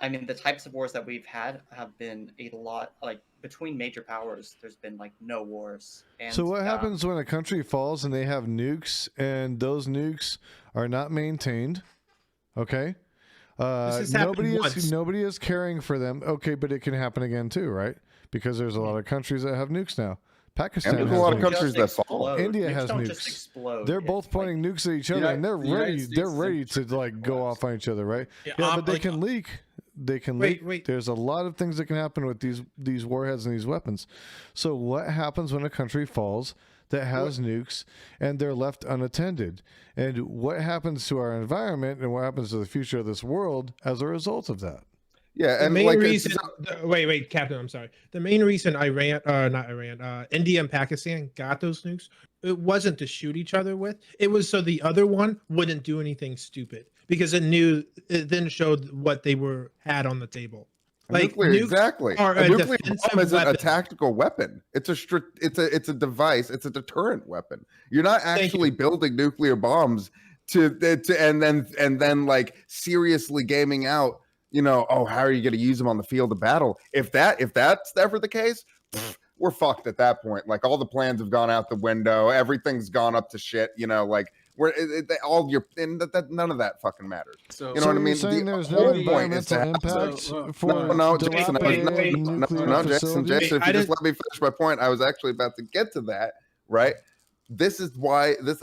I mean, the types of wars that we've had have been a lot, like, between major powers, there's been, like, no wars. And, so what happens when a country falls and they have nukes and those nukes are not maintained? Okay. Nobody is caring for them. Okay, but it can happen again too, right? Because there's a lot of countries that have nukes now. Pakistan has a lot of countries that fall. India has nukes. They're both pointing nukes at each other, and they're ready to like go off on each other, right? Yeah, but they can leak. They can leak. Wait. There's a lot of things that can happen with these warheads and these weapons. So what happens when a country falls that has nukes and they're left unattended? And what happens to our environment and what happens to the future of this world as a result of that? Yeah, and the main reason. Wait, Captain. I'm sorry. The main reason India and Pakistan got those nukes, it wasn't to shoot each other with. It was so the other one wouldn't do anything stupid because it then showed what they had on the table. Like exactly. A nuclear bomb isn't a tactical weapon. It's a device. It's a deterrent weapon. You're not actually building nuclear bombs to and then like seriously gaming out. How are you going to use them on the field of battle? If that's ever the case, we're fucked at that point. Like all the plans have gone out the window. Everything's gone up to shit. Like none of that fucking matters. So, you know what I mean? There's no environmental impact for Jason, if you just let me finish my point, I was actually about to get to that. Right? This is why the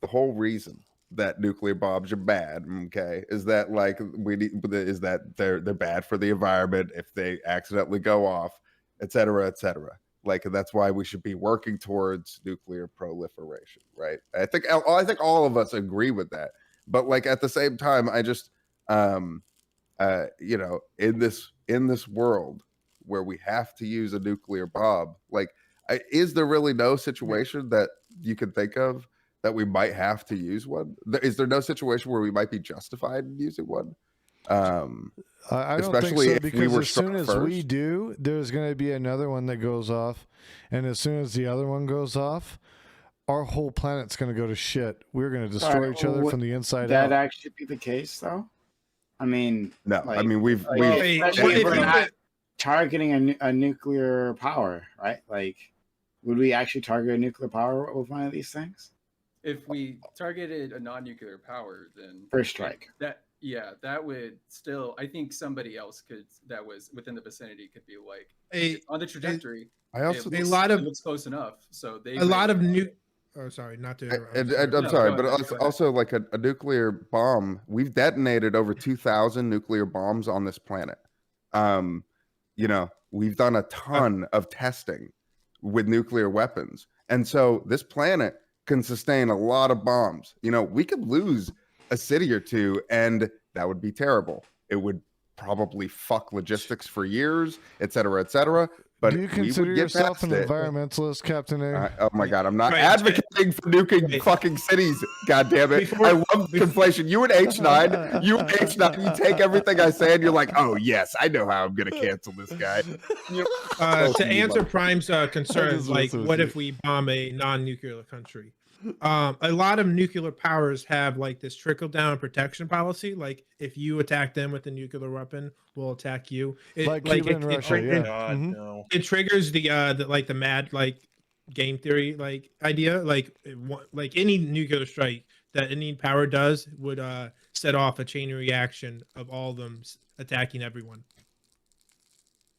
whole reason that nuclear bombs are bad. Okay, is that like is that they're bad for the environment if they accidentally go off, et cetera, et cetera. Like that's why we should be working towards nuclear proliferation, right? I think all of us agree with that. But like at the same time, I just you know, in this world where we have to use a nuclear bomb, like is there really no situation that you can think of that we might have to use one? Is there no situation where we might be justified in using one? I don't think so, because as soon as we do, there's going to be another one that goes off, and as soon as the other one goes off, our whole planet's going to go to shit. We're going to destroy each other from the inside out. That actually be the case, though. I mean, no. Like, I mean, we're not targeting a nuclear power, right? Like, would we actually target a nuclear power with one of these things? If we targeted a non-nuclear power, then first strike. That would still. I think somebody else that was within the vicinity could be like on the trajectory. A lot of it's close enough. So Oh, sorry, not to. I'm sorry, but also like a nuclear bomb. We've detonated over 2,000 nuclear bombs on this planet. You know, we've done a ton of testing with nuclear weapons, and so this planet can sustain a lot of bombs. You know, we could lose a city or two, and that would be terrible. It would probably fuck logistics for years, et cetera, et cetera. But do you consider yourself an environmentalist, Captain A? Oh my God, I'm not advocating for nuking fucking cities. God damn it! I love conflation. You and H9, you take everything I say, and you're like, oh yes, I know how I'm gonna cancel this guy. To answer Prime's concerns, like what if we bomb a non-nuclear country? A lot of nuclear powers have like this trickle down protection policy. Like if you attack them with a nuclear weapon, we'll attack you. Like Cuba and Russia, yeah. It triggers the mad like game theory like idea. Like any nuclear strike that any power does would set off a chain reaction of all of them attacking everyone.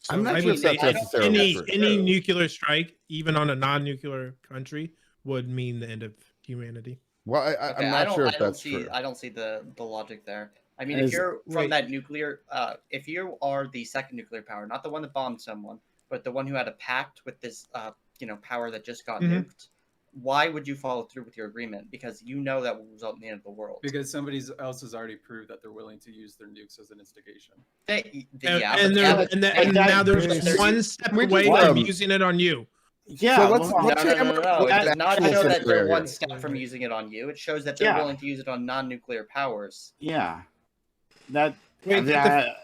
So I'm not sure if that's necessarily any nuclear strike, even on a non-nuclear country, would mean the end of humanity. Well, I'm not sure if that's true. I don't see the logic there. I mean, if you're from that nuclear, if you are the second nuclear power, not the one that bombed someone, but the one who had a pact with this, power that just got nuked, why would you follow through with your agreement? Because you know that will result in the end of the world. Because somebody else has already proved that they're willing to use their nukes as an instigation. And now there's one step away from using it on you. Yeah, so let's no. It does not show that they're one step from using it on you. It shows that they're willing to use it on non-nuclear powers. Yeah, go ahead,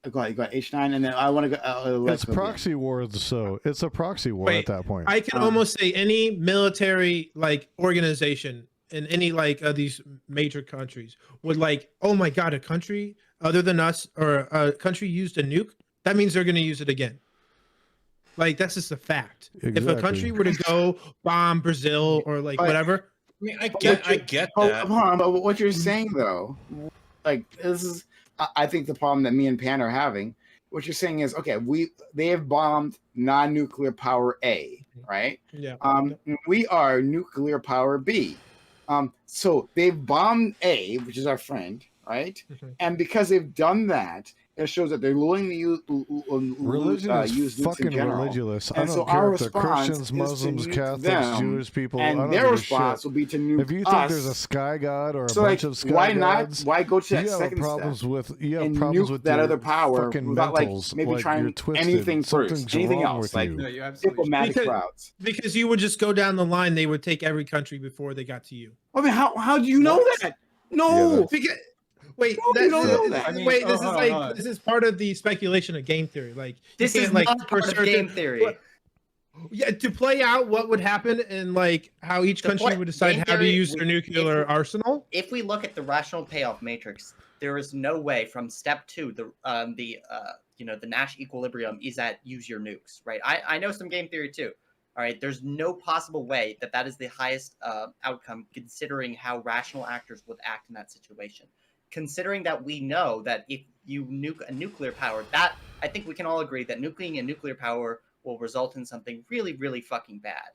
H9, and then I want to go. It's proxy war, so it's a proxy war at that point. I can almost say any military like organization in any like of these major countries would like, oh my God, a country other than us or a country used a nuke. That means they're going to use it again. Like that's just a fact. Exactly. If a country were to go bomb Brazil or like whatever, I mean, I get that. Hold on, but what you're saying though, like this is, I think the problem that me and Pan are having. What you're saying is, okay, they have bombed non-nuclear power A, right? Yeah. We are nuclear power B. So they've bombed A, which is our friend, right? And because they've done that, it shows that they're willing to use religion is fucking religious. I don't care if they're Christians, Muslims, Catholics, Jewish people. And their response will be to nuke us. If you think there's a sky god or a bunch of sky gods, why go to that second step? You have problems with that other power without like maybe like trying anything first, anything else, like diplomatic routes. Because you would just go down the line, they would take every country before they got to you. I mean, how do you know that? No. Wait, you don't know that. I mean, wait, this is part of the speculation of game theory. Like this is like not part of game theory. Yeah, to play out what would happen and like how each country would decide how to use their nuclear arsenal. If we look at the rational payoff matrix, there is no way from step 2, the Nash equilibrium is that use your nukes, right? I know some game theory too. All right, there's no possible way that is the highest outcome considering how rational actors would act in that situation. Considering that we know that if you nuke a nuclear power, that I think we can all agree that nuking a nuclear power will result in something really, really fucking bad.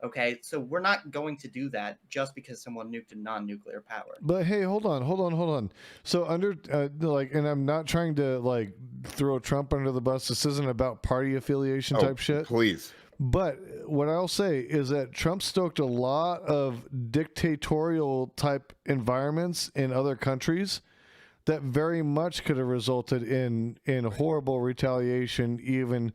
Okay, so we're not going to do that just because someone nuked a non-nuclear power. But hey, hold on. So and I'm not trying to like throw Trump under the bus. This isn't about party affiliation type shit. Please. But what I'll say is that Trump stoked a lot of dictatorial type environments in other countries that very much could have resulted in horrible retaliation, even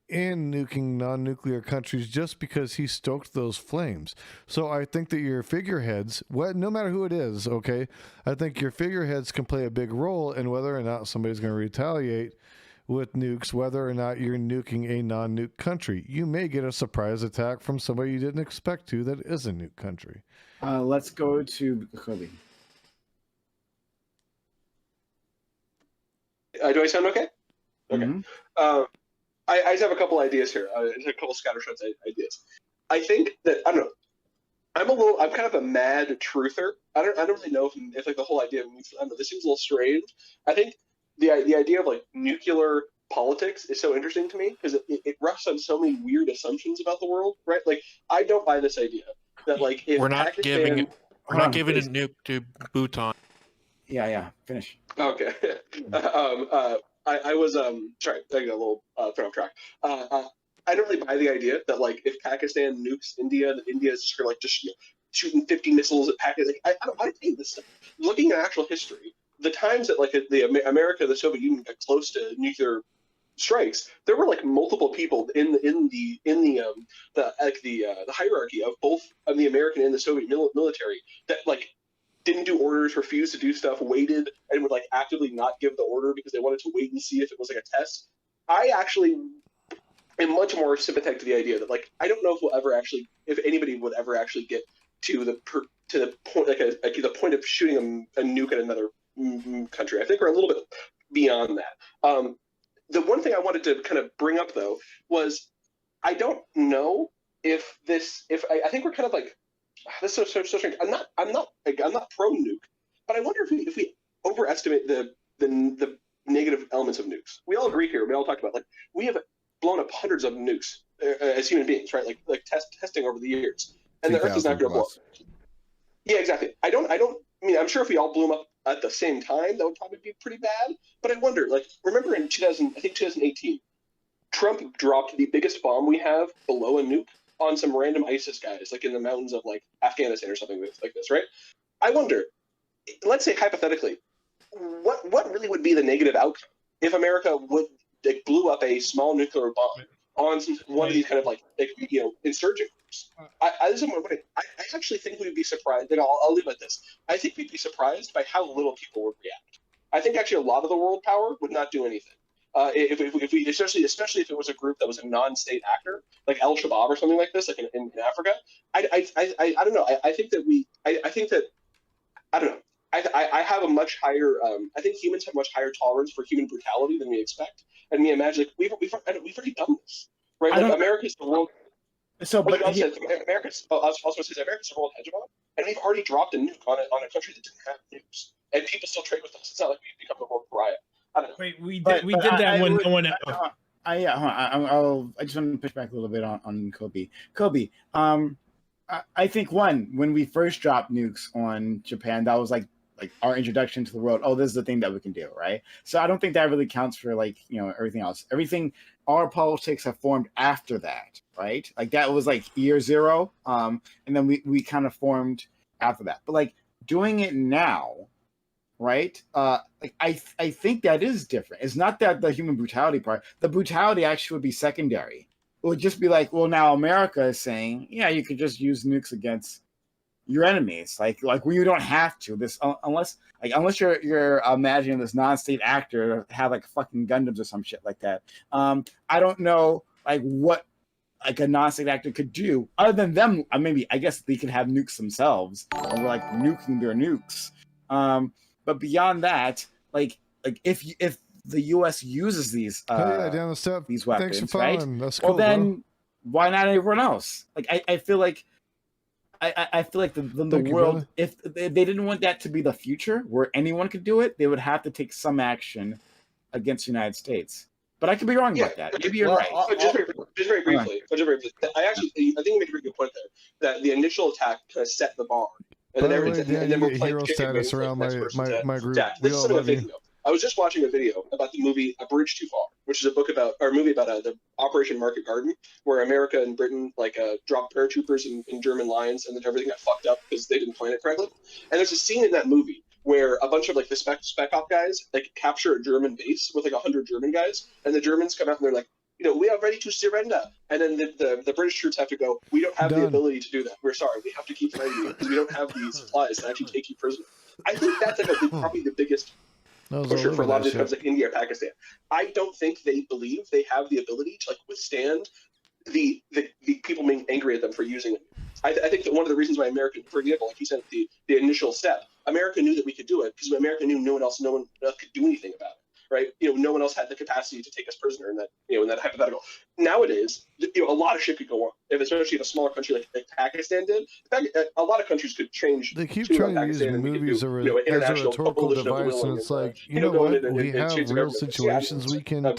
in nuking non-nuclear countries, just because he stoked those flames. So I think that your figureheads, no matter who it is, okay, I think your figureheads can play a big role in whether or not somebody's going to retaliate with nukes, whether or not you're nuking a non-nuke country. You may get a surprise attack from somebody you didn't expect to that is a nuke country. Let's go to Kobe. Do I sound okay? Okay. Mm-hmm. I just have a couple ideas here. Just a couple scattershot ideas. I think that I don't know. I'm kind of a mad truther. I don't really know if like the whole idea of I don't know, this seems a little strange. I think the idea of like nuclear politics is so interesting to me because it rests on so many weird assumptions about the world, right? Like I don't buy this idea that like if we're not giving a nuke to Bhutan. Yeah. Finish. Okay. I was sorry, I got a little thrown off track. I don't really buy the idea that like if Pakistan nukes India, that India is just gonna like just shooting 50 missiles at Pakistan. I don't think this stuff. Looking at actual history, the times that like America, the Soviet Union got close to nuclear strikes, there were like multiple people in the hierarchy of both of the American and the Soviet military that like didn't do orders, refused to do stuff, waited, and would like actively not give the order because they wanted to wait and see if it was like a test. I actually am much more sympathetic to the idea that like I don't know if anybody would ever actually get to the point like the point of shooting a nuke at another country. I think we're a little bit beyond that. The one thing I wanted to kind of bring up though was I don't know if I think we're kind of like this is so strange. I'm not pro nuke, but I wonder if we overestimate the negative elements of nukes. We all agree here. We all talked about like we have blown up hundreds of nukes as human beings, right? Like testing over the years, and the Earth is not going to blow up. Yeah, exactly. I mean, I'm sure if we all blew them up at the same time, that would probably be pretty bad. But I wonder, like, remember in 2018, Trump dropped the biggest bomb we have below a nuke on some random ISIS guys, like in the mountains of like Afghanistan or something like this, right? I wonder, let's say hypothetically, what really would be the negative outcome if America would like blew up a small nuclear bomb on one of these kind of like insurgent groups? I actually think we'd be surprised. Like, I'll leave it at this. I think we'd be surprised by how little people would react. I think actually a lot of the world power would not do anything. If we especially if it was a group that was a non-state actor like Al Shabaab or something like this, like in Africa, I don't know. I think that I don't know. I have a much higher. I think humans have much higher tolerance for human brutality than we expect. And we imagine like we've already done this, right? Like America's the world. So, but America's also says America's the world hegemon, and we've already dropped a nuke on a country that didn't have nukes, and people still trade with us. It's not like we've become the world pariah. I don't know. Wait, we did that when no one. I just want to push back a little bit on Kobe. Kobe, I think when we first dropped nukes on Japan, that was like our introduction to the world. Oh, this is the thing that we can do, right? So I don't think that really counts for everything else. Our politics have formed after that, right? Like that was like year zero, and then we kind of formed after that. But like doing it now, right? I think that is different. It's not that the human brutality part. The brutality actually would be secondary. It would just be like, well, now America is saying, yeah, you could just use nukes against your enemies. Like you don't have to. This unless you're imagining this non-state actor have like fucking Gundams or some shit like that. I don't know like what like a non-state actor could do other than them. Maybe I guess they could have nukes themselves, and we're like nuking their nukes. But beyond that, like if the U.S. uses these down the step. These weapons, thanks for right? following. That's cool, well, then bro. Why not everyone else? Like I feel like the world, if they didn't want that to be the future where anyone could do it, they would have to take some action against the United States. but I could be wrong Yeah, about that. Maybe you're well, right. But just very briefly, I think you make a very good point there. That the initial attack kind of set the bar, and By then the way, everything, Dan, and then you we're get playing hero chicken waiting status for the around next person to my group. attack. We This is all something I'm love you. thinking of. I was just watching a video about the movie A Bridge Too Far, which is a book about, or a movie about the Operation Market Garden, where America and Britain dropped paratroopers in German lines, and then everything got fucked up because they didn't plan it correctly. And there's a scene in that movie where a bunch of the spec op guys capture a German base with 100 German guys, and the Germans come out and they're like, we are ready to surrender. And then the British troops have to go, we don't have the ability to do that. We're sorry. We have to keep fighting you because we don't have the supplies to actually take you prisoner. I think that's probably the biggest pusher for a lot of these countries like India or Pakistan. I don't think they believe they have the ability to withstand the people being angry at them for using it. I think that one of the reasons why America, for example, like you said, the initial step, America knew that we could do it because America knew no one else could do anything about it. Right, no one else had the capacity to take us prisoner in that, in that hypothetical. Nowadays, a lot of shit could go on, especially if a smaller country like Pakistan did. In fact, a lot of countries could change. They keep trying to use movies as a rhetorical device, and it's like, you know what? We have real situations we can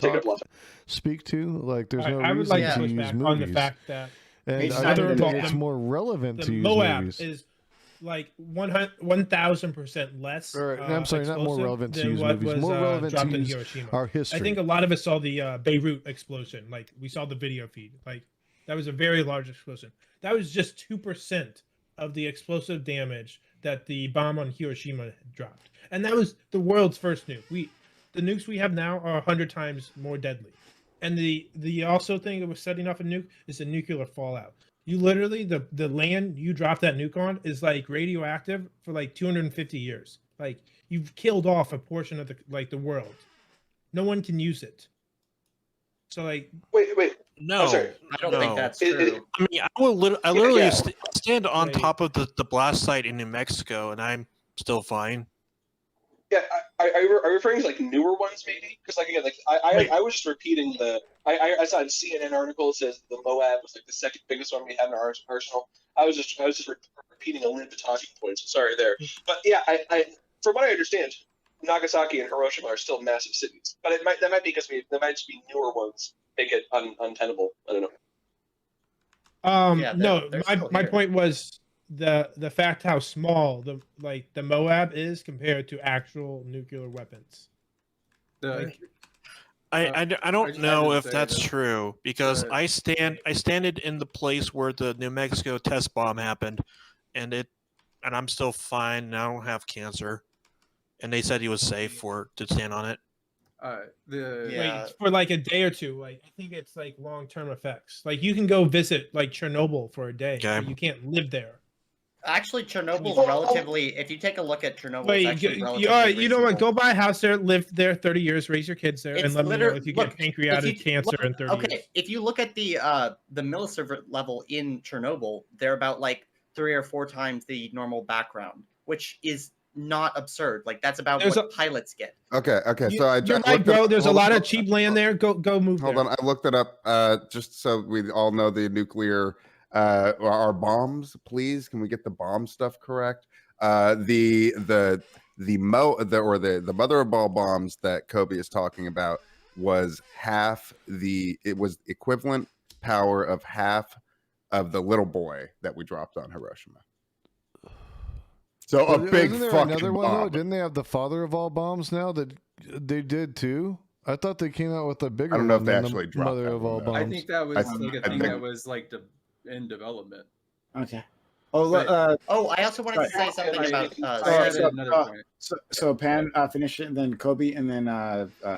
speak to. Like, there's no reason to use movies. On the fact that, and I think that it's more relevant to use Moab movies. is like 1,000% less. I'm sorry, not more relevant to use movies. More relevant to use our history. I think a lot of us saw the Beirut explosion. Like, we saw the video feed. Like, that was a very large explosion. That was just 2% of the explosive damage that the bomb on Hiroshima dropped. And that was the world's first nuke. The nukes we have now are 100 times more deadly. And the also thing that was setting off a nuke is the nuclear fallout. You literally, the land you drop that nuke on is radioactive for 250 years. You've killed off a portion of the world. No one can use it. So wait. No, I don't think that's true. I mean, I literally stand on top of the blast site in New Mexico, and I'm still fine. Yeah, are you referring to newer ones maybe? Because again, I was just repeating I saw a CNN article that says the Moab was the second biggest one we had in our arsenal. I was just repeating a little bit of talking points. Sorry there, but yeah, I from what I understand, Nagasaki and Hiroshima are still massive cities, but that might be because there might just be newer ones make it untenable. I don't know. My point was the fact how small the Moab is compared to actual nuclear weapons. I don't know if that's true because I stand in the place where the New Mexico test bomb happened, and I'm still fine. And I don't have cancer, and they said he was safe to stand on it. For a day or two. I think it's long-term effects. You can go visit Chernobyl for a day. Okay. But you can't live there. Actually, Chernobyl's relatively. If you take a look at Chernobyl, it's actually relatively you know what? Go buy a house there, live there 30 years, raise your kids there, and let me know if you get pancreatic cancer in 30 years. Okay, if you look at the millisievert level in Chernobyl, they're about 3 or 4 times the normal background, which is not absurd. That's about what pilots get. Okay. So you're right, bro. There's a lot of cheap land there. Go move. Hold on, I looked it up. Just so we all know the nuclear. Our bombs, please. Can we get the bomb stuff correct? The mother of all bombs that Kobe is talking about was it was equivalent power of half of the little boy that we dropped on Hiroshima. So big fucking another one bomb. though? Didn't they have the father of all bombs now that they did too? I thought they came out with a bigger. I don't know if they one actually than the dropped mother that of all one, bombs. I think that was a thing that was in development. Okay. I also wanted to say something about. So Pan, finish it, and then Kobe, and then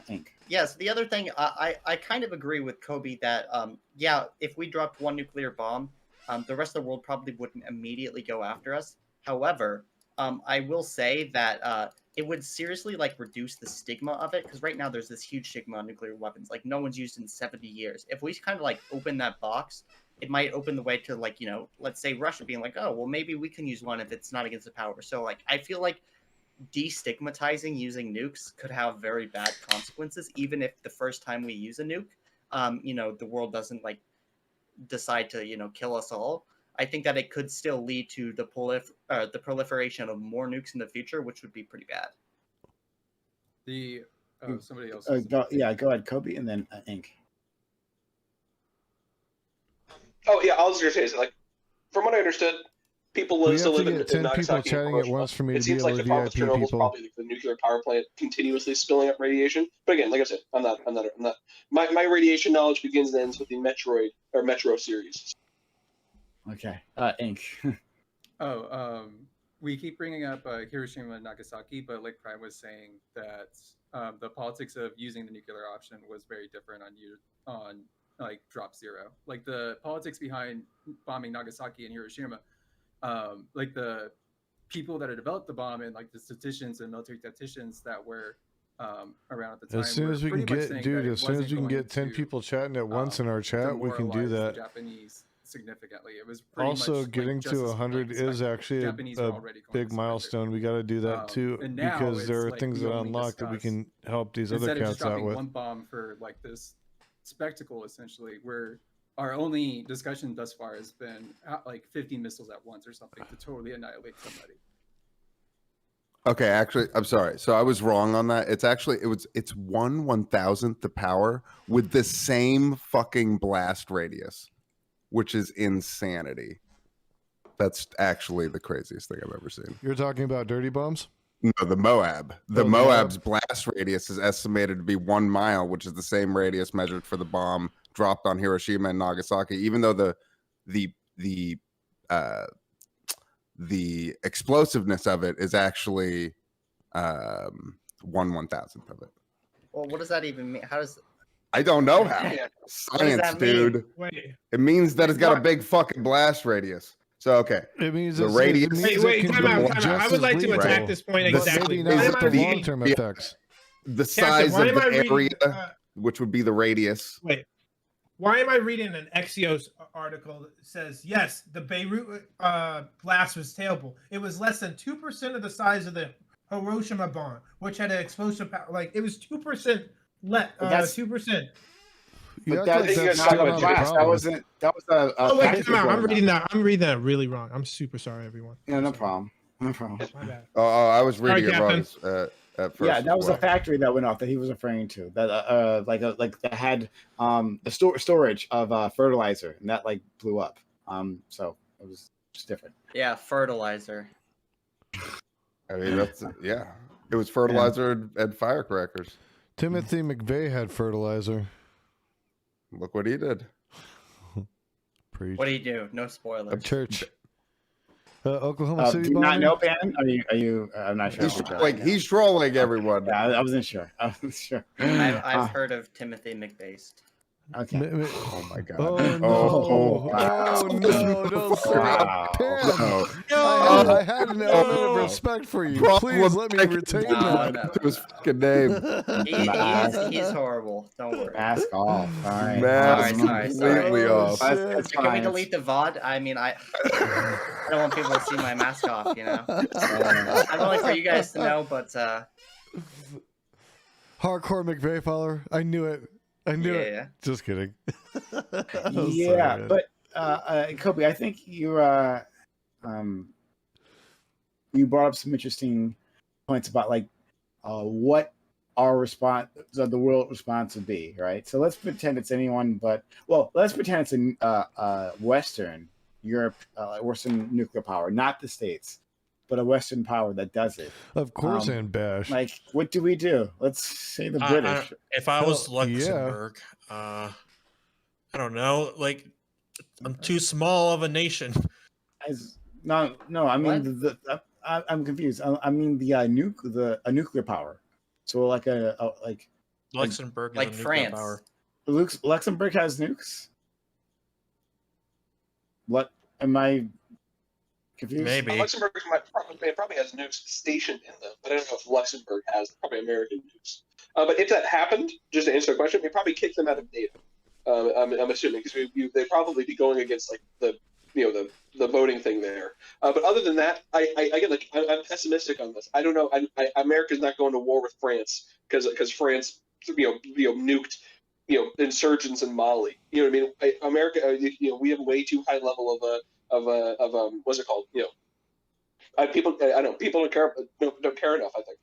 Ink. Yes, the other thing, I kind of agree with Kobe that if we dropped one nuclear bomb, the rest of the world probably wouldn't immediately go after us. However, I will say that it would seriously reduce the stigma of it, because right now there's this huge stigma on nuclear weapons. No one's used in 70 years. If we kind of open that box, it might open the way to let's say Russia being oh, well, maybe we can use one if it's not against the power. So I feel destigmatizing using nukes could have very bad consequences, even if the first time we use a nuke, the world doesn't decide to kill us all. I think that it could still lead to the proliferation of more nukes in the future, which would be pretty bad. Oh, somebody else. Go ahead, Kobe, and then Ink. Oh yeah, I was just gonna say, like, from what I understood, people We still have to live get in 10 people Nagasaki and chatting at Hiroshima. once for me It to be seems able like to the problem with VIP Chernobyl is people. probably like the nuclear power plant continuously spilling up radiation. But again, like I said, I'm not. My radiation knowledge begins and ends with the Metroid or Metro series. Okay, Ink. We keep bringing up Hiroshima and Nagasaki, but like Prime was saying that the politics of using the nuclear option was very different on like Drop Zero. Like the politics behind bombing Nagasaki and Hiroshima, like the people that had developed the bomb and like the statisticians and military tacticians that were around at the time. As soon as we can get, as soon as we can get 10 people chatting at once in our chat, we can do that. The Japanese significantly. It was pretty Also, much, getting like, to 100 is actually a big milestone. We got to do that too, and now because there are like things we that only unlock that we discuss- can help these other instead of just cats out dropping with. one bomb for like this spectacle, essentially, where our only discussion thus far has been like 50 missiles at once or something to totally annihilate somebody. Okay, actually, I'm sorry. So I was wrong on that. It's 1/1000th the power with the same fucking blast radius, which is insanity. That's actually the craziest thing I've ever seen. You're talking about dirty bombs? No, the Moab. The Oh, Moab's blast radius is estimated to be 1 mile, which is the same radius measured for the bomb dropped on Hiroshima and Nagasaki. Even though the explosiveness of it is actually 1/1000th of it. Well, what does that even mean? How does? I don't know how. What does Science, that mean? dude. Wait. It means that it's got a big fucking blast radius. So okay, it means the radius. Wait, time out. I would like to attack this point exactly. Maybe not the long-term effects. The size of the area, which would be the radius. Wait. Why am I reading an Axios article that says, yes, the Beirut blast was terrible. It was less than 2% of the size of the Hiroshima bomb, which had an explosive power. Like, it was 2% less. 2%. But that's not a blast. That was a oh, wait, come on. I'm reading that really wrong. I'm super sorry, everyone. Yeah, no problem. No problem. My bad. Oh, I was reading it wrong at first. Yeah, that was a factory that went off that he was referring to. That like that had the storage of fertilizer, and that like blew up. So it was just different. Yeah, fertilizer. I mean, that's it was fertilizer and firecrackers. Timothy McVeigh had fertilizer. Look what he did. Preach. What do you do? No spoilers. A church. Oklahoma City do you not bombing? know, Ben? Are you? I'm not sure. He's trolling everyone. Yeah, I wasn't sure. I wasn't sure. I've heard of Timothy McVeigh. Okay. Oh my god. Oh no! No! Don't say that. Pam, I had an element of respect for you. Please let me retain that. No. His fucking name. He's horrible. Don't worry. Mask off. All right. Mask completely off. Can we delete the VOD? I mean, I don't want people to see my mask off. You know. I'm only for you guys to know, but. Hardcore McVeigh follower. I knew it. I knew it. Yeah. Just kidding. Yeah, but Kobe, I think you brought up some interesting points about like what our response, the world response would be, right? So let's pretend it's anyone but, well, let's pretend it's a Western Europe, Western nuclear power, not the States, but a Western power that does it. Of course, and bash. Like, what do we do? Let's say the British. If I was Luxembourg, I don't know. Like, I'm too small of a nation. No. I mean, I'm confused. I mean, a nuclear power. So like like Luxembourg, is like a nuclear France. power. Luxembourg has nukes. What am I confused? Maybe Luxembourg probably has nukes stationed in them, but I don't know if Luxembourg has probably American nukes. But if that happened, just to answer the question, we probably kick them out of NATO. I'm assuming because they'd probably be going against like the voting thing there. But other than that, I'm pessimistic on this. I don't know. America's not going to war with France because France nuked insurgents in Mali. You know what I mean? America, we have a way too high level of what's it called? People don't care enough. I think.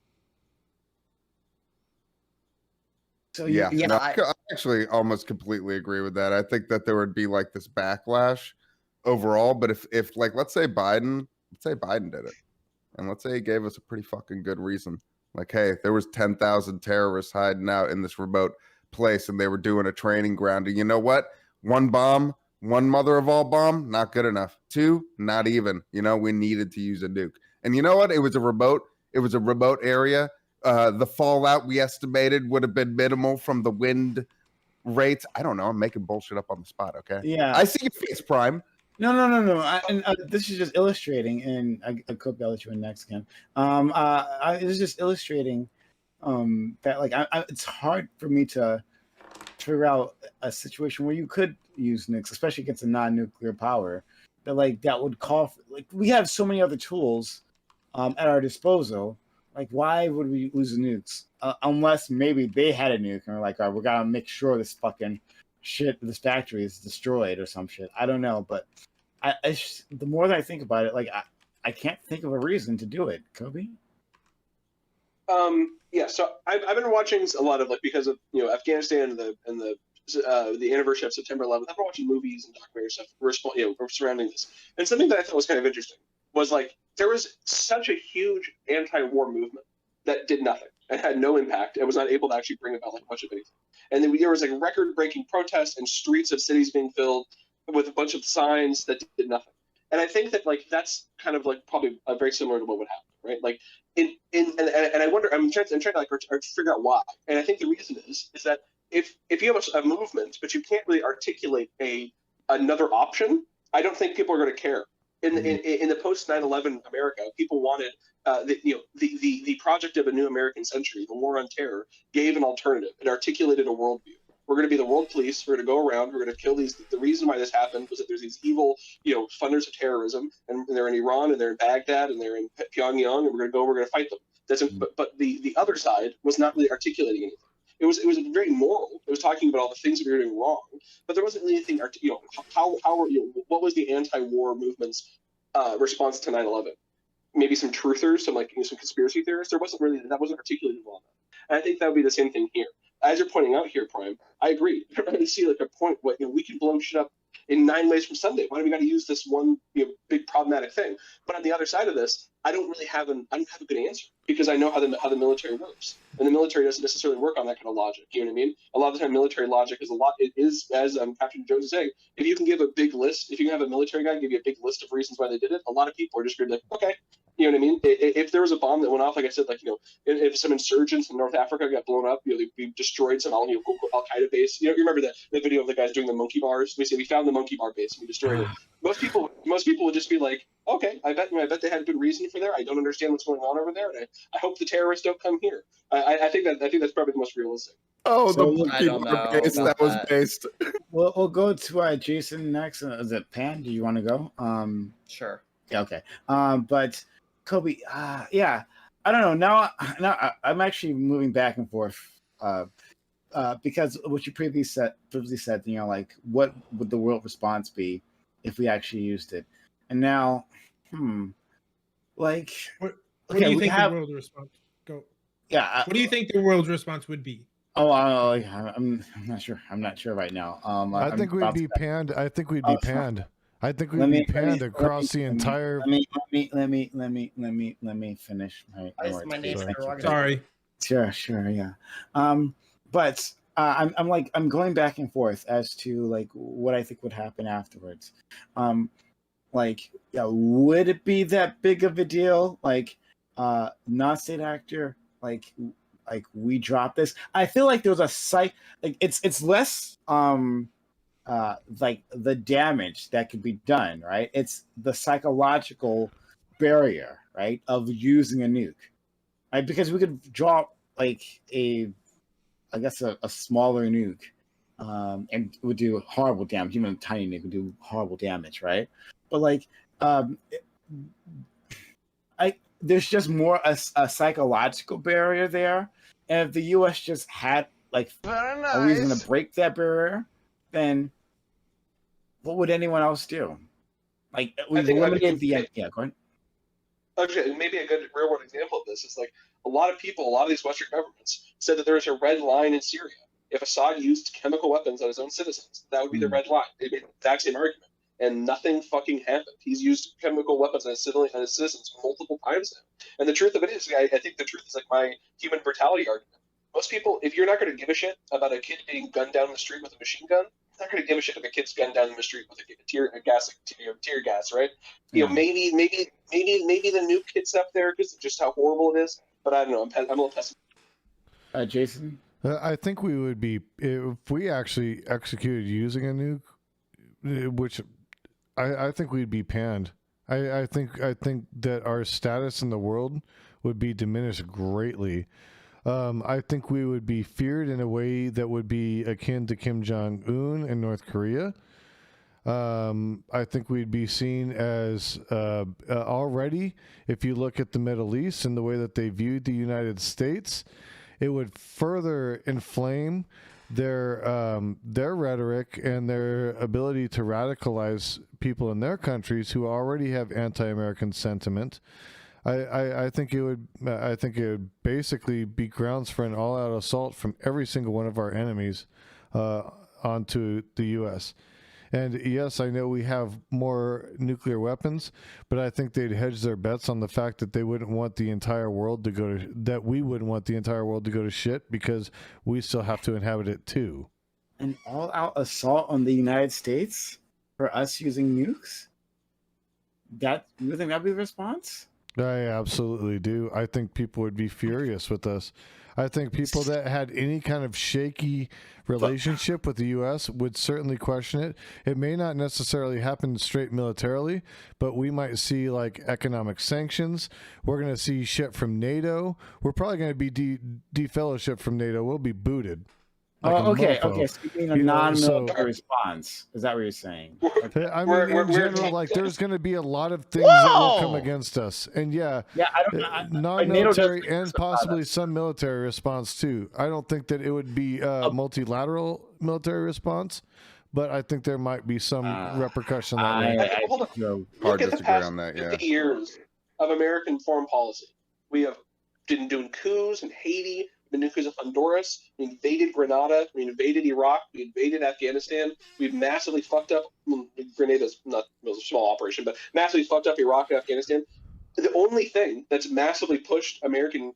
So Yeah, Yeah, no, I- I actually almost completely agree with that. I think that there would be like this backlash overall, but if like let's say Biden did it, and let's say he gave us a pretty fucking good reason, like, hey, there was 10,000 terrorists hiding out in this remote place, and they were doing a training ground, and you know what? One bomb, one mother of all bomb, not good enough. Two, not even. You know, we needed to use a nuke, and you know what? It was a remote area. The fallout we estimated would have been minimal from the wind rates. I don't know. I'm making bullshit up on the spot. Okay. Yeah. I see your face, Prime. No. This is just illustrating, and I could let you in next again. It was just illustrating that like it's hard for me to figure out a situation where you could use nukes, especially against a non-nuclear power. That would call for, like, we have so many other tools at our disposal. Like, why would we use nukes unless maybe they had a nuke and we're like, all right, we gotta make sure this fucking shit, this factory is destroyed or some shit. I don't know, but the more that I think about it, like I can't think of a reason to do it. Kobe? Yeah, so I've been watching a lot of, like, because of Afghanistan and the anniversary of September 11th. I've been watching movies and documentary stuff surrounding this, and something that I thought was kind of interesting was, like, there was such a huge anti-war movement that did nothing and had no impact and was not able to actually bring about like much of anything. And then there was like record-breaking protests and streets of cities being filled with a bunch of signs that did nothing. And I think that like that's kind of like probably very similar to what would happen, right? Like and I wonder, I'm trying to like figure out why. And I think the reason is that if you have a movement but you can't really articulate another option, I don't think people are going to care. In the post 9/11 America, people wanted the project of a new American century, the war on terror, gave an alternative. It articulated a worldview. We're going to be the world police. We're going to go around. We're going to kill these. The reason why this happened was that there's these evil, funders of terrorism, and they're in Iran, and they're in Baghdad, and they're in Pyongyang, and we're going to go. We're going to fight them. But the other side was not really articulating anything. It was very moral. It was talking about all the things that we were doing wrong, but there wasn't really anything. What was the anti-war movement's response to 9/11? Maybe some truthers, some conspiracy theorists. That wasn't articulated well enough. And I think that would be the same thing here. As you're pointing out here, Prime, I agree. You're trying to see like a point. We can blow shit up in 9 ways from Sunday. Why do we got to use this one big problematic thing? But on the other side of this, I don't have a good answer because I know how the military works, and the military doesn't necessarily work on that kind of logic. You know what I mean? A lot of the time, military logic is as Captain Jones is saying. If you can give a big list, if you can have a military guy give you a big list of reasons why they did it, a lot of people are just going to be like, okay. You know what I mean? If there was a bomb that went off, like I said, if some insurgents in North Africa got blown up, we destroyed some Al Qaeda base. You remember the video of the guys doing the monkey bars? We say we found the monkey bar base and we destroyed it. Most people would just be like, okay, I bet they had a good reason for there. I don't understand what's going on over there, and I hope the terrorists don't come here. I think that's probably the most realistic. Oh, So, the monkey bar base that was based. We'll go to Jason next. Is it Pan? Do you want to go? Sure. Yeah. Okay. But Kobe, yeah, I don't know. Now I'm actually moving back and forth because what you previously said, like what would the world response be if we actually used it? And now, like, what do you think the world response? Go. Yeah. What do you think the world's response would be? Oh, I'm not sure. I'm not sure right now. I think we'd be panned. I think we'd be panned. I think we'd be panned across the entire. Let me finish my name Sorry. Sure, yeah. But I'm going back and forth as to like what I think would happen afterwards. Would it be that big of a deal? Like, non-state actor, like we drop this. I feel like there's it's less like the damage that could be done, right? It's the psychological barrier, right, of using a nuke, right? Because we could drop like a smaller nuke, and it would do horrible damage. Even a tiny nuke would do horrible damage, right? But like, there's just more a psychological barrier there, and if the U.S. just had like a reason to break that barrier, then what would anyone else do? Like we eliminated the go ahead. Okay, maybe a good real world example of this is like a lot of people, a lot of these Western governments said that there is a red line in Syria. If Assad used chemical weapons on his own citizens, that would be the red line. They made the exact same argument, and nothing fucking happened. He's used chemical weapons on his citizens multiple times now. And the truth of it is, I think the truth is like my human brutality argument. Most people, if you're not going to give a shit about a kid being gunned down the street with a machine gun, you're not going to give a shit if a kid's gunned down the street with a tear gas, right? You know, maybe the nuke hits up there because of just how horrible it is. But I don't know. I'm a little pessimistic. Jason? I think we would be, if we actually executed using a nuke, which I think we'd be panned. I think that our status in the world would be diminished greatly. I think we would be feared in a way that would be akin to Kim Jong-un in North Korea. I think we'd be seen as already, if you look at the Middle East and the way that they viewed the United States, it would further inflame their rhetoric and their ability to radicalize people in their countries who already have anti-American sentiment. I think it would basically be grounds for an all-out assault from every single one of our enemies onto the U.S. And yes, I know we have more nuclear weapons, but I think they'd hedge their bets on the fact that they wouldn't want the entire world to go to, that we wouldn't want the entire world to go to shit because we still have to inhabit it too. An all-out assault on the United States for us using nukes? You think that'd be the response? I absolutely do. I think people would be furious with us. I think people that had any kind of shaky relationship with the U.S. would certainly question it. It may not necessarily happen straight militarily, but we might see like economic sanctions. We're going to see shit from NATO. We're probably going to be defellowship from NATO. We'll be booted. Like okay. So you mean a non-military response? Is that what you're saying? Okay. I mean, in general, like there's going to be a lot of things that will come against us, and non-military and possibly some military response too. I don't think that it would be a multilateral military response, but I think there might be some repercussion that way. Hold on. Hard Look to at the disagree past on that. 50 years of American foreign policy. We have been doing coups in Haiti. Been doing coups in Honduras. We invaded Grenada. We invaded Iraq. We invaded Afghanistan. We've massively fucked up. Grenada's not it was a small operation, but massively fucked up Iraq and Afghanistan. The only thing that's massively pushed American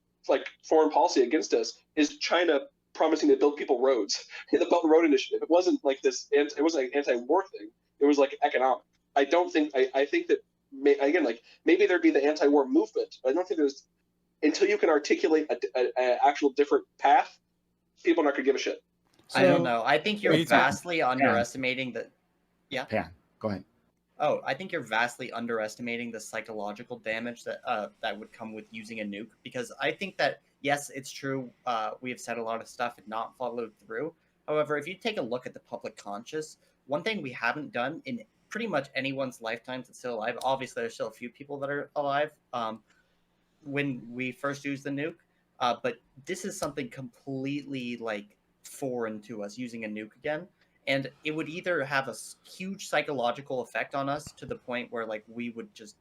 foreign policy against us is China promising to build people roads. The Belt and Road Initiative. It wasn't like this. It wasn't like an anti-war thing. It was like economic. I don't think. I think that maybe there'd be the anti-war movement. But I don't think there's. Until you can articulate an actual different path, people are not going to give a shit. I don't know. I think you're vastly underestimating the. Yeah. Yeah. Go ahead. Oh, I think you're vastly underestimating the psychological damage that that would come with using a nuke. Because I think that yes, it's true. We have said a lot of stuff and not followed through. However, if you take a look at the public conscious, one thing we haven't done in pretty much anyone's lifetime that's still alive. Obviously, there's still a few people that are alive. When we first used the nuke, but this is something completely foreign to us using a nuke again, and it would either have a huge psychological effect on us to the point where we would just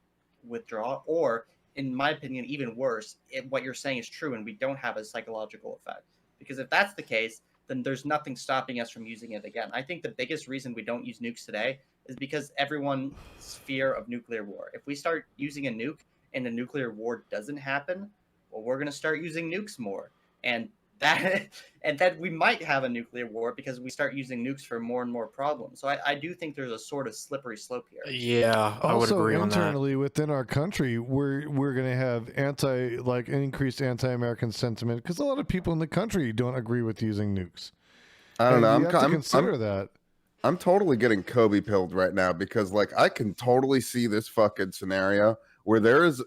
withdraw, or in my opinion even worse, what you're saying is true and we don't have a psychological effect, because if that's the case, then there's nothing stopping us from using it again. I think the biggest reason we don't use nukes today is because everyone's fear of nuclear war. If we start using a nuke and a nuclear war doesn't happen, well, we're going to start using nukes more. And that we might have a nuclear war because we start using nukes for more and more problems. So I do think there's a sort of slippery slope here. Yeah, I would agree on that. Also, internally within our country, we're going to have increased anti-American sentiment because a lot of people in the country don't agree with using nukes. I don't know. I'm totally getting Kobe pilled right now because I can totally see this fucking scenario where there's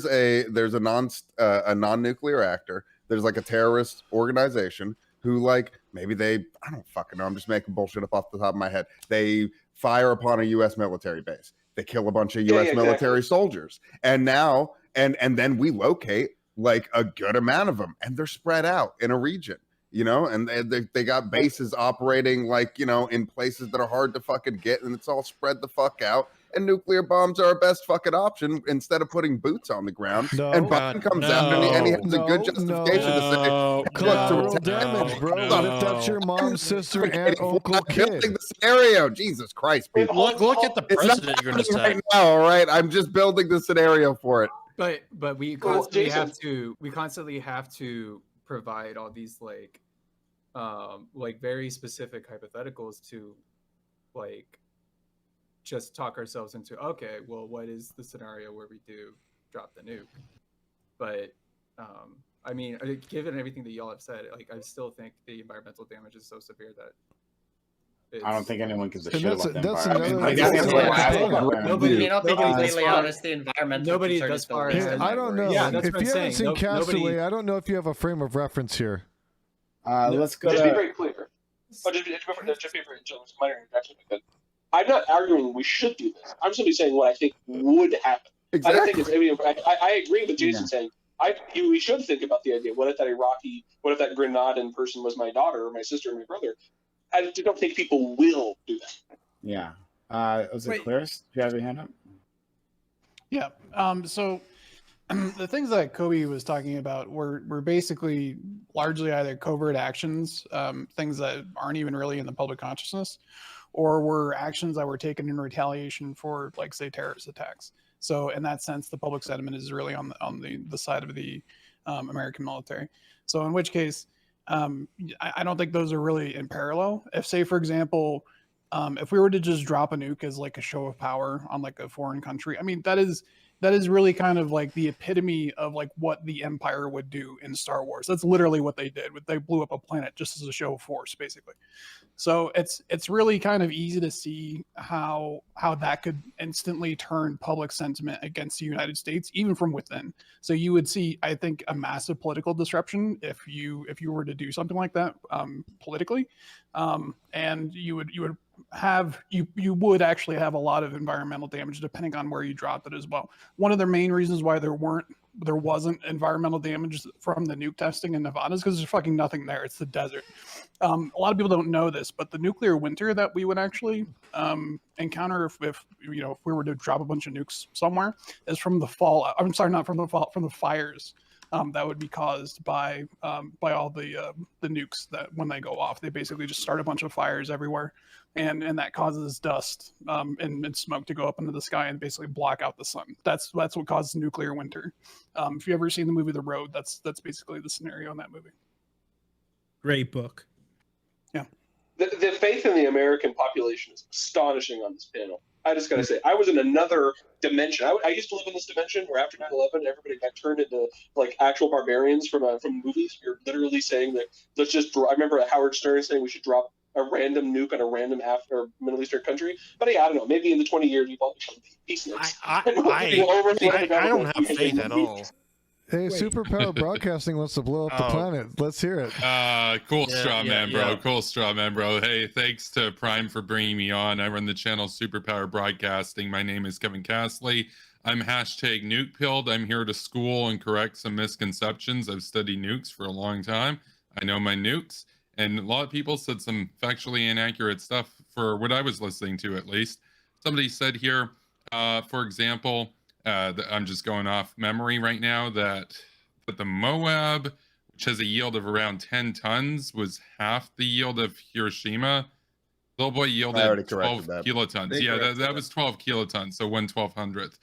a non-nuclear actor, there's a terrorist organization who maybe I don't fucking know, I'm just making bullshit up off the top of my head. They fire upon a U.S. military base, they kill a bunch of U.S. military soldiers, and now and then we locate a good amount of them, and they're spread out in a region, and they got bases operating in places that are hard to fucking get, and it's all spread the fuck out and nuclear bombs are our best fucking option instead of putting boots on the ground. No. And Biden comes out and he has a good justification to say, collateral damage, bro. What if that's your mom, sister, aunt, uncle, building kid? the scenario. Jesus Christ, people. Look at the precedent you're going to set. Right now, all right? I'm just building the scenario for it. But we constantly have to provide all these like very specific hypotheticals to like just talk ourselves into, okay, well, what is the scenario where we do drop the nuke? But I mean, given everything that y'all have said, like I still think the environmental damage is so severe that I don't think anyone gives a shit that's about the that's environment. another- Nobody, be completely honest, the environmental nobody concern thus is the far least has- in my I don't worries. know. Yeah, that's If what you I'm haven't saying. seen Castaway, Nobody- I don't know if you have a frame of reference here. Let's go. Just be very clear. Just be very minor interjection. I'm not arguing we should do this. I'm simply saying what I think would happen. Exactly. I don't think it's. I mean, I agree with Jason saying we should think about the idea. What if that Grenadian person was my daughter or my sister or my brother? I don't think people will do that. Yeah. Was it Claris? Do you have your hand up? Yeah. So the things that Kobe was talking about were basically largely either covert actions, things that aren't even really in the public consciousness, or were actions that were taken in retaliation for, like, say, terrorist attacks. So in that sense, the public sentiment is really on the side of the American military. So in which case, I don't think those are really in parallel. If, say, for example, if we were to just drop a nuke as like a show of power on like a foreign country, I mean, that is really kind of like the epitome of like what the Empire would do in Star Wars. That's literally what they did. They blew up a planet just as a show of force, basically. So it's really kind of easy to see how that could instantly turn public sentiment against the United States, even from within. So you would see, I think, a massive political disruption if you were to do something like that politically, and you would actually have a lot of environmental damage depending on where you dropped it as well. One of the main reasons why there wasn't environmental damage from the nuke testing in Nevada is because there's fucking nothing there. It's the desert. A lot of people don't know this, but the nuclear winter that we would actually encounter if we were to drop a bunch of nukes somewhere is from the fallout. I'm sorry, not from the fall, from the fires that would be caused by all the nukes that when they go off, they basically just start a bunch of fires everywhere, and that causes dust and smoke to go up into the sky and basically block out the sun. That's what causes nuclear winter. If you ever seen the movie The Road, that's basically the scenario in that movie. Great book. Yeah. The faith in the American population is astonishing on this panel. I just gotta say, I was in another dimension. I used to live in this dimension where after 9/11, everybody got turned into like actual barbarians from movies. You're literally saying that I remember Howard Stern saying we should drop a random nuke on a random Middle Eastern country. But yeah, I don't know. Maybe in the 20 years we've all become peaceniks. I don't have faith at all. Hey, Superpower Broadcasting wants to blow up the planet. Let's hear it. Cool straw man, bro. Cool straw man, bro. Hey, thanks to Prime for bringing me on. I run the channel Superpower Broadcasting. My name is Kevin Castley. I'm #nukepilled. I'm here to school and correct some misconceptions. I've studied nukes for a long time. I know my nukes. And a lot of people said some factually inaccurate stuff for what I was listening to, at least. Somebody said here, for example, I'm just going off memory right now, that the Moab, which has a yield of around 10 tons, was half the yield of Hiroshima. Little boy yielded 12 kilotons. Yeah, that was 12 kilotons, so 1/1200th.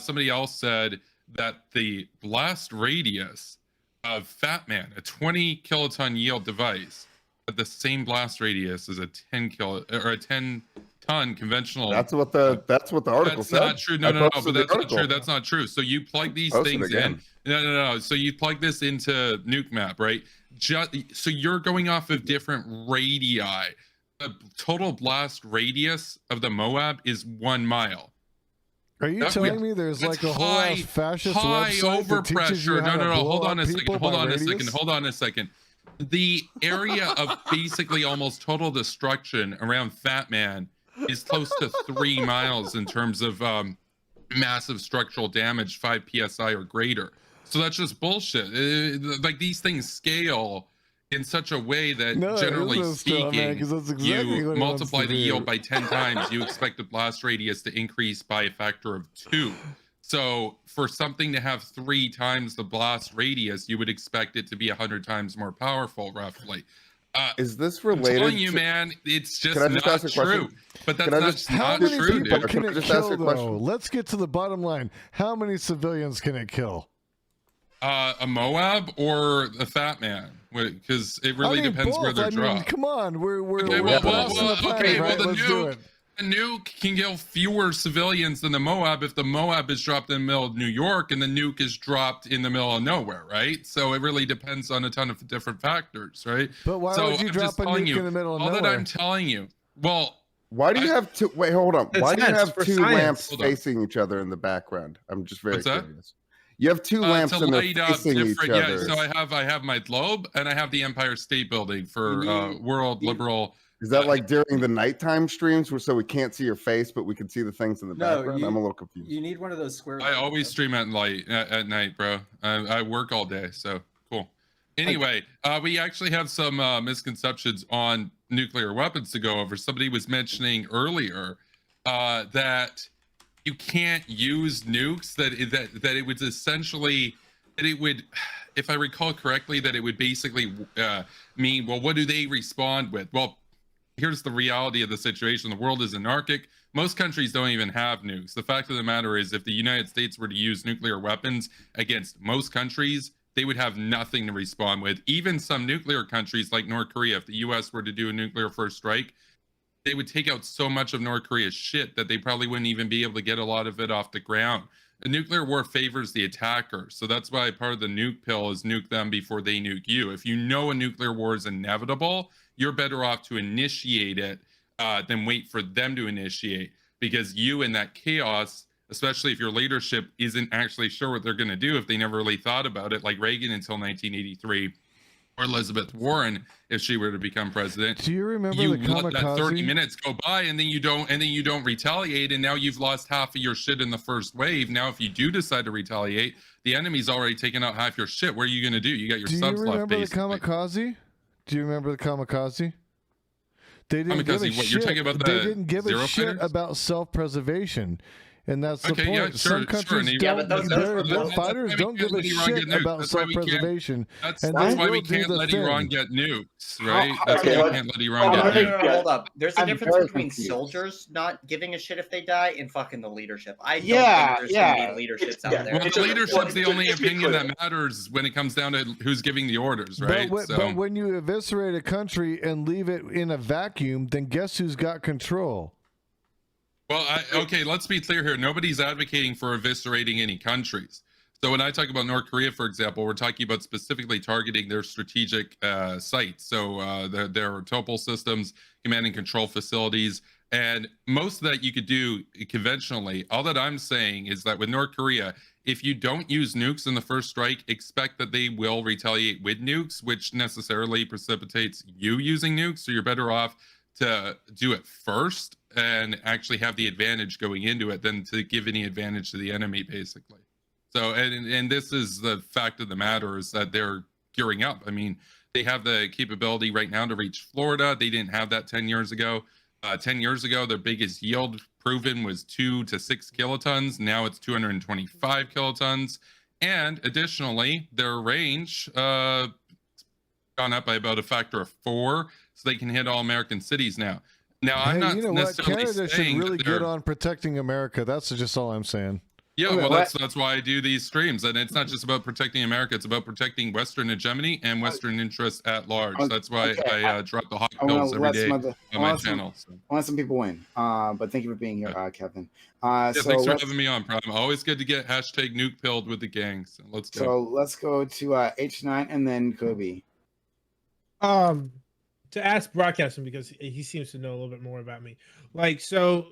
Somebody else said that the blast radius of Fat Man, a 20 kiloton yield device, but the same blast radius as a 10-ton conventional. That's what the article said. That's not true. No, but that's not true. That's not true. So you plug these things in. No. So you plug this into Nuke Map, right? So you're going off of different radii. The total blast radius of the Moab is 1 mile. Are you telling me there's like a whole ass fascist website that teaches you how to blow Hold on up a second. people Hold by on a radius? second. Hold on a second. The area of basically almost total destruction around Fat Man is close to 3 miles in terms of massive structural damage, 5 psi or greater. So that's just bullshit. Like, these things scale in such a way that, No, it generally isn't a straw man, speaking, 'cause that's exactly you what he wants multiply to the yield do. by 10 times, you expect the blast radius to increase by a factor of 2. So for something to have 3 times the blast radius, you would expect it to be 100 times more powerful, roughly. Is this I'm related? telling you, man, it's just Can I just not ask a question? true. But that's Can I not, just- How not many true, people dude. can Can I it just ask kill, a question? though? Let's get to the bottom line. How many civilians can it kill? A Moab or a Fat Man? Because it really depends where they're dropped. Come on, we're Okay, we're passing the planet, okay, right? well, Let's do it. the nuke can kill fewer civilians than the Moab if the Moab is dropped in the middle of New York and the nuke is dropped in the middle of nowhere, right? So it really depends on a ton of different factors, right? But why so would you I'm drop just a telling nuke you, in the middle of all nowhere? that I'm telling you. Well, Why do you have two? Wait, hold on. Why do you have for two science. lamps Hold on. facing each other in the background? I'm just very What's that? curious. You have two lamps to and they're light up facing each different. other. Yeah, so I have my globe and I have the Empire State Building for World Liberal. Is that like during the nighttime streams, so we can't see your face, but we can see the things in the background? I'm a little confused. You need one of those square. I always stream at night, bro. I work all day, so cool. Anyway, we actually have some misconceptions on nuclear weapons to go over. Somebody was mentioning earlier that you can't use nukes. That it would essentially, that it would, if I recall correctly, that it would basically mean, well, what do they respond with? Well, here's the reality of the situation. The world is anarchic. Most countries don't even have nukes. The fact of the matter is, if the United States were to use nuclear weapons against most countries, they would have nothing to respond with. Even some nuclear countries like North Korea, if the US were to do a nuclear first strike, they would take out so much of North Korea's shit that they probably wouldn't even be able to get a lot of it off the ground. A nuclear war favors the attacker. So that's why part of the nuke pill is nuke them before they nuke you. If you know a nuclear war is inevitable, you're better off to initiate it than wait for them to initiate, because you in that chaos, especially if your leadership isn't actually sure what they're going to do, if they never really thought about it, like Reagan until 1983, or Elizabeth Warren if she were to become president. Do you remember you the let that 30 kamikaze? minutes go by, and then you don't retaliate, and now you've lost half of your shit in the first wave. Now if you do decide to retaliate, the enemy's already taken out half your shit. What are you going to do? You got your Do you subs left, remember the basically. kamikaze? Do you remember the kamikaze? They didn't give a Kamikaze, what, you're shit. talking about They the didn't give a zero shit fighters? about self-preservation, and that's the Okay, point. yeah, sure, Some sure, countries and you- don't. Yeah, but Their fighters don't give a shit about self-preservation, That's and why they we will do can't the let thing. Iran get nukes, right? That's okay, why we let- can't let Iran get nukes. Hold up. There's a I'm difference very between confused. soldiers not giving a shit if they die and fucking the leadership. I don't Yeah, think there's gonna yeah. be leaderships Yeah. out there. Well, It's the a- leadership's the well, only just be opinion clear. that matters when it comes down to who's giving the orders, right? But when you eviscerate a country and leave it in a vacuum, then guess who's got control? Well, okay, let's be clear here. Nobody's advocating for eviscerating any countries. So when I talk about North Korea, for example, we're talking about specifically targeting their strategic sites. So their topol systems, command and control facilities, and most of that you could do conventionally. All that I'm saying is that with North Korea, if you don't use nukes in the first strike, expect that they will retaliate with nukes, which necessarily precipitates you using nukes. So you're better off to do it first and actually have the advantage going into it than to give any advantage to the enemy, basically. So, and this is the fact of the matter, is that they're gearing up. I mean, they have the capability right now to reach Florida. They didn't have that 10 years ago. 10 years ago, their biggest yield proven was 2 to 6 kilotons. Now it's 225 kilotons. And additionally, their range gone up by about a factor of 4, so they can hit all American cities now. Now, I'm not you know what? necessarily Canada should saying really that get they're- on protecting America. That's just all I'm saying. Yeah, Okay, well, what- that's why I do these streams, and it's not just about protecting America; it's about protecting Western hegemony and Western interests at large. That's why Okay, I drop the hot I wanna pills every let day some other- I on my want some- channel. So. I want some people in. But thank you for being here, Kevin. Yeah, So thanks for let's- having me on, Prime. Always good to get hashtag nuke pilled with the gang. So let's go. So let's go to H9 and then Kobe. To ask broadcasting, because he seems to know a little bit more about me. Like, so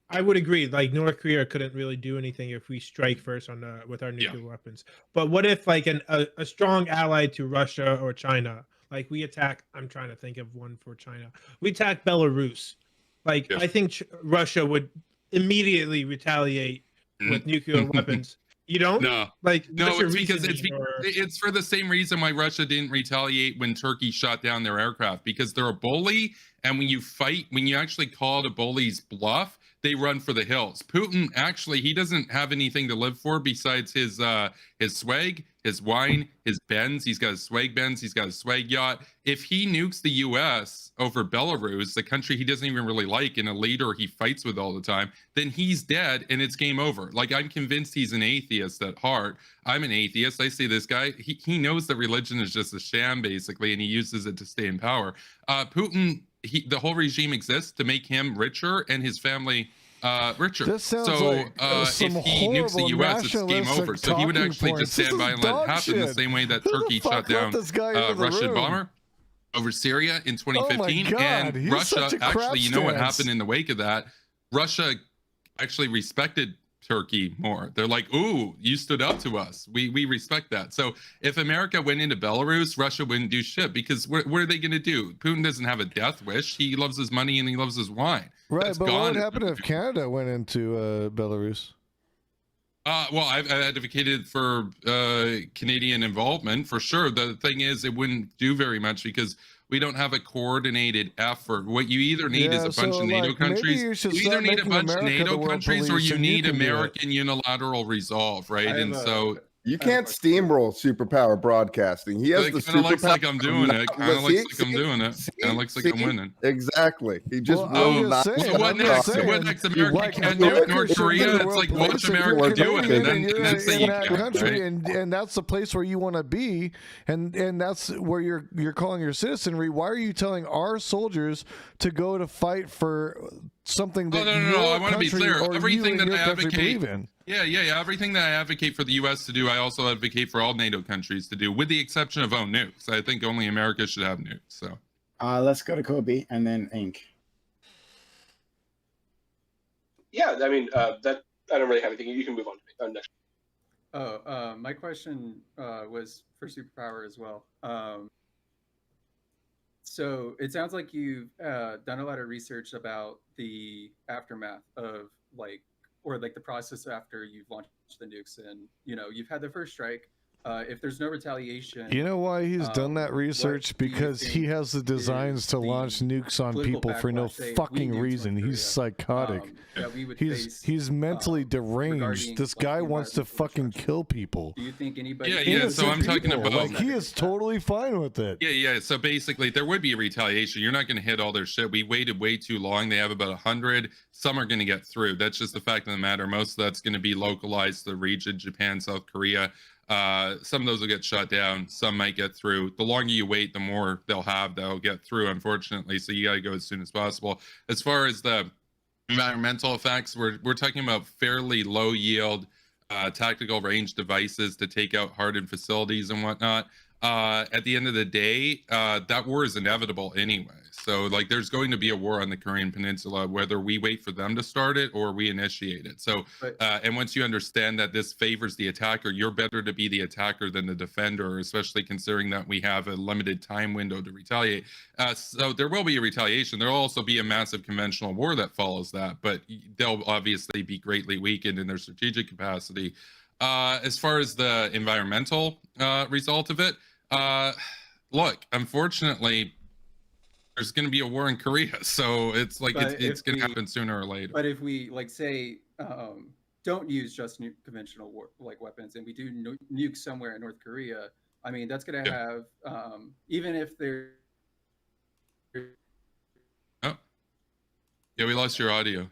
I would agree. Like, North Korea couldn't really do anything if we strike first on with our nuclear weapons. But what if like a strong ally to Russia or China, like we attack? I'm trying to think of one for China. We attack Belarus. Like, I think Russia would immediately retaliate with nuclear weapons. You don't? No, Like, no, what's your it's because reasoning, or- it's for the same reason why Russia didn't retaliate when Turkey shot down their aircraft, because they're a bully, and when you actually call the bully's bluff, they run for the hills. Putin actually, he doesn't have anything to live for besides his swag, his wine, his Benz. He's got his swag Benz. He's got his swag yacht. If he nukes the U.S. over Belarus, the country he doesn't even really like, and a leader he fights with all the time, then he's dead and it's game over. Like, I'm convinced he's an atheist at heart. I'm an atheist. I see this guy. He knows that religion is just a sham, basically, and he uses it to stay in power. Putin, the whole regime exists to make him richer and his family richer. This sounds so like some if he nukes the horrible U.S., it's game nationalistic over. So he would actually talking just stand points. by This and is let it dog happen the shit. same way that Who the Turkey fuck shut let down this guy into the Russian room? bomber over Syria in 2015. God, And he's Russia, such a crap actually, you know what stance. happened in the wake of that? Russia actually respected Turkey more. They're like, ooh, you stood up to us. We respect that. So if America went into Belarus, Russia wouldn't do shit, because what are they going to do? Putin doesn't have a death wish. He loves his money and he loves his wine. Right, That's but gone. what would happen if Canada went into Belarus? Well, I've advocated for Canadian involvement for sure. The thing is, it wouldn't do very much because we don't have a coordinated effort. What you either need is a bunch of NATO countries. You either need a bunch of NATO countries, or you need American unilateral resolve, right? And so you can't steamroll superpower broadcasting. He has it the kind of looks superpower like I'm doing it. Kind of looks like I'm See? doing it. Kind of looks like I'm winning. Exactly. He just Well, will I'm not. just saying, So what I'm just next? saying, What next? America like, can't America nuke North should be Korea. the It's like, world watch place. If America you're do it, Canadian and you're then say in you that can't, country, right? and that's the place where you want to be, and that's where you're calling your citizenry. Why are you telling our soldiers to go to fight for something that No. I want to be country clear. or Everything you that and I your country advocate, believe in? yeah. Everything that I advocate for the U.S. to do, I also advocate for all NATO countries to do, with the exception of own nukes. I think only America should have nukes. So, let's go to Kobe and then Ink. Yeah, I mean, that I don't really have anything. You can move on next. My question was for superpower as well. So it sounds like you've done a lot of research about the aftermath of the process after you've launched the nukes, and you've had the first strike. If there's no retaliation, You know why he's done that research? Because he has the designs to launch nukes on people for no fucking reason. He's psychotic. He's mentally deranged. This guy wants to fucking kill people. Do you think anybody? Yeah. So I'm talking about, like, he is totally fine with it. Yeah. So basically, there would be a retaliation. You're not going to hit all their shit. We waited way too long. They have about 100. Some are going to get through. That's just the fact of the matter. Most of that's going to be localized to the region: Japan, South Korea. Some of those will get shut down. Some might get through. The longer you wait, the more they'll get through, unfortunately. So you got to go as soon as possible. As far as the environmental effects, we're talking about fairly low yield tactical range devices to take out hardened facilities and whatnot. At the end of the day, that war is inevitable anyway. So, like, there's going to be a war on the Korean Peninsula, whether we wait for them to start it or we initiate it. So, and once you understand that this favors the attacker, you're better to be the attacker than the defender, especially considering that we have a limited time window to retaliate. So there will be a retaliation. There will also be a massive conventional war that follows that, but they'll obviously be greatly weakened in their strategic capacity. As far as the environmental result of it, look, unfortunately, there's going to be a war in Korea, so it's like it's going to happen sooner or later. But if we say don't use just conventional weapons, and we do nuke somewhere in North Korea, I mean that's going to have even if they're. Oh, yeah, we lost your audio.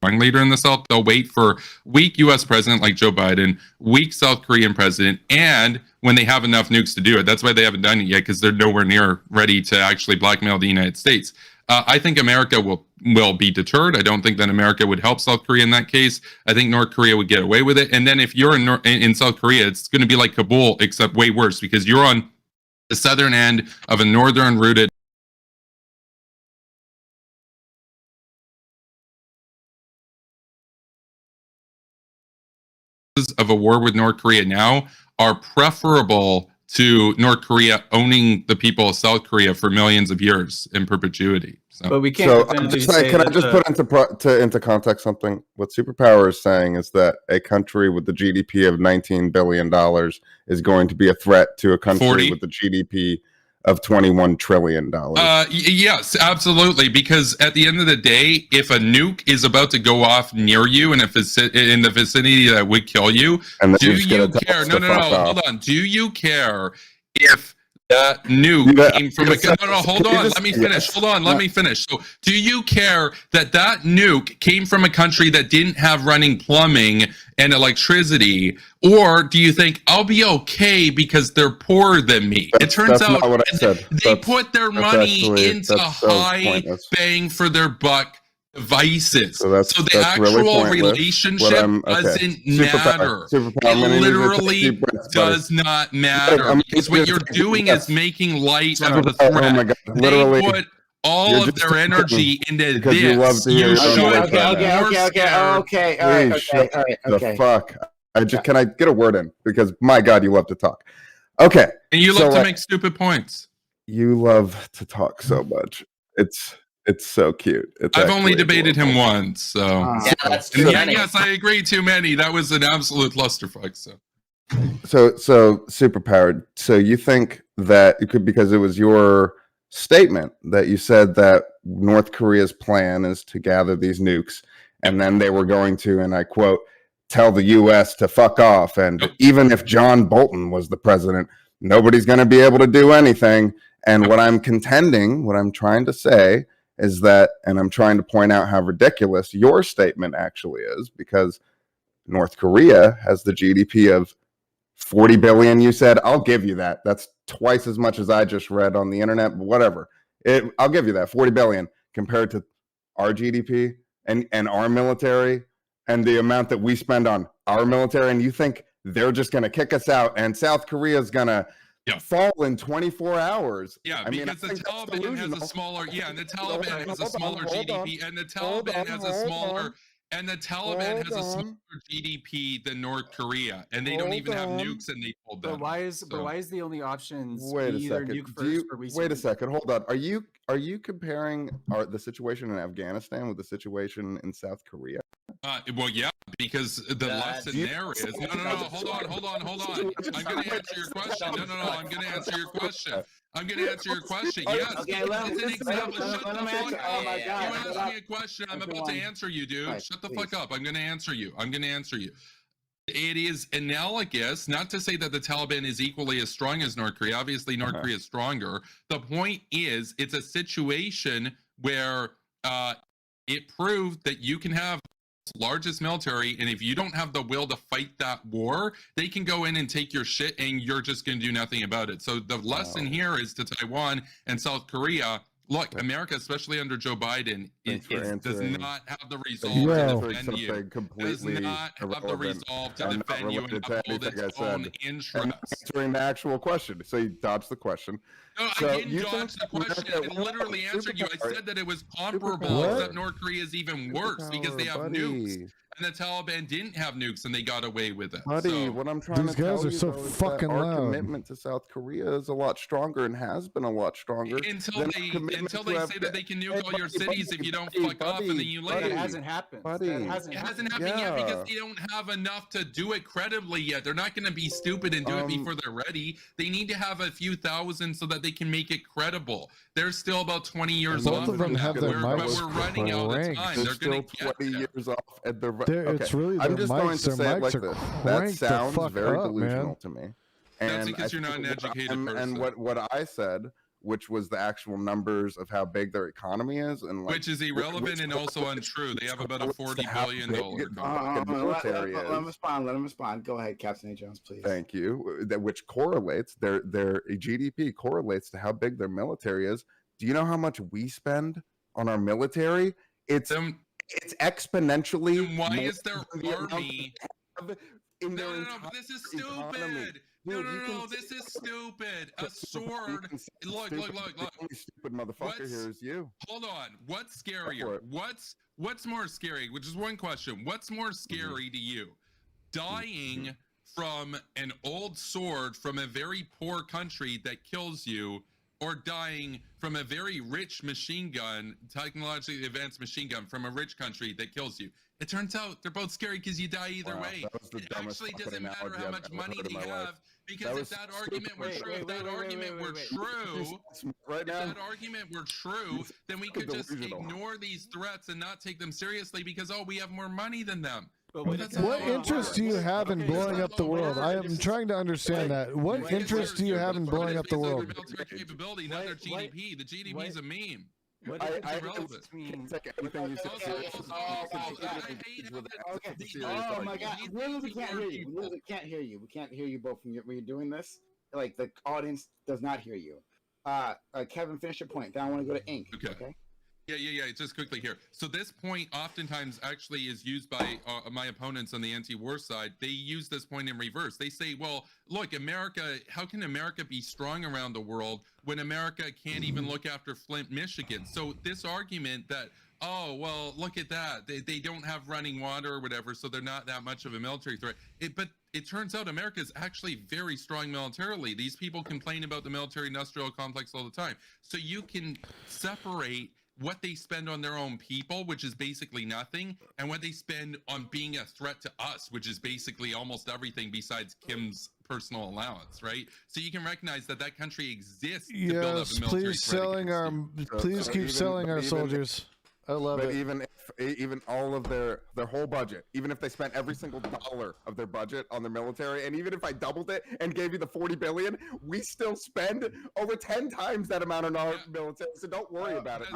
strong leader in the South, they'll wait for weak U.S. president like Joe Biden, weak South Korean president, and when they have enough nukes to do it. That's why they haven't done it yet, because they're nowhere near ready to actually blackmail the United States. I think America will be deterred. I don't think that America would help South Korea in that case. I think North Korea would get away with it. And then if you're in South Korea, it's going to be like Kabul, except way worse, because you're on the southern end of a northern rooted of a war with North Korea now are preferable to North Korea owning the people of South Korea for millions of years in perpetuity. So, But we can't. So definitively just saying, say can I that just put into context something? What Superpower is saying is that a country with the GDP of $19 billion is going to be a threat to a country 40. with the GDP of $21 trillion. Yes, absolutely. Because at the end of the day, if a nuke is about to go off near you and if it's in the vicinity that would kill you, And then do you're just you gonna tell care? us No, to no, fuck no. off. Hold on. Do you care if that nuke Yeah, came from I'm a... gonna No, no, say- hold can you on. just Let me say finish. yes? Hold on. Let me finish. So do you care that that nuke came from a country that didn't have running plumbing and electricity? Or do you think I'll be okay because they're poorer than me? It turns That's out not what I said. they put their money into that's so high pointless. bang for their buck devices. So that's the that's really actual pointless. relationship doesn't matter. Superpower. I'm gonna It need you to take literally deep breaths, buddy. does not matter, I'm because gonna what you're take deep doing breaths. is making light of the Superpower, threat. oh my God, literally, They put all you're of just their talking energy into because this. you love to hear your own should voice be right now. more scared. Please shut the fuck. Can I get a word in? Because my God, you love to talk. Okay. And you so, love to make stupid points. You love to talk so much. It's so cute. I've only debated him once, so. Yeah, that's And too yeah, many. yes, I agree. Too many. That was an absolute clusterfuck. So. So Superpowered. So you think that it could, because it was your statement that you said that North Korea's plan is to gather these nukes, and then they were going to, and I quote, tell the U.S. to fuck off. And even if John Bolton was the president, nobody's going to be able to do anything. And what I'm contending, what I'm trying to say is that, and I'm trying to point out how ridiculous your statement actually is, because North Korea has the GDP of 40 billion. You said, I'll give you that. That's twice as much as I just read on the internet, but whatever. I'll give you that 40 billion compared to our GDP and our military and the amount that we spend on our military. And you think they're just going to kick us out and South Korea is going to fall in 24 hours. Yeah, because the Taliban has a smaller, and the Taliban has a smaller GDP, and the Taliban has a smaller, GDP than North Korea, and they don't even have nukes, and they pulled them. But why is the only options Wait a either second. nuke first or we Wait a second. Hold on. Are you comparing the situation in Afghanistan with the situation in South Korea? Well, yeah, because the lesson there is no. Hold on. I'm going to answer your question. I'm going to answer your question. Yes. Okay, let him answer. Oh my God. You asked me a question. I'm about to answer you, dude. Right, Shut the fuck up. I'm going to answer you. It is analogous, not to say that the Taliban is equally as strong as North Korea. Obviously, North Korea is stronger. The point is, it's a situation where it proved that you can have largest military, and if you don't have the will to fight that war, they can go in and take your shit and you're just going to do nothing about it. So the lesson here is to Taiwan and South Korea, look, America, especially under Joe Biden, does not have the resolve to defend you. Does not have the resolve to defend you and uphold its own interests. Answering the actual question. So you dodged the question. No, So I didn't you dodge the think question. America- I literally answered you. I said that it was comparable, Superpower. except North Korea is even worse because they have nukes. And the Taliban didn't have nukes, and they got away with it. Buddy, So- what I'm trying These to tell guys are you so though, is fucking that our loud. commitment to South Korea is a lot stronger and has been a lot stronger Until than they our commitment say to that they can nuke all your buddy, cities if you don't buddy, fuck off, and then you buddy, leave. That hasn't happened. buddy. That hasn't It happened. hasn't happened yet Yeah. because they don't have enough to do it credibly yet. They're not going to be stupid and do it before they're ready. They need to have a few thousand so that they can make it credible. They're still about 20 years Both off of them from have that. their But mics we're running out of cranked. time. They're They're still going to get 20 there. years off at the It's really I'm their just mics. going to Their say it mics like are this. That cranked the sounds fuck very up, delusional man. to me. That's And because I you're not an think educated and person. what I said which was the actual numbers of how big their economy is, and like, which is irrelevant and also untrue. They have about a $40 billion military let him respond. Let him respond. Go ahead, Captain A. Jones, please. Thank you. Which correlates their GDP correlates to how big their military is. Do you know how much we spend on our military? It's exponentially. Why is their army? No, but this is stupid. No, this is stupid. A sword. Look. The only stupid motherfucker here is you. Hold on. What's scarier? What's more scary? Which is one question. What's more scary to you? Dying from an old sword from a very poor country that kills you, or dying from a very rich machine gun, technologically advanced machine gun from a rich country that kills you? It turns out they're both scary because you die either way. It actually doesn't matter how much money they have, because if that argument were true, if that argument were true, then we could just ignore these threats and not take them seriously because, oh, we have more money than them. What interest do you have in blowing up the world? I am trying to understand that. What interest do you have in blowing up the world? Military capability, not their GDP. The GDP is a meme. I Oh my God! We can't hear you. We can't hear you. We can't hear you both when you're doing this. Like, the audience does not hear you. Kevin, finish your point. Then I want to go to Ink. Okay. Yeah. Just quickly here. So this point oftentimes actually is used by my opponents on the anti-war side. They use this point in reverse. They say, well, look, America, how can America be strong around the world when America can't even look after Flint, Michigan? So this argument that, oh, well, look at that. They don't have running water or whatever, so they're not that much of a military threat. But it turns out America is actually very strong militarily. These people complain about the military-industrial complex all the time. So you can separate what they spend on their own people, which is basically nothing, and what they spend on being a threat to us, which is basically almost everything besides Kim's personal allowance, right? So you can recognize that that country exists to build up a military please keep selling our soldiers. I love it. Even all of their whole budget, even if they spent every single dollar of their budget on their military, and even if I doubled it and gave you the $40 billion, we still spend over 10 times that amount on our military. So don't worry about it.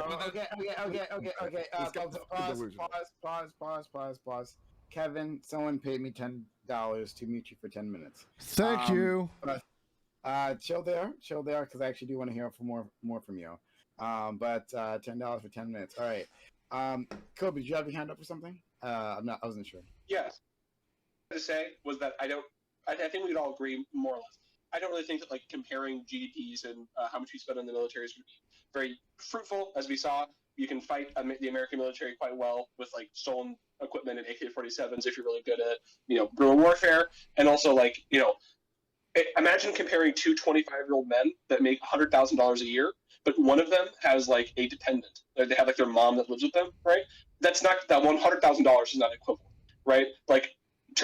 Pause. Kevin, someone paid me $10 to mute you for 10 minutes. Thank you. Chill there, because I actually do want to hear more from you. But $10 for 10 minutes. All right. Kobe, did you have your hand up for something? I wasn't sure. Yes. What I was to say was that I think we'd all agree more or less. I don't really think that, like, comparing GDPs and how much we spend on the military is going to be very fruitful. As we saw, you can fight the American military quite well with, like, stolen equipment and AK-47s if you're really good at, guerrilla warfare. And also, like, imagine comparing two 25-year-old men that make $100,000 a year, but one of them has, like, a dependent. They have, like, their mom that lives with them, right? That's not, that $100,000 is not equivalent, right? Like,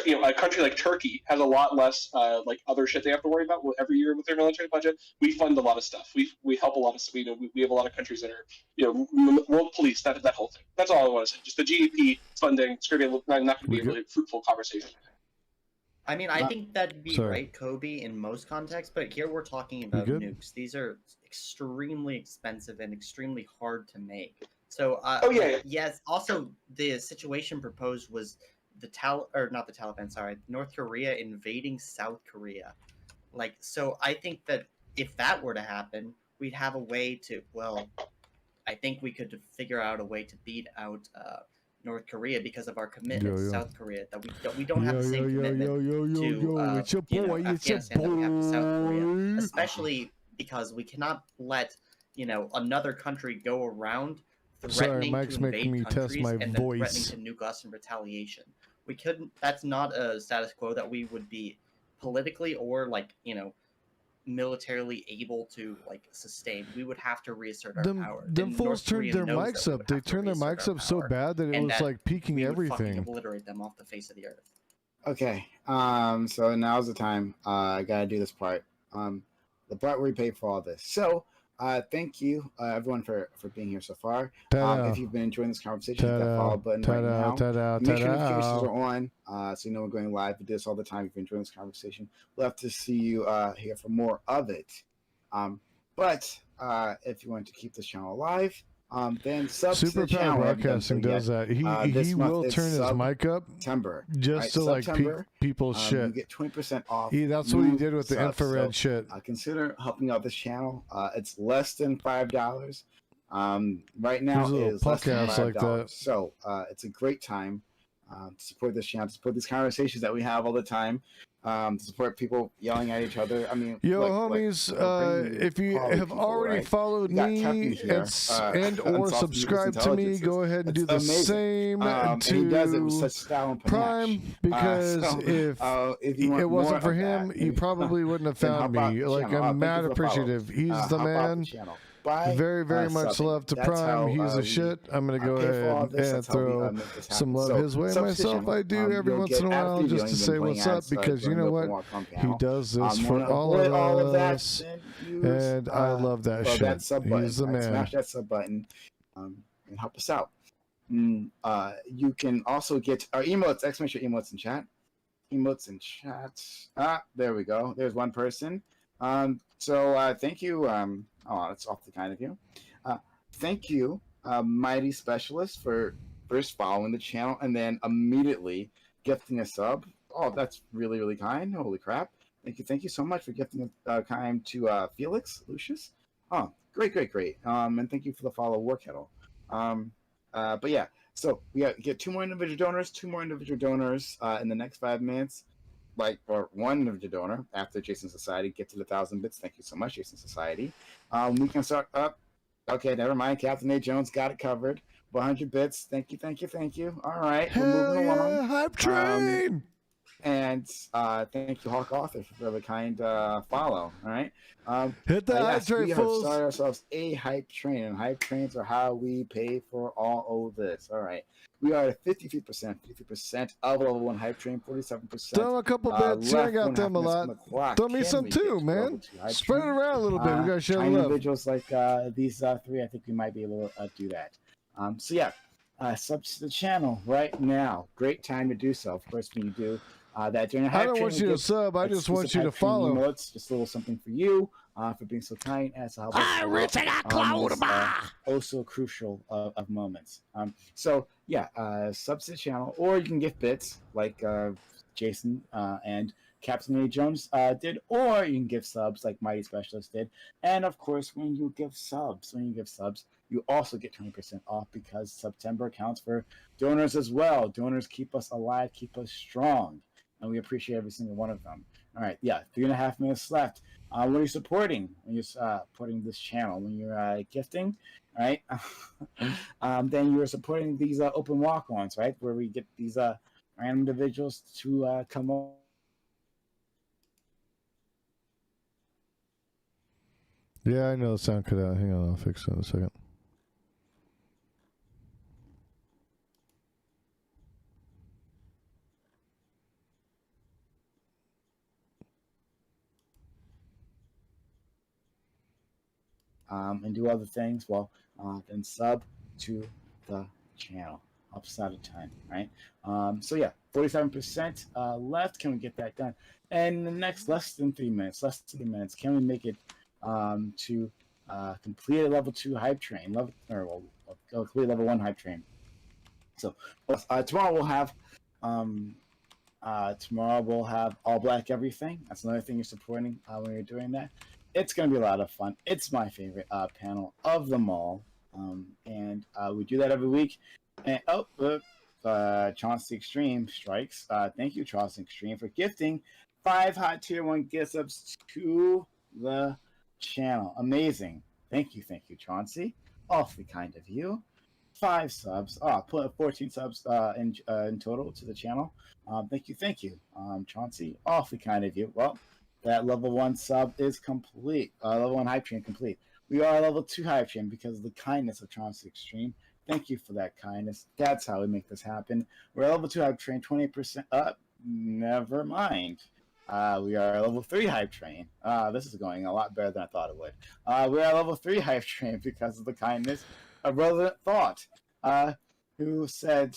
a country like Turkey has a lot less, like, other shit they have to worry about every year with their military budget. We fund a lot of stuff. We help a lot of, we have a lot of countries that are, world police, that whole thing. That's all I want to say. Just the GDP funding, it's going to be not going to be a really fruitful conversation. I mean, I think that'd be right, Kobe, in most contexts, but here we're talking about nukes. These are extremely expensive and extremely hard to make. So, yes, also, the situation proposed was North Korea invading South Korea. Like, so I think that if that were to happen, we'd have a way to, I think we could figure out a way to beat out North Korea because of our commitment to South Korea. That we don't have the same commitment to Afghanistan that we have to South Korea, especially because we cannot let another country go around threatening to invade countries and then threatening to nuke us in retaliation. We couldn't. That's not a status quo that we would be politically or militarily able to sustain. We would have to reassert our power. Them fools turned their mics up. They turned their mics up so bad that it was like peaking everything. Obliterate them off the face of the earth. Okay. So now's the time. I gotta do this part. The part where we pay for all this. So thank you, everyone, for being here so far. If you've been enjoying this conversation, hit that follow button right now. Make sure notifications are on, so you know we're going live. We do this all the time. If you're enjoying this conversation, we'll have to see you here for more of it. But if you want to keep this channel alive, then sub to Super the channel. Power Haven't done so Broadcasting does yet. that. This He month will is turn his mic up September, just right? to like September, people's You shit. get 20% off. That's what he new did with the subs. infrared So, shit. consider helping out this channel. It's less than $5. Right now There's a little it is less than podcast like $5. that. So it's a great time to support this channel, to support these conversations that we have all the time, to support people yelling at each other. I mean, Yo, like, homies, we're bringing if you quality have people, already right? followed We got me Captain here, and or Unsolved subscribed to me, Intelligences. go ahead and do the It's amazing. same And he does it with to such style and panache. Prime, because So, if you want it wasn't more for of him, that, you probably wouldn't have then found help out me. the Like, channel. I'm Thank you mad for the follow. appreciative. He's the Help out man. the channel. By Very much subbing. love to That's Prime. how, He's a we, shit. I'm gonna go pay for all ahead this. and That's how we, throw make this happen. some love So, his way. sub to the Myself, channel. I do every You'll once get in a while after just to viewing say them what's playing up, ads, because you during know the what? open walk on He panel. does this for Wanna all avoid of all of that, us, then use, and I love that that shit. sub button. He's the Right? man. Smash that sub button and help us out. You can also get our emotes, exclamation emotes in chat. Emotes in chat. There we go. There's one person. So thank you. That's awfully kind of you. Thank you, Mighty Specialist, for first following the channel and then immediately gifting a sub. Oh, that's really, really kind. Holy crap. Thank you so much for gifting a kind to Felix Lucius. Oh, great. And thank you for the follow, War Kettle. But yeah, so we get two more individual donors in the next 5 minutes. Or one individual donor after Jason Society gets to the 1,000 bits. Thank you so much, Jason Society. We can start up. Okay, never mind. Captain A. Jones got it covered. 100 bits. Thank you. All right, we're moving along. Hype train! And thank you, Hawk Author, for the kind follow. All right. Hit the hype yes, train, we have fools. started ourselves a hype train, and hype trains are how we pay for all of this. All right. We are at 53% of level 1 hype train, 47%. Throw a couple bits. You ain't got them a lot. Throw me some too, man. Spread it around a little bit. We gotta share the love. Individuals like these 3, I think we might be able to do that. So yeah, sub to the channel right now. Great time to do so. Of course, when you do that during a hype I don't want you to sub. I just want you to follow. Emotes, just a little something for you, for being so kind as to help us. Also crucial of moments. So yeah, sub to the channel, or you can gift bits like Jason and Captain A. Jones did, or you can give subs like Mighty Specialist did. And of course, when you give subs, you also get 20% off, because September counts for donors as well. Donors keep us alive, keep us strong, and we appreciate every single one of them. All right, yeah, 3.5 minutes left. When you're supporting, this channel, when you're gifting, right, then you're supporting these open walk-ons, right, where we get these random individuals to come on. Yeah, I know the sound cut out. Hang on, I'll fix it in a second. And do other things, then sub to the channel. Helps out a ton, right? So yeah, 47% left. Can we get that done? And in the next less than 3 minutes, can we make it to complete a level 2 hype train, complete level 1 hype train? So tomorrow we'll have all black everything. That's another thing you're supporting when you're doing that. It's going to be a lot of fun. It's my favorite panel of them all. And we do that every week. And Chauncey Extreme strikes. Thank you, Chauncey Extreme, for gifting 5 hot tier 1 gift subs to the channel. Amazing. Thank you, Chauncey. Awfully kind of you. 5 subs. Put 14 subs in total to the channel. Thank you, Chauncey. Awfully kind of you. Well, that level 1 sub is complete. Level 1 hype train complete. We are level 2 hype train because of the kindness of Chauncey Extreme. Thank you for that kindness. That's how we make this happen. We're level 2 hype train, 20% up. Never mind. We are level 3 hype train. This is going a lot better than I thought it would. We are level 3 hype train because of the kindness of Relevant Thought, who said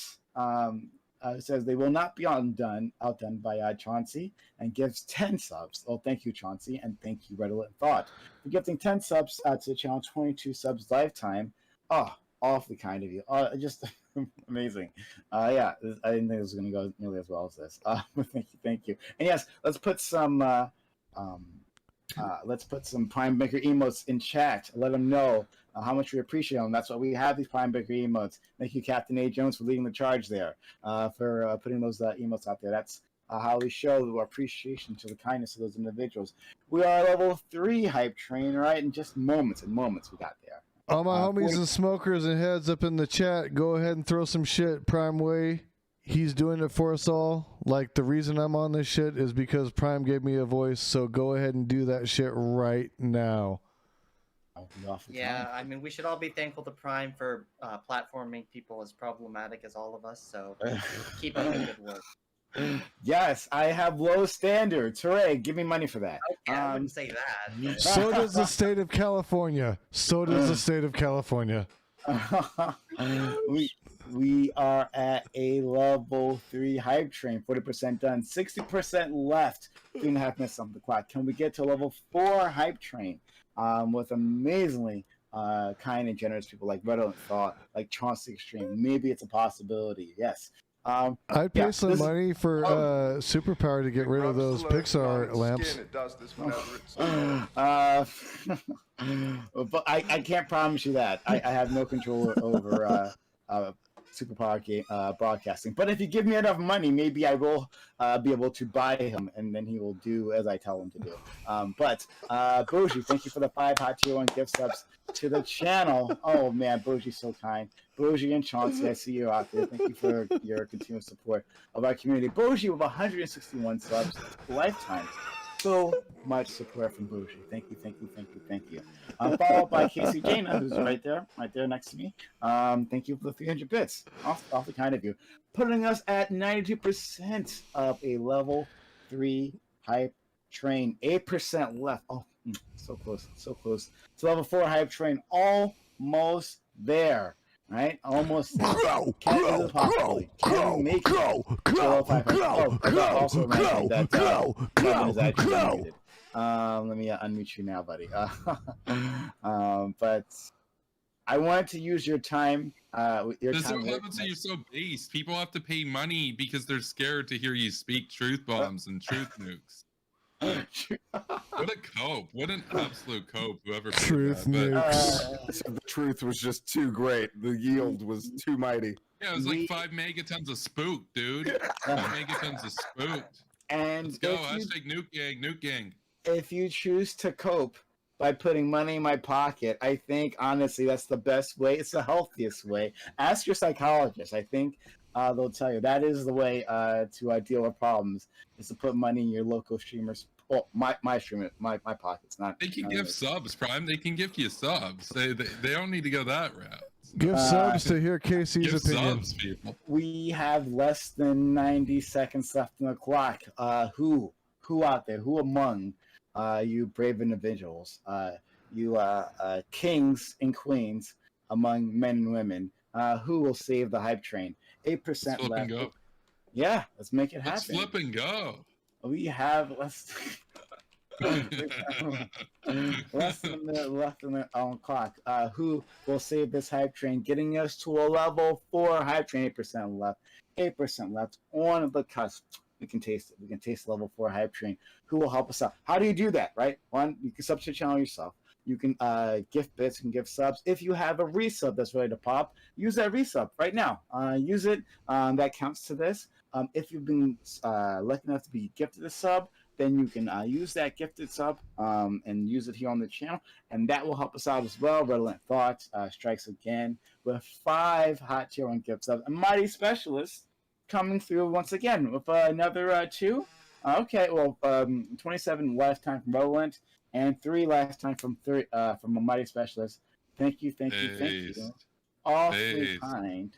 says they will not be outdone by Chauncey, and gives 10 subs. Oh, thank you, Chauncey, and thank you, Redolent Thought, for gifting 10 subs to the channel, 22 subs lifetime. Oh, awfully kind of you. Just amazing. Yeah, I didn't think it was going to go nearly as well as this. Thank you. And yes, let's put some Prime Banker emotes in chat. Let them know how much we appreciate them. That's why we have these Prime Banker emotes. Thank you, Captain A. Jones, for leading the charge there, for putting those emotes out there. That's how we show our appreciation to the kindness of those individuals. We are level 3 hype train, right? In just moments we got there. All my homies and smokers and heads up in the chat, go ahead and throw some shit Prime way. He's doing it for us all. Like, the reason I'm on this shit is because Prime gave me a voice, so go ahead and do that shit right now. Yeah, I mean, we should all be thankful to Prime for platforming people as problematic as all of us, so keep up the good work. Yes, I have low standards. Hooray, give me money for that. Okay, I wouldn't say that. But... So does the state of California. We are at a level 3 hype train, 40% done, 60% left, 3.5 minutes on the clock. Can we get to level 4 hype train with amazingly kind and generous people like Redolent Thought, like Chauncey Extreme? Maybe it's a possibility. Yes. I'd pay some money for Superpower to get rid of those Pixar lamps. But I can't promise you that. I have no control over Superpower broadcasting. But if you give me enough money, maybe I will be able to buy him, and then he will do as I tell him to do. But Bougie, thank you for the 5 hot tier 1 gift subs to the channel. Oh man, Bougie's so kind. Bougie and Chauncey, I see you out there. Thank you for your continuous support of our community. Bougie with 161 subs lifetime. So much support from Bougie. Thank you. Followed by Casey Jana, who's right there next to me. Thank you for the 300 bits. Awfully kind of you. Putting us at 92% of a level 3 hype train. 8% left. Oh, so close. To level 4 hype train. Almost there. Right? Almost there. Grow. Let me unmute you now, buddy. But I wanted to use your time. This happens to you so base. People have to pay money because they're scared to hear you speak truth bombs and truth nukes. What a cope. What an absolute cope, whoever truth nukes. The truth was just too great. The yield was too mighty. Yeah, it was like 5 megatons of spook, dude. 5 megatons of spook. And let's go. Hashtag nuke gang. If you choose to cope by putting money in my pocket, I think honestly that's the best way. It's the healthiest way. Ask your psychologist. I think they'll tell you that is the way to deal with problems, is to put money in your local streamers. Well, my streamer, my pockets. Not. They can give subs, Prime. They can gift you subs. They don't need to go that route. Give subs to hear Casey's opinion. Subs, people. We have less than 90 seconds left on the clock. Who out there? Who among you brave individuals? You kings and queens among men and women? Who will save the hype train? 8% left. Go. Yeah, let's make it happen. Let's flip and go. We have less than a minute left on the clock. Who will save this hype train, getting us to a level 4 hype train? 8% left. 8% left on the cusp. We can taste it. We can taste level 4 hype train. Who will help us out? How do you do that, right? One, you can sub to the channel yourself. You can gift bits, you can give subs. If you have a resub that's ready to pop, use that resub right now. Use it. That counts to this. If you've been lucky enough to be gifted a sub, then you can use that gifted sub and use it here on the channel, and that will help us out as well. Redolent Thoughts strikes again with 5 hot tier 1 gift subs. A Mighty Specialist coming through once again with another 2. Okay, well, 27 lifetime from Redolent and 3 lifetime from a Mighty Specialist. Thank you. Awfully kind.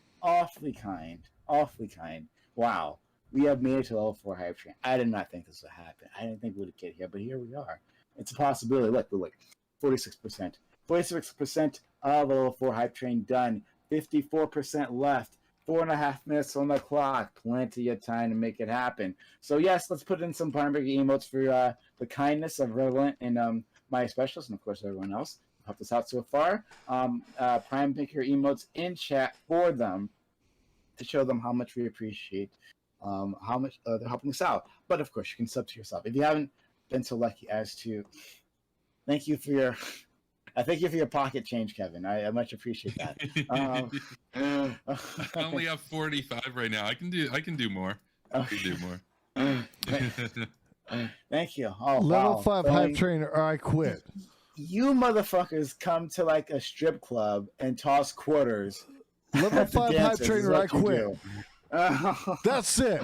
Wow. We have made it to level 4 hype train. I did not think this would happen. I didn't think we would get here, but here we are. It's a possibility. Look, 46%. 46% of the level 4 hype train done. 54% left. 4.5 minutes on the clock. Plenty of time to make it happen. So yes, let's put in some PrimeCayes emotes for the kindness of Relevant and my specialist, and of course everyone else who helped us out so far. PrimeCayes emotes in chat for them to show them how much we appreciate how much they're helping us out. But of course, you can sub to yourself. If you haven't been so lucky as to, thank you for your pocket change, Kevin. I much appreciate that. I only have 45 right now. I can do more. I can do more. Thank you. Oh, Level wow. 5 hype train or I quit. You motherfuckers come to like a strip club and toss quarters. Level 5 hype train or I quit. That's it.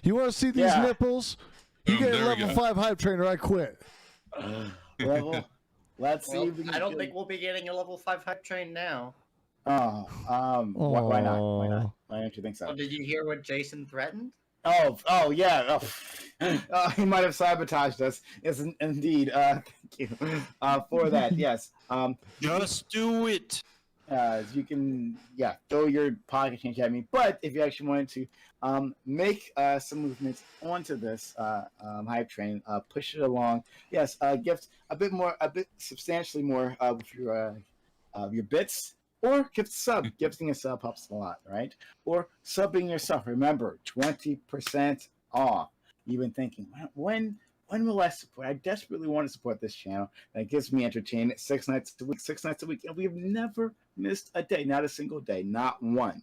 You want to see these nipples? You get a level 5 hype train or I quit. Let's see. I don't think we'll be getting a level 5 hype train now. Why not? Why not? Why don't you think so? Oh, did you hear what Jason threatened? Oh yeah. He might have sabotaged us. Yes, indeed. Thank you for that. Yes. Just do it. You can, throw your pocket change at me. But if you actually wanted to make some movements onto this hype train, push it along. Yes, gift a bit substantially more with your bits. Or gift sub. Gifting a sub helps a lot, right? Or subbing yourself. Remember, 20% off. You've been thinking, when will I support? I desperately want to support this channel. That gives me entertainment 6 nights a week. And we've never missed a day, not a single day, not one.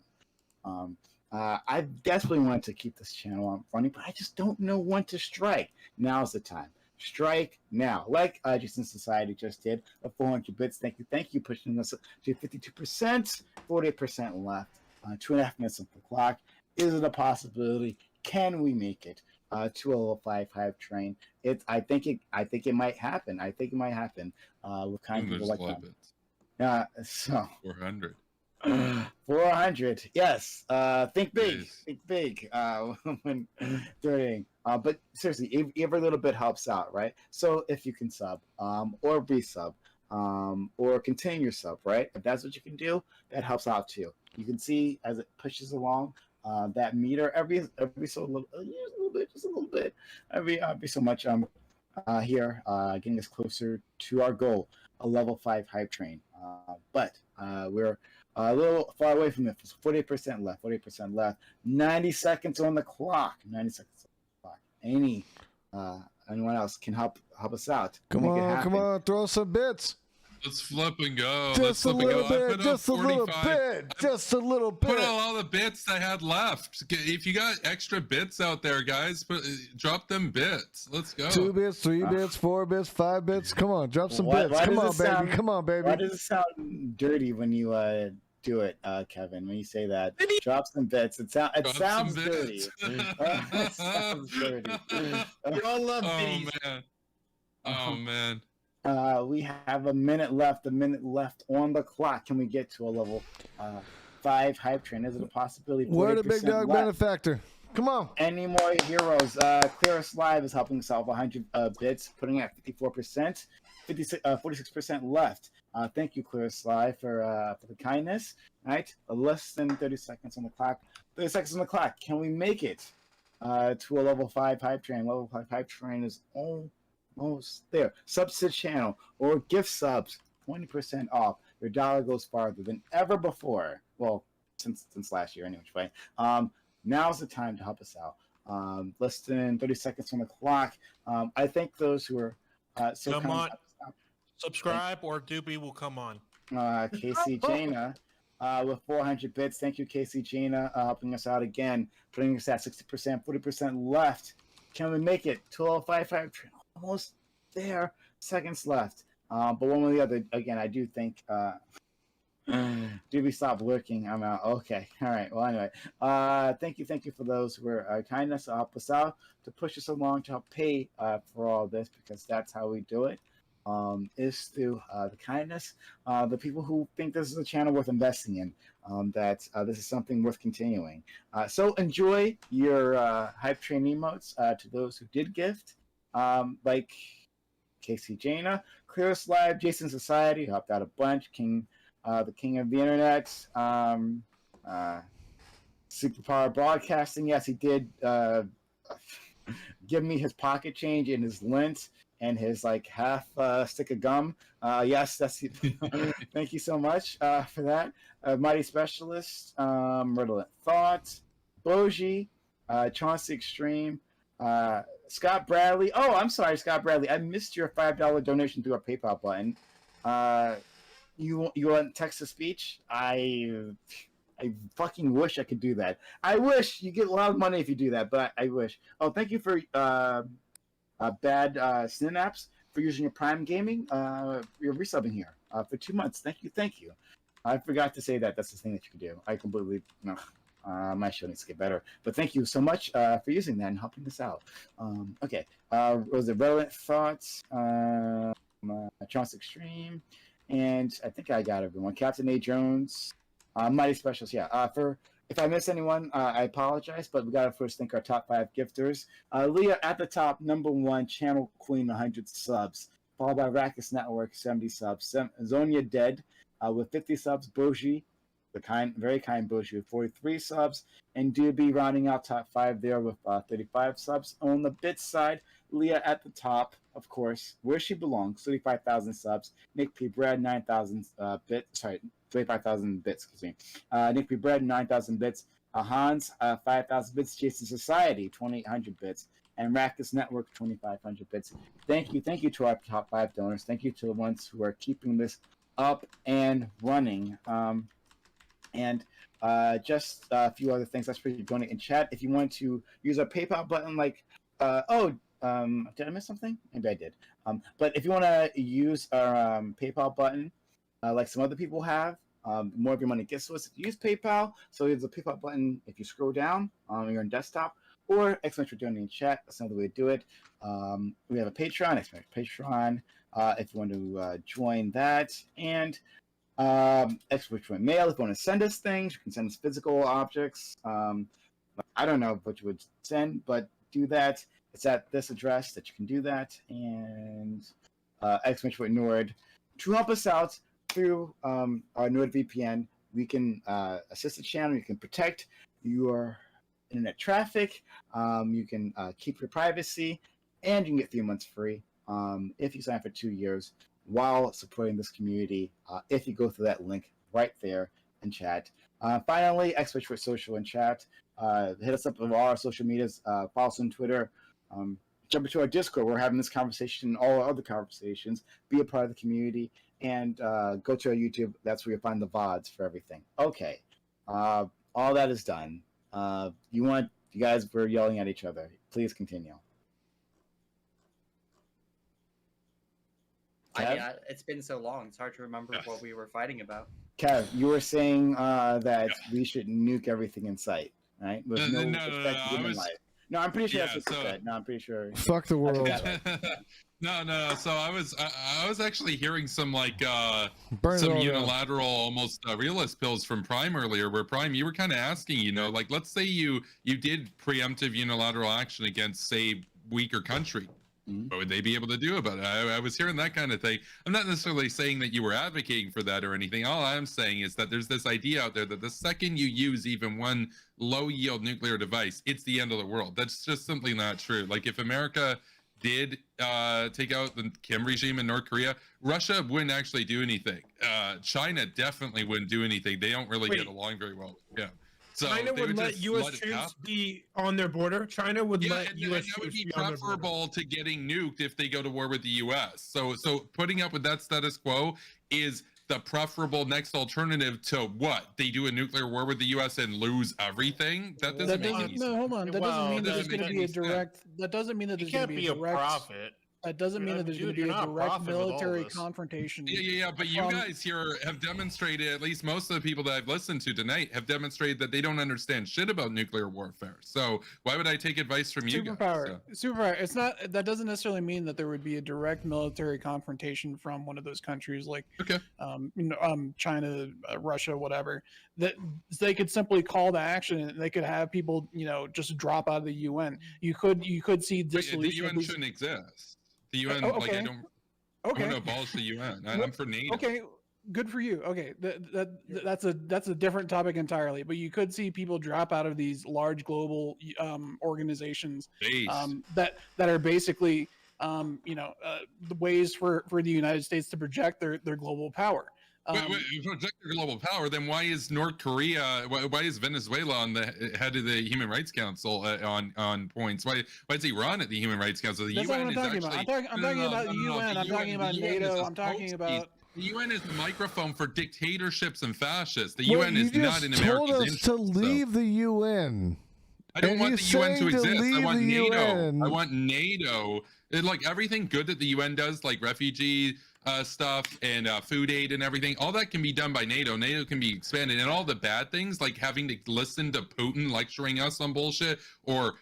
I desperately wanted to keep this channel on running, but I just don't know when to strike. Now's the time. Strike now, like Jason Society just did. 400 bits. Thank you, pushing us to 52%, 48% left. 2.5 minutes on the clock. Is it a possibility? Can we make it to a level 5 hype train? I think it might happen. With kind of people like that. So 400. 400. Yes. Think big. Nice. Think big. When doing. But seriously, every little bit helps out, right? So if you can sub, or resub, or continue your sub, right? If that's what you can do, that helps out too. You can see as it pushes along, that meter every so little, just a little bit, every so much. Here, getting us closer to our goal, a level 5 hype train. But we're a little far away from it. 48% left. 48% left. 90 seconds on the clock. 90 seconds on the clock. Anyone else can help us out? Come on, throw some bits. Let's flip and go. Just a little bit. Just a little bit. Put all the bits I had left. If you got extra bits out there, guys, drop them bits. Let's go. 2 bits, 3 bits, 4 bits, 5 bits. Come on, drop some bits. Come on, baby. Why does it sound dirty when you do it, Kevin? When you say that, drop some bits. It sounds dirty. It sounds dirty. We all love these. Oh man. We have a minute left. On the clock. Can we get to a level 5 hype train? Is it a possibility? We're the big dog benefactor. Come on. Any more heroes? Clearest Live is helping solve 100 bits, putting at 54%. 46% left. Thank you, Clearest Live, for the kindness. Right, less than 30 seconds on the clock. 30 seconds on the clock. Can we make it to a level 5 hype train? Level 5 hype train is almost there. Subs to the channel or gift subs, 20% off. Your dollar goes farther than ever before. Well, since last year, anyway. Now's the time to help us out. Less than 30 seconds on the clock. I thank those who are come on. Subscribe or Doobie will come on. Casey Jana with 400 bits. Thank you, Casey Jana, helping us out again, putting us at 60%, 40% left. Can we make it to a 5-5 train? Almost there. Seconds left. But one or the other, again, I do think Doobie stop lurking. I'm out. Okay. All right. Well, anyway, thank you for those who are kind enough to help us out, to push us along, to help pay for all this, because that's how we do it. Is through the kindness, the people who think this is a channel worth investing in, that this is something worth continuing. So enjoy your hype train emotes to those who did gift, like Casey Jana, Clearest Live, Jason Society, who helped out a bunch, the king of the internet, Superpower Broadcasting. Yes, he did give me his pocket change and his lint and his like half stick of gum. Yes, that's thank you so much for that. Mighty Specialist, Redolent Thought, Boji, Chauncey Extreme, Scott Bradley. Oh, I'm sorry, Scott Bradley. I missed your $5 donation through our PayPal button. You want text to speech? I fucking wish I could do that. I wish you get a lot of money if you do that, but I wish. Oh, thank you for Bad Synapse for using your Prime Gaming. You're resubbing here for 2 months. Thank you. I forgot to say that. That's the thing that you can do. I completely my show needs to get better. But thank you so much for using that and helping us out. Okay. Was it Relevant Thoughts? Chauncey Extreme, and I think I got everyone. Captain A. Jones, Mighty Specials. Yeah. For if I miss anyone, I apologize, but we gotta first thank our top 5 gifters. Leah at the top, #1, Channel Queen, 100 subs, followed by Rakkus Network, 70 subs. Zonia Dead with 50 subs. Boji, the very kind Boji with 43 subs, and DB rounding out top 5 there with 35 subs. On the bits side, Leah at the top, of course, where she belongs, 35,000 subs. Nick P. Brad, 9,000 bits. Sorry, 35,000 bits, excuse me. Nick P. Brad, 9,000 bits. Hans, 5,000 bits. Jason Society, 2,800 bits. And Rakkus Network, 2,500 bits. Thank you to our top 5 donors. Thank you to the ones who are keeping this up and running. And just a few other things. That's for you to donate in chat. If you want to use our PayPal button, like, did I miss something? Maybe I did. But if you want to use our PayPal button, like some other people have, more of your money gets to us. If you use PayPal, so there's a PayPal button if you scroll down on your desktop, or exclamation donate in chat. That's another way to do it. We have a Patreon, Patreon. If you want to join that, and exclamation mail. If you want to send us things, you can send us physical objects. I don't know what you would send, but do that. It's at this address that you can do that, and exclamation Nord to help us out through our NordVPN. We can assist the channel. You can protect your internet traffic. You can keep your privacy, and you can get 3 months free if you sign for 2 years while supporting this community. If you go through that link right there in chat. Finally, exclamation social in chat. Hit us up on all our social medias. Follow us on Twitter. Jump into our Discord. We're having this conversation and all our other conversations. Be a part of the community, and go to our YouTube. That's where you'll find the VODs for everything. Okay, all that is done. You guys were yelling at each other. Please continue. It's been so long. It's hard to remember what we were fighting about. Kev, you were saying that we should nuke everything in sight, right? With no respect to human life. No, I'm pretty sure that's what you said. No, I'm pretty sure. Fuck the world. No. So I was actually hearing some Burn some unilateral, almost realist pills from Prime earlier. Where Prime, you were kind of asking, like, let's say you did preemptive unilateral action against, say, weaker country. What would they be able to do about it? I was hearing that kind of thing. I'm not necessarily saying that you were advocating for that or anything. All I'm saying is that there's this idea out there that the second you use even one low-yield nuclear device, it's the end of the world. That's just simply not true. Like, if America did take out the Kim regime in North Korea, Russia wouldn't actually do anything. China definitely wouldn't do anything. They don't really get along very well. Yeah. So China would let U.S. troops be on their border. China would let U.S. troops be on their border. That would be preferable to getting nuked if they go to war with the U.S. So putting up with that status quo is the preferable next alternative to what? They do a nuclear war with the U.S. and lose everything? That doesn't make any sense. No, hold on. That doesn't mean that there's going to be a direct. That doesn't mean that there's going to be a direct. Profit. That doesn't mean that there's going to be a direct military confrontation. Yeah. But you guys here have demonstrated, at least most of the people that I've listened to tonight, have demonstrated that they don't understand shit about nuclear warfare. So why would I take advice from you guys? Superpower. It's not. That doesn't necessarily mean that there would be a direct military confrontation from one of those countries, like China, Russia, whatever. That they could simply call to action, and they could have people, just drop out of the UN. You could see dissolution. The UN shouldn't exist. The UN, I don't want to abolish the UN. I'm for NATO. good for you. Okay, that's a different topic entirely. But you could see people drop out of these large global organizations that are basically the ways for the United States to project their global power. Wait, project their global power. Then why is North Korea? Why is Venezuela on the head of the Human Rights Council on points? Why is Iran at the Human Rights Council? That's not what I'm talking about. I'm talking about the UN. I'm talking about NATO. I'm talking about. The UN is the microphone for dictatorships and fascists. The UN is not in America's told us interest. to leave the UN. I don't want the UN to exist. I want NATO. UN. I want NATO. Like everything good that the UN does, like refugee stuff and food aid and everything, all that can be done by NATO. NATO can be expanded, and all the bad things, like having to listen to Putin lecturing us on bullshit, or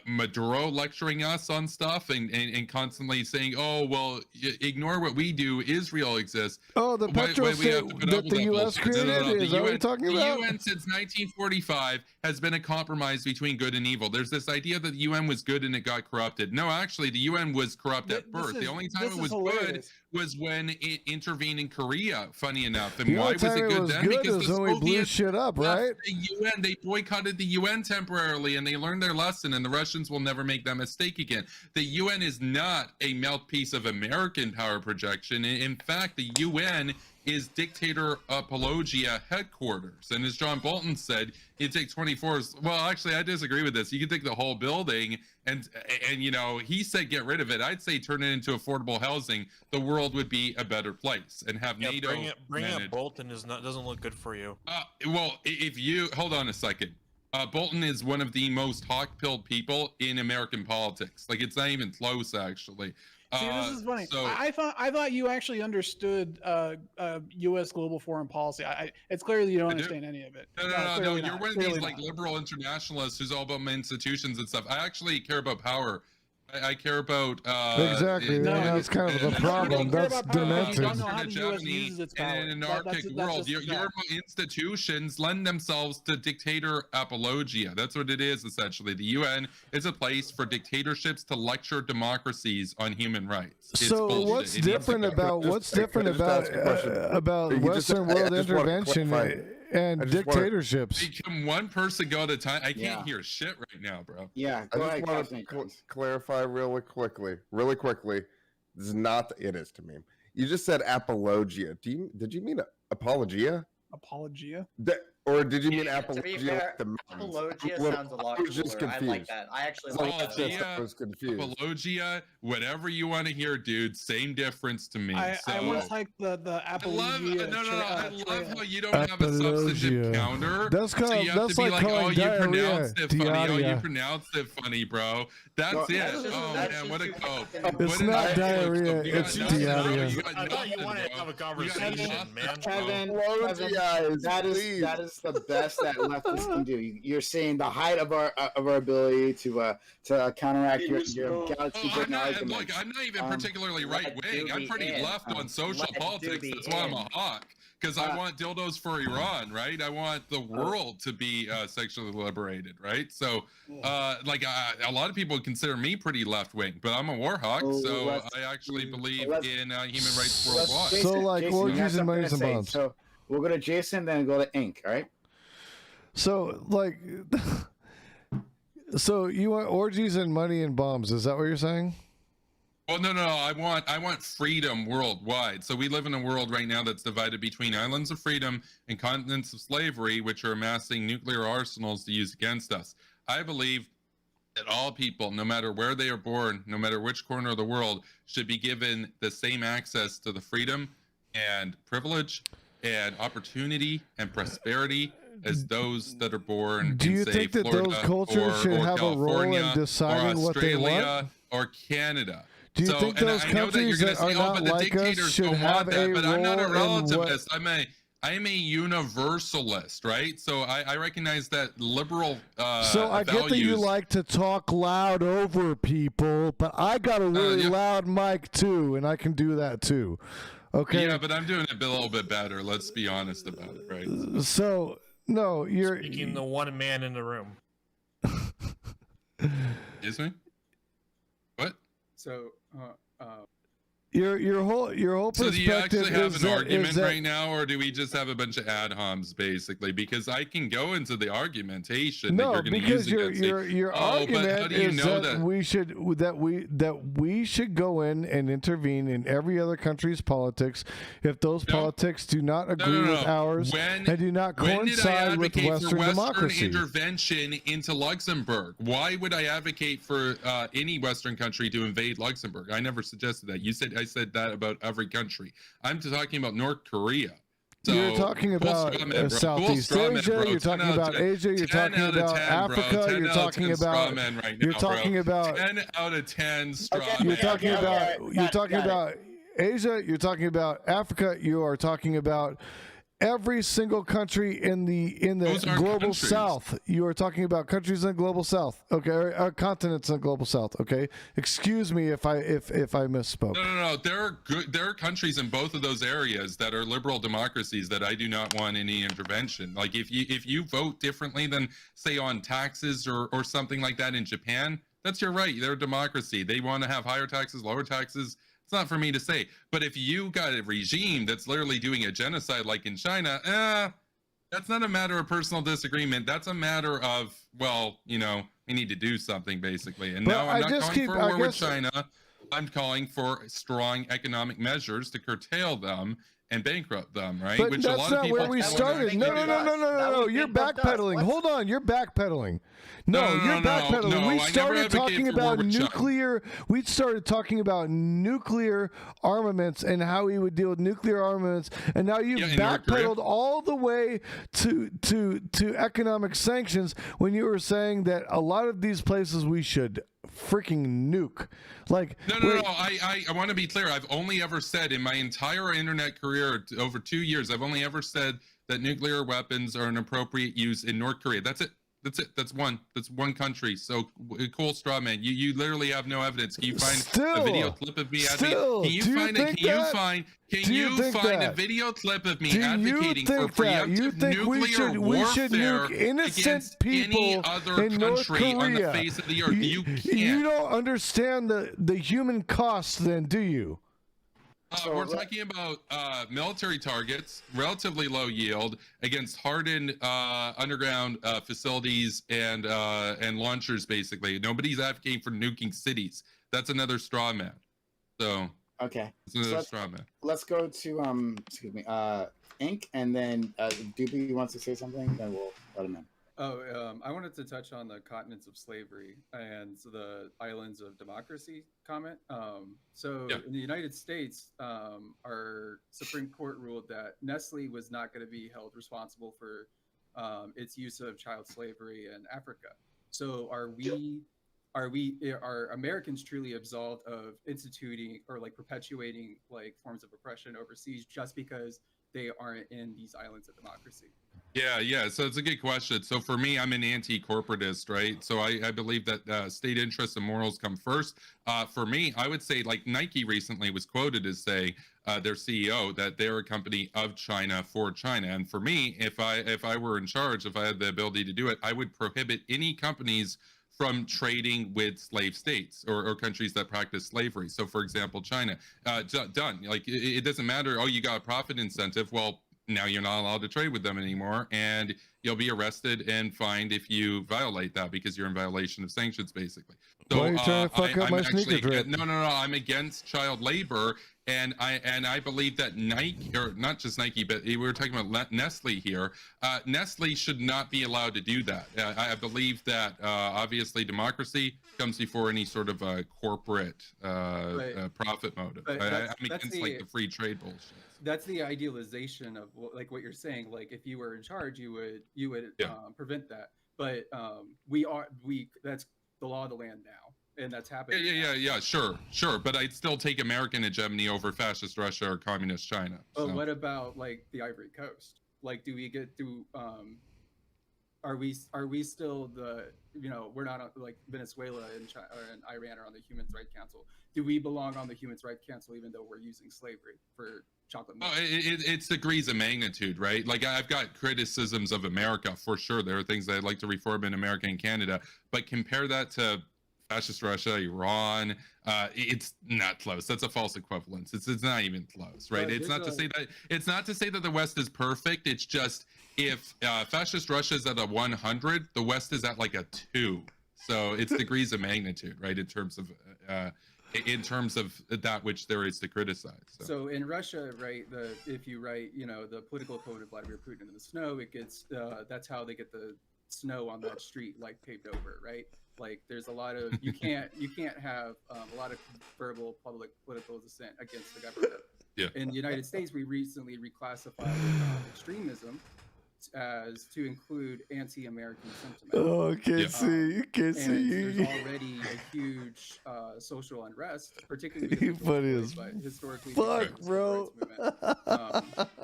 Maduro lecturing us on stuff, and constantly saying, "Oh well, ignore what we do. Israel exists." Oh, the petrol state that the U.S. created is that what you're talking about? The UN since 1945 has been a compromise between good and evil. There's this idea that the UN was good and it got corrupted. No, actually, the UN was corrupt at birth. The only time it was good was when it intervened in Korea. Funny enough, and why was it good then? Because the when we blew Soviets shit up, right? The UN, they boycotted the UN temporarily, and they learned their lesson. And the Russians will never make that mistake again. The UN is not a mouthpiece of American power projection. In fact, the UN is dictator apologia headquarters. And as John Bolton said, you take 24. Well, actually, I disagree with this. You can take the whole building and he said get rid of it. I'd say turn it into affordable housing. The world would be a better place, and have NATO bringing up Bolton doesn't look good for you. Well, if you hold on a second. Bolton is one of the most hawk-pilled people in American politics. Like, it's not even close, actually. See, this is funny. I thought you actually understood U.S. global foreign policy. It's clear that you don't understand any of it. No. You're one of these like liberal internationalists who's all about institutions and stuff. I actually care about power. I care about exactly. That's kind of the problem. That's demented. In an anarchic world, your institutions lend themselves to dictator apologia. That's what it is, essentially. The UN is a place for dictatorships to lecture democracies on human rights. It's so bullshit. what's different about Western world intervention and dictatorships? Can one person go at a time? I can't hear shit right now, bro. Yeah, I just want to clarify really quickly. This is not. It is to me. You just said apologia. Did you mean apologia? Apologia? Or did you mean apologia? To be fair, apologia sounds a lot cooler. Just confused. I like that. I actually like that. I was confused. Apologia, whatever you want to hear, dude. Same difference to me. I almost like the apologia. I love how you don't have a substantive counter. That's so you have that's to be like oh, you diarrhea. pronounced it funny. Oh, you pronounced it funny, bro. That's it. Oh man, what a cope. It's not diarrhea. It's diarrhea. I thought you wanted to have a conversation, man. Kevin, that is the best that leftists can do. You're saying the height of our ability to counteract your galaxy-breaking argument. Look, I'm not even particularly right wing. I'm pretty left on social politics. That's why I'm a hawk. Because I want dildos for Iran, right? I want the world to be sexually liberated, right? So, a lot of people consider me pretty left wing, but I'm a war hawk, so I actually believe in human rights worldwide. So, like, Jason, orgies and money and bombs. So, we'll go to Jason, then go to Ink, all right? So, like, so you want orgies and money and bombs? Is that what you're saying? Well, no. I want freedom worldwide. So we live in a world right now that's divided between islands of freedom and continents of slavery, which are amassing nuclear arsenals to use against us. I believe that all people, no matter where they are born, no matter which corner of the world, should be given the same access to the freedom and privilege and opportunity and prosperity as those that are born Do you in, say, think that Florida those cultures should have California a role in deciding what they want? Or Canada. Do you think those countries that are not like us should have a role but I'm not a in relativist. what... I'm a universalist, right? So I recognize that liberal So I get that you like to talk loud over people, but I got a really loud mic too, and I can do that too. Okay. Yeah, but I'm doing it a little bit better. Let's be honest about it, right? So no, you're speaking the one man in the room. Excuse me? What? So, your whole So do you perspective actually have is an that, argument is that, right now, or do we just have a bunch of ad homs basically? Because I can go into the argumentation that no, you're going to because use against me. your argument but how do you is know that that we should go in and intervene in every other country's politics if those politics do not agree with ours and do not when did I coincide with advocate Western for Western democracy. intervention into Luxembourg? Why would I advocate for any Western country to invade Luxembourg? I never suggested that. I said that about every country. I'm talking about North Korea. So, you're talking about Southeast Asia. You're talking about Asia. You're talking about Africa. You're talking about. You're talking about 10 out of 10 straw. You're talking about. You're talking about Asia. You're talking about Africa. You are talking about every single country in the global countries. south. You are talking about countries in the global south, okay, or continents in the global south, okay. Excuse me if I misspoke. No. There are countries in both of those areas that are liberal democracies that I do not want any intervention. Like if you vote differently than say on taxes or something like that in Japan, that's your right. They're a democracy. They want to have higher taxes, lower taxes. It's not for me to say. But if you got a regime that's literally doing a genocide like in China, that's not a matter of personal disagreement. That's a matter of, well, we need to do something basically. And now I'm not calling for a war with China. I'm calling for strong economic measures to curtail them and bankrupt them, right? But Which that's a lot not of people where we started. No. You're backpedaling. Hold on. You're backpedaling. No, you're backpedaling. No, we I started never talking advocated for war about with China. nuclear. We started talking about nuclear armaments and how we would deal with nuclear armaments, and now you've backpedaled all the way to economic sanctions when you were saying that a lot of these places we should freaking nuke. Like no. I want to be clear. I've only ever said in my entire internet career over 2 years, I've only ever said that nuclear weapons are an appropriate use in North Korea. That's it. That's one country. So cool, straw man. You literally have no evidence. Can you find a video clip of me advocating? Can you find a video clip of me advocating for preemptive nuclear warfare against any other country on the face of the earth? You can't. You don't understand the human cost, then, do you? We're talking about military targets, relatively low yield, against hardened underground facilities and launchers. Basically, nobody's advocating for nuking cities. That's another straw man. So okay, straw man. Let's go to Ink, and then Doobie wants to say something. Then we'll let him in. I wanted to touch on the continents of slavery and the islands of democracy comment. In the United States, our Supreme Court ruled that Nestle was not going to be held responsible for its use of child slavery in Africa. So are Americans truly absolved of instituting or perpetuating forms of oppression overseas just because they aren't in these islands of democracy? Yeah. So it's a good question. So for me, I'm an anti-corporatist, right? So I believe that state interests and morals come first. For me, I would say Nike recently was quoted as saying their CEO that they're a company of China for China. And for me, if I were in charge, if I had the ability to do it, I would prohibit any companies from trading with slave states or countries that practice slavery. So for example, China, done. It doesn't matter, you got a profit incentive. Well, now you're not allowed to trade with them anymore, and you'll be arrested and fined if you violate that because you're in violation of sanctions, basically. So, why are you trying to fuck up my sneaker drip? No. I'm against child labor, and I believe that Nike, or not just Nike, but we were talking about Nestle here. Nestle should not be allowed to do that. I believe that obviously democracy comes before any sort of corporate profit motive. I'm against the free trade bullshit. That's the idealization of what you're saying. If you were in charge, you would prevent that. But that's the law of the land now, and that's happening. Yeah. Sure. But I'd still take American hegemony over fascist Russia or communist China. But what about the Ivory Coast? Do we get to? Are we still we're not Venezuela and China, and Iran are on the Human Rights Council? Do we belong on the Human Rights Council even though we're using slavery for chocolate milk? It's degrees of magnitude, right? I've got criticisms of America for sure. There are things that I'd like to reform in America and Canada, but compare that to fascist Russia, Iran. It's not close. That's a false equivalence. It's not even close, right? But It's not to say that the West is perfect. It's just if fascist Russia is at a 100, the West is at like a 2. So it's degrees of magnitude, right? In terms of that which there is to criticize. So in Russia, right, if you write, the political code of Vladimir Putin in the snow, it gets that's how they get the snow on that street like paved over, right? Like there's a lot of you can't have a lot of verbal public political dissent against the government. Yeah. In the United States, we recently reclassified extremism as to include anti-American sentiment. Oh, can't see. You can't see. There's already a huge social unrest, particularly You funny as historically. fuck, bro.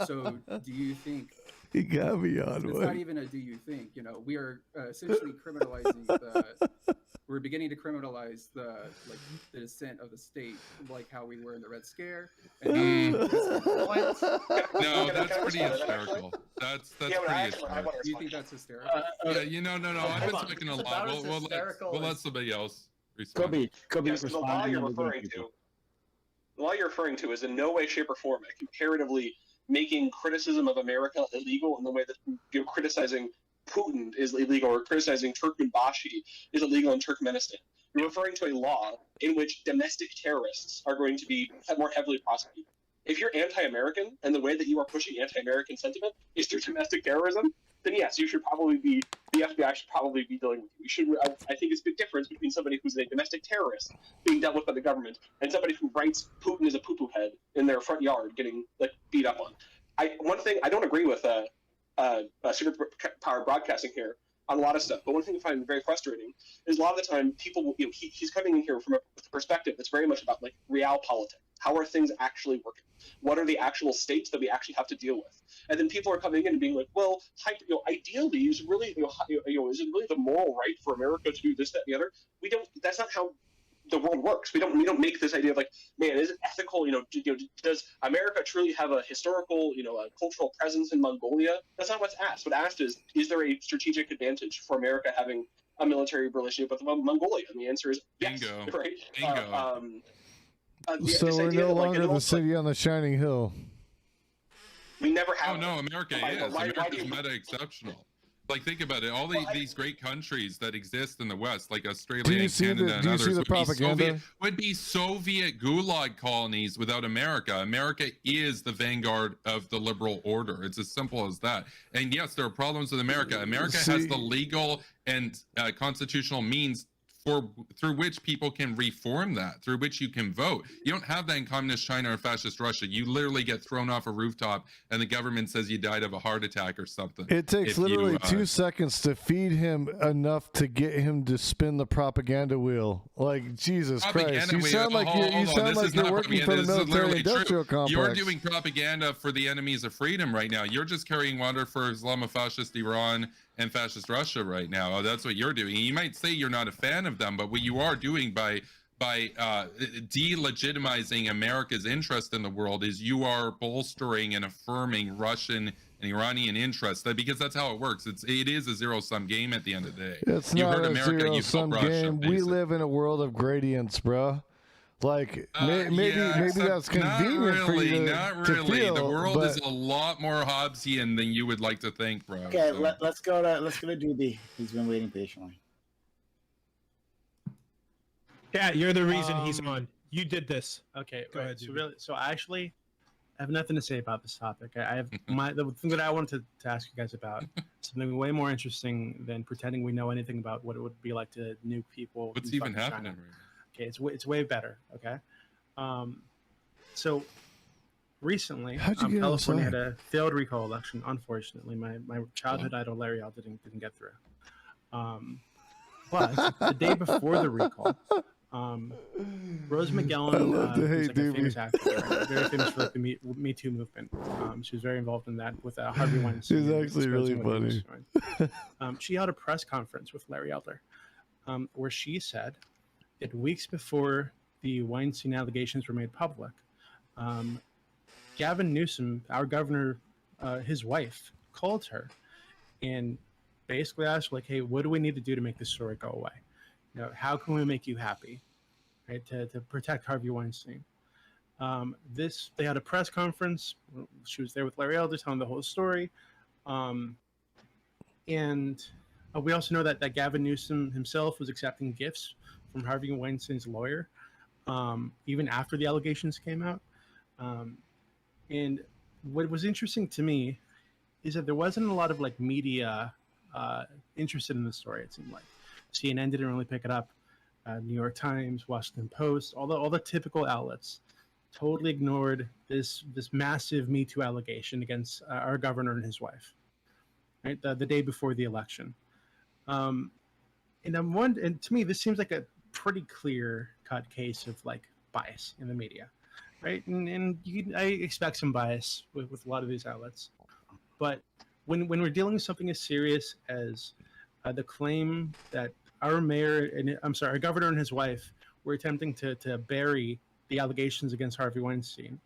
So, do you think? He got me on It's one. not even a do you think. We are essentially criminalizing we're beginning to criminalize the dissent of the state, like how we were in the Red Scare. And No, that's pretty hysterical. That's pretty hysterical. Do you think that's hysterical? Yeah, no. I've been talking a lot. We'll let somebody else respond. Kobe, Yes, the law you're referring to is in no way, shape, or form comparatively making criticism of America illegal in the way that criticizing Putin is illegal or criticizing Turkmenbashi is illegal in Turkmenistan. You're referring to a law in which domestic terrorists are going to be more heavily prosecuted. If you're anti-American and the way that you are pushing anti-American sentiment is through domestic terrorism, then yes, the FBI should probably be dealing with you. I think it's a big difference between somebody who's a domestic terrorist being dealt with by the government and somebody who writes Putin is a poo-poo head in their front yard getting beat up on. One thing I don't agree with superpower broadcasting here on a lot of stuff, but one thing I find very frustrating is a lot of the time people, he's coming in here from a perspective that's very much about real politics. How are things actually working? What are the actual states that we actually have to deal with? And then people are coming in and being like, well, ideally, is it really the moral right for America to do this, that, and the other? That's not how the world works. We don't make this idea of man, is it ethical? Does America truly have a historical, a cultural presence in Mongolia? That's not what's asked. What asked is there a strategic advantage for America having a military relationship with Mongolia? And the answer is yes. Bingo. Right? Bingo. So we're no longer the city on the shining hill. We never have. Oh no, America is. America's meta exceptional. Think about it. All these great countries that exist in the West, like Australia and Canada and others, would be Soviet gulag colonies without America. America is the vanguard of the liberal order. It's as simple as that. And yes, there are problems with America. America has the legal and constitutional means through which people can reform that, through which you can vote. You don't have that in communist China or fascist Russia. You literally get thrown off a rooftop and the government says you died of a heart attack or something. It takes literally 2 seconds to feed him enough to get him to spin the propaganda wheel. Jesus Christ. You sound like you're working for the military industrial complex. You're doing propaganda for the enemies of freedom right now. You're just carrying water for Islamofascist Iran and fascist Russia right now. That's what you're doing. You might say you're not a fan of them, but what you are doing by delegitimizing America's interest in the world is you are bolstering and affirming Russian and Iranian interests, because that's how it works. It is a zero-sum game at the end of the day. It's not a zero-sum game. We live in a world of gradients, bro. Maybe that's convenient for you to feel, the world is a lot more Hobbesian than you would like to think, bro. Okay, let's go to Doobie. He's been waiting patiently. Yeah, you're the reason he's on. You did this. Okay, go ahead. So actually, I have nothing to say about this topic. I have the thing that I wanted to ask you guys about something way more interesting than pretending we know anything about what it would be like to nuke people. What's even happening right now? Okay, it's way better. Okay, so recently, California had a failed recall election. Unfortunately, my childhood idol Larry L didn't get through. But the day before the recall, Rose McGowan, who's a famous actor, right? Very famous for the Me Too movement. She was very involved in that with Harvey Weinstein. She's actually really funny. She held a press conference with Larry Elder, where she said that weeks before the Weinstein allegations were made public, Gavin Newsom, our governor, his wife, called her and basically asked, hey, what do we need to do to make this story go away? how can we make you happy, right? To protect Harvey Weinstein. They had a press conference. She was there with Larry Elder telling the whole story. And we also know that Gavin Newsom himself was accepting gifts from Harvey Weinstein's lawyer, even after the allegations came out. And what was interesting to me is that there wasn't a lot of media interested in the story. It seemed like CNN didn't really pick it up. New York Times, Washington Post, all the typical outlets totally ignored this massive Me Too allegation against our governor and his wife, right? The day before the election. And to me, this seems like a pretty clear-cut case of bias in the media, right? And I expect some bias with a lot of these outlets, but when we're dealing with something as serious as the claim that our governor and his wife were attempting to bury the allegations against Harvey Weinstein,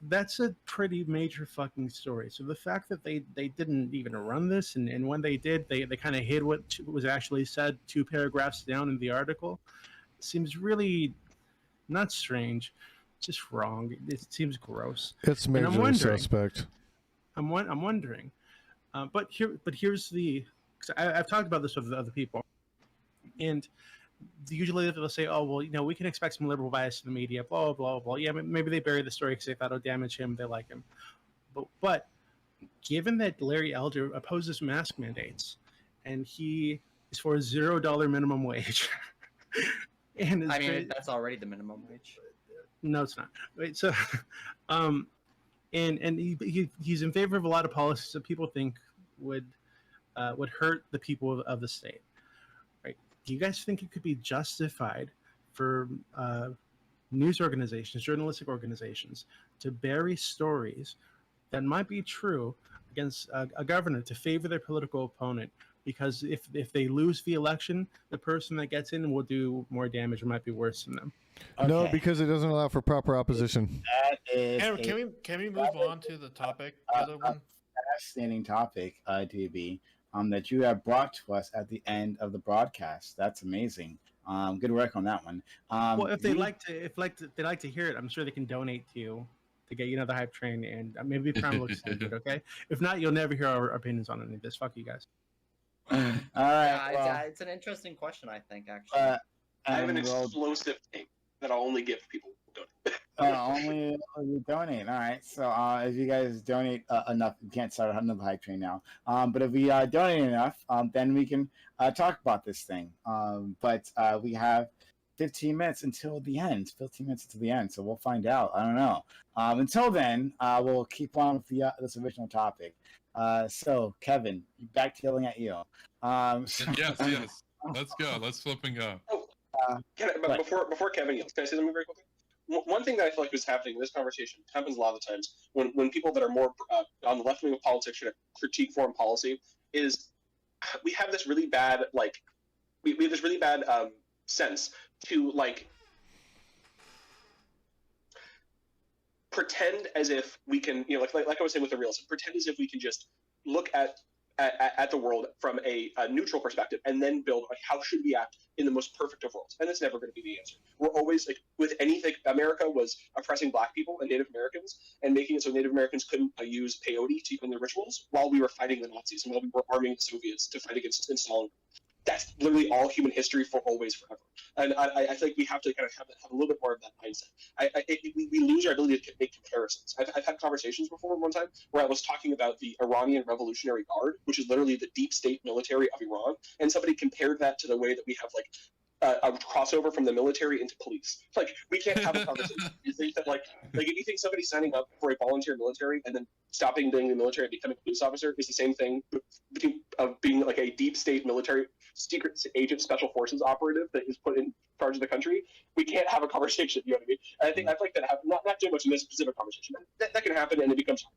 that's a pretty major fucking story. So the fact that they didn't even run this, and when they did, they kind of hid what was actually said 2 paragraphs down in the article, seems really not strange, just wrong. It seems gross. It's majorly suspect. I'm wondering, but here's the. 'Cause I've talked about this with other people, and usually they'll say, "Oh, well, we can expect some liberal bias in the media." Blah blah blah. Yeah, maybe they bury the story because they thought it'll damage him. They like him, but given that Larry Elder opposes mask mandates, and he is for a $0 minimum wage, and that's already the minimum wage. No, it's not. Right, so, and he's in favor of a lot of policies that people think would hurt the people of the state. Right? Do you guys think it could be justified for news organizations, journalistic organizations, to bury stories that might be true against a governor to favor their political opponent? Because if they lose the election, the person that gets in will do more damage or might be worse than them. Okay. No, because it doesn't allow for proper opposition. That is can we move on to the topic? The other one? Fascinating topic, DB, that you have brought to us at the end of the broadcast. That's amazing. Good work on that one. Well, if they'd like to hear it, I'm sure they can donate to you to get the hype train, and maybe Prime will extend it. Okay. If not, you'll never hear our opinions on any of this. Fuck you guys. All right. It's an interesting question, I think, actually. I have an explosive thing that I'll only give people who donate. Only you donate. All right. So if you guys donate enough, you can't start another hype train now. But if we donate enough, then we can talk about this thing. But we have 15 minutes until the end. 15 minutes until the end. So we'll find out. I don't know. Until then, we'll keep on with this original topic. So Kevin, back to yelling at you. Yes. Let's go. Let's flip and go. Before Kevin yells, can I say something very quickly? One thing that I feel like is happening in this conversation happens a lot of the times when people that are more on the left wing of politics try to critique foreign policy is we have this really bad we have this really bad sense to pretend as if we can, like I was saying with the realism, pretend as if we can just look at the world from a neutral perspective and then build how should we act in the most perfect of worlds. And that's never going to be the answer. We're always with anything. America was oppressing Black people and Native Americans and making it so Native Americans couldn't use peyote to in their rituals while we were fighting the Nazis and while we were arming the Soviets to fight against Stalin. That's literally all human history for always, forever. And I think we have to kind of have a little bit more of that mindset. We lose our ability to make comparisons. I've had conversations before one time where I was talking about the Iranian Revolutionary Guard, which is literally the deep state military of Iran, and somebody compared that to the way that we have a crossover from the military into police. We can't have a conversation. You think that if you think somebody signing up for a volunteer military and then stopping being the military and becoming a police officer is the same thing of being a deep state military secret agent special forces operative that is put in charge of the country, we can't have a conversation. You know what I mean? And I think I'd like that to happen, not too much in this specific conversation. That can happen and it becomes hard.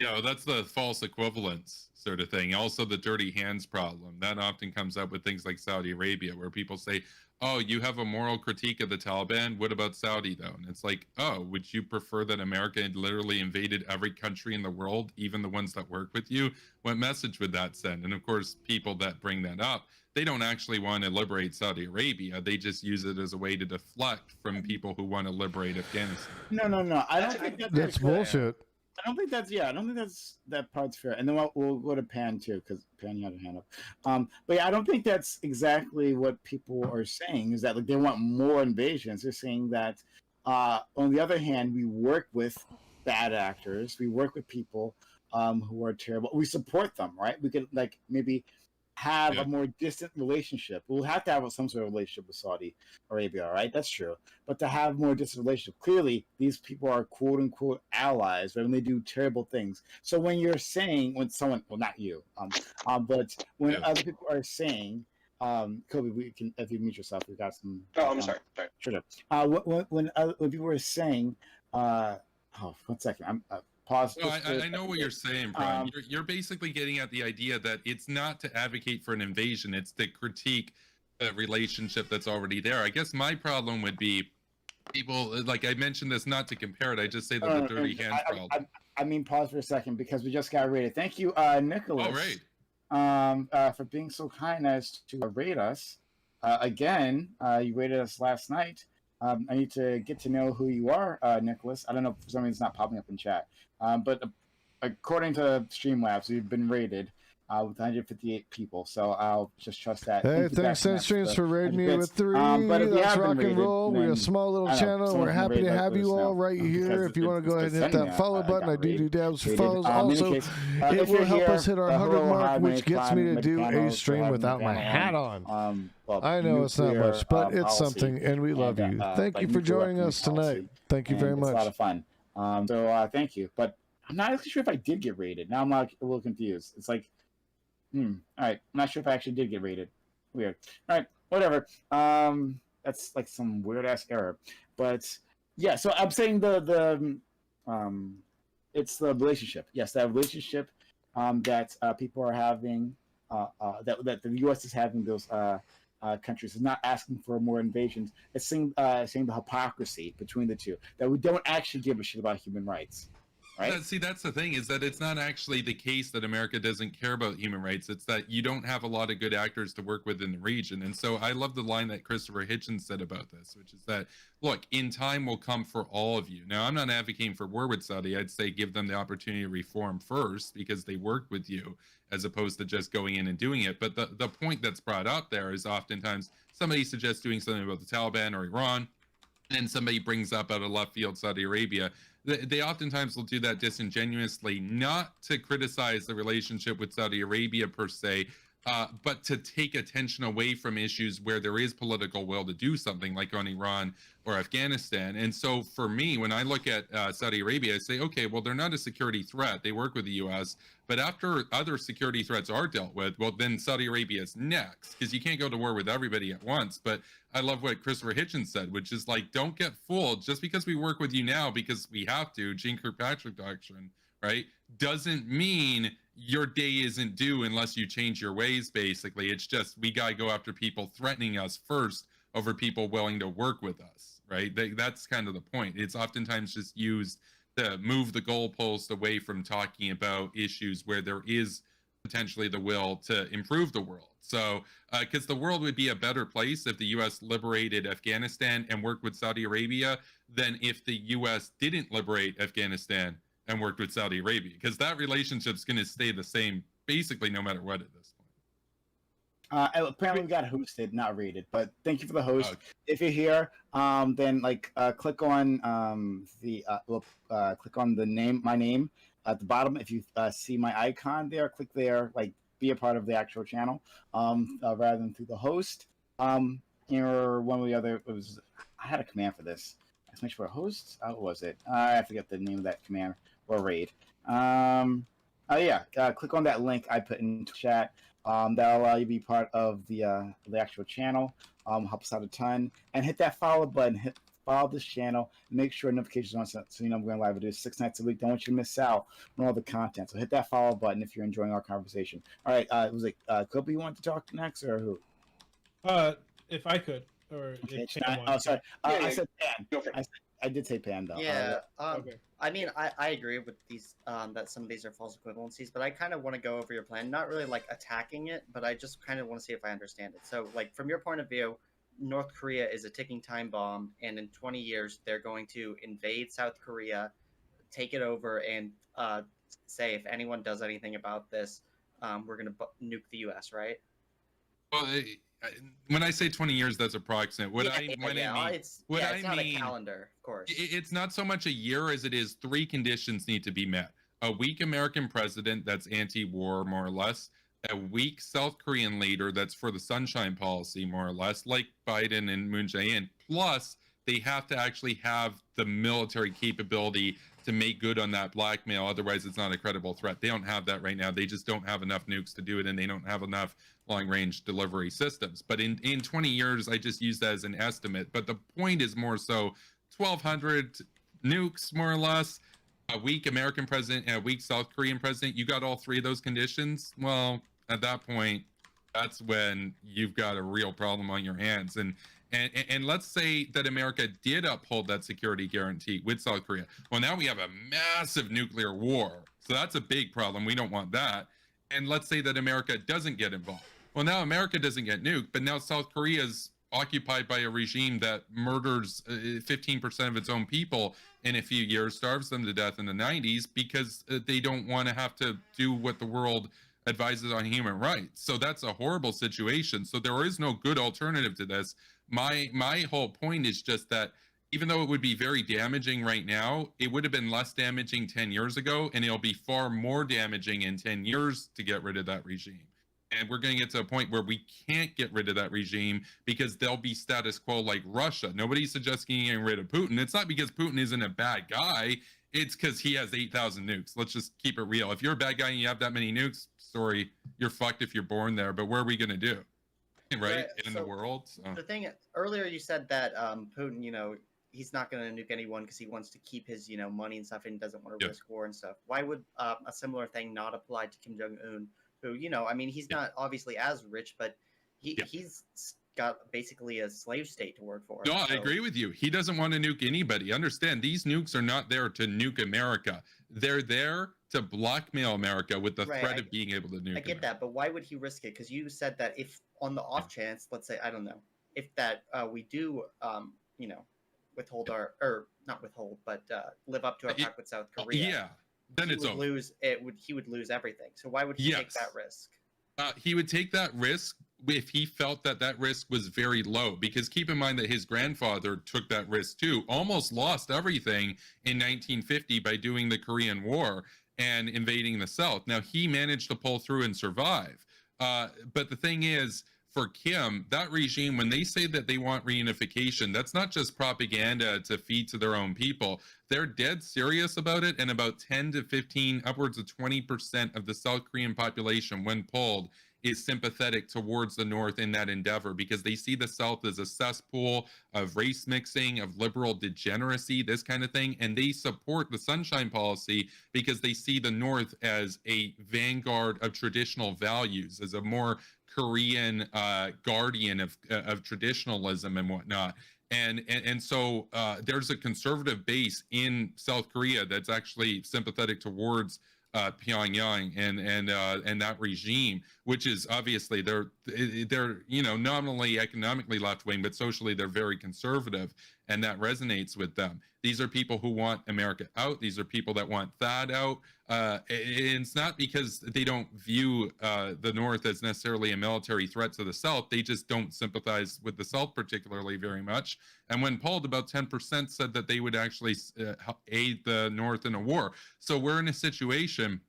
Yeah, well, that's the false equivalence sort of thing. Also, the dirty hands problem that often comes up with things like Saudi Arabia, where people say, "Oh, you have a moral critique of the Taliban. What about Saudi, though?" And it's like, "Oh, would you prefer that America had literally invaded every country in the world, even the ones that work with you? What message would that send?" And of course, people that bring that up, they don't actually want to liberate Saudi Arabia. They just use it as a way to deflect from people who want to liberate Afghanistan. No. I don't think That's bullshit. I don't think that's I don't think that part's fair. And then we'll go to Pan too, because Pan, you had a hand up. But yeah, I don't think that's exactly what people are saying. Is that like they want more invasions? They're saying that on the other hand, we work with bad actors. We work with people who are terrible. We support them, right? We could like maybe have a more distant relationship. We'll have to have some sort of relationship with Saudi Arabia, right? That's true. But to have more distant relationship, clearly these people are quote unquote allies, right? When they do terrible things. So when you're saying, when someone, well, not you, but when other people are saying, Kobe, we can, if you mute yourself, we got some. Oh, I'm sorry. Sure. When people were saying, 1 second, pause. No, I know what you're saying, Prime. You're basically getting at the idea that it's not to advocate for an invasion, it's to critique the relationship that's already there. I guess my problem would be people, like I mentioned this not to compare it, I just say that the dirty hands problem. I mean, pause for a second because we just got rated. Thank you, Nicholas. Oh, right. For being so kind as to rate us. Again, you rated us last night. I need to get to know who you are, Nicholas. I don't know, for some reason it's not popping up in chat. But according to Streamlabs, we've been rated with 158 people, so I'll just trust that. Hey, thanks, Streams, for rating me with 3. That's rock and roll. We're a small little channel. We're happy to have you all right here. If you want to go ahead and hit that follow button, I do dabs for follows. Also, it will help us hit our 100 mark, which gets me to do a stream without my hat on. I know it's not much, but it's something, and we love you. Thank you for joining us tonight. Thank you very much. It's a lot of fun. So thank you. But I'm not actually sure if I did get rated. Now I'm like a little confused. It's like, all right. I'm not sure if I actually did get rated. Weird. All right. Whatever. That's like some weird ass error. But yeah. So I'm saying it's the relationship. Yes, that relationship that people are having. That the U.S. is having those countries is not asking for more invasions. It's saying the hypocrisy between the two, that we don't actually give a shit about human rights. Right? See, that's the thing, is that it's not actually the case that America doesn't care about human rights. It's that you don't have a lot of good actors to work with in the region. And so I love the line that Christopher Hitchens said about this, which is that, look, in time will come for all of you. Now, I'm not advocating for war with Saudi. I'd say give them the opportunity to reform first because they work with you, as opposed to just going in and doing it. But the point that's brought up there is oftentimes somebody suggests doing something about the Taliban or Iran, and somebody brings up out of left field Saudi Arabia. They oftentimes will do that disingenuously, not to criticize the relationship with Saudi Arabia per se, but to take attention away from issues where there is political will to do something, like on Iran or Afghanistan. And so for me, when I look at Saudi Arabia, I say, okay, well, they're not a security threat. They work with the U.S., but after other security threats are dealt with, well, then Saudi Arabia is next, because you can't go to war with everybody at once. But I love what Christopher Hitchens said, which is like, don't get fooled. Just because we work with you now because we have to, Jean Kirkpatrick doctrine, right, doesn't mean your day isn't due unless you change your ways, basically. It's just we got to go after people threatening us first over people willing to work with us, right? That's kind of the point. It's oftentimes just used to move the goalpost away from talking about issues where there is potentially the will to improve the world. So, because the world would be a better place if the U.S. liberated Afghanistan and worked with Saudi Arabia than if the U.S. didn't liberate Afghanistan and worked with Saudi Arabia, because that relationship's going to stay the same basically no matter what at this point. Apparently we got hosted, not rated, but thank you for the host. Okay. If you're here, then click on click on the name, my name at the bottom. If you see my icon there, click there, be a part of the actual channel, rather than through the host. Or one or the other. I had a command for this. Exclamation for host. What was it? I forget the name of that command or raid. Click on that link I put into chat. That'll allow you to be part of the actual channel. Helps out a ton. And hit that follow button. follow this channel, make sure notifications are on so you know I'm going live. I do 6 nights a week. Don't want you to miss out on all the content. So hit that follow button if you're enjoying our conversation. All right, it was like Kobe, you want to talk next, or who? If I could, or if Pam Oh, wants sorry. to. I said Pan. I did say Pan though. Yeah. Okay. I mean, I agree with these that some of these are false equivalencies, but I kind of want to go over your plan, not really like attacking it, but I just kind of want to see if I understand it. So, like from your point of view, North Korea is a ticking time bomb, and in 20 years they're going to invade South Korea, take it over, and say if anyone does anything about this, we're going to nuke the U.S. Right? Well, when I say 20 years, that's approximate. It's not a calendar, of course. It's not so much a year as it is 3 conditions need to be met. A weak American president that's anti-war, more or less. A weak South Korean leader that's for the Sunshine Policy, more or less, like Biden and Moon Jae-in. Plus, they have to actually have the military capability to make good on that blackmail. Otherwise, it's not a credible threat. They don't have that right now. They just don't have enough nukes to do it, and they don't have enough long-range delivery systems. But in 20 years, I just use that as an estimate. But the point is more so 1,200 nukes, more or less, a weak American president and a weak South Korean president. You got all 3 of those conditions. Well, at that point, that's when you've got a real problem on your hands. And let's say that America did uphold that security guarantee with South Korea. Well, now we have a massive nuclear war. So that's a big problem. We don't want that. And let's say that America doesn't get involved. Well, now America doesn't get nuked, but now South Korea is occupied by a regime that murders 15% of its own people in a few years, starves them to death in the 90s because they don't want to have to do what the world advises on human rights. So that's a horrible situation. So there is no good alternative to this. My whole point is just that even though it would be very damaging right now, it would have been less damaging 10 years ago, and it'll be far more damaging in 10 years to get rid of that regime. And we're going to get to a point where we can't get rid of that regime because they'll be status quo like Russia. Nobody's suggesting getting rid of Putin. It's not because Putin isn't a bad guy. It's because he has 8,000 nukes. Let's just keep it real. If you're a bad guy and you have that many nukes, sorry, you're fucked if you're born there. But what are we going to do? Right? In the world? So. The thing, earlier you said that Putin, he's not going to nuke anyone because he wants to keep his, money and stuff and doesn't want to risk war and stuff. Why would a similar thing not apply to Kim Jong-un? Who, he's not obviously as rich, but he's got basically a slave state to work for. No, I agree with you. He doesn't want to nuke anybody. Understand, these nukes are not there to nuke America. They're there to blackmail America with the threat of being able to nuke. I get that, but why would he risk it? Because you said that if on the off chance, let's say, I don't know, if that we do, withhold our, or not withhold, but live up to our pact with South Korea. Yeah. Then it's over. He would lose everything. So why would he take that risk? He would take that risk if he felt that risk was very low. Because keep in mind that his grandfather took that risk too, almost lost everything in 1950 by doing the Korean War and invading the South. Now, he managed to pull through and survive. But the thing is, for Kim, that regime, when they say that they want reunification, that's not just propaganda to feed to their own people. They're dead serious about it, and about 10 to 15, upwards of 20% of the South Korean population, when polled, is sympathetic towards the North in that endeavor because they see the South as a cesspool of race mixing, of liberal degeneracy, this kind of thing, and they support the Sunshine Policy because they see the North as a vanguard of traditional values, as a more Korean guardian of traditionalism and whatnot. And so there's a conservative base in South Korea that's actually sympathetic towards Pyongyang and that regime, which is obviously they're not only economically left wing, but socially they're very conservative, and that resonates with them. These are people who want America out. These are people that want THAAD out. It's not because they don't view the North as necessarily a military threat to the South. They just don't sympathize with the South particularly very much. And when polled, about 10% said that they would actually aid the North in a war. So we're in a situation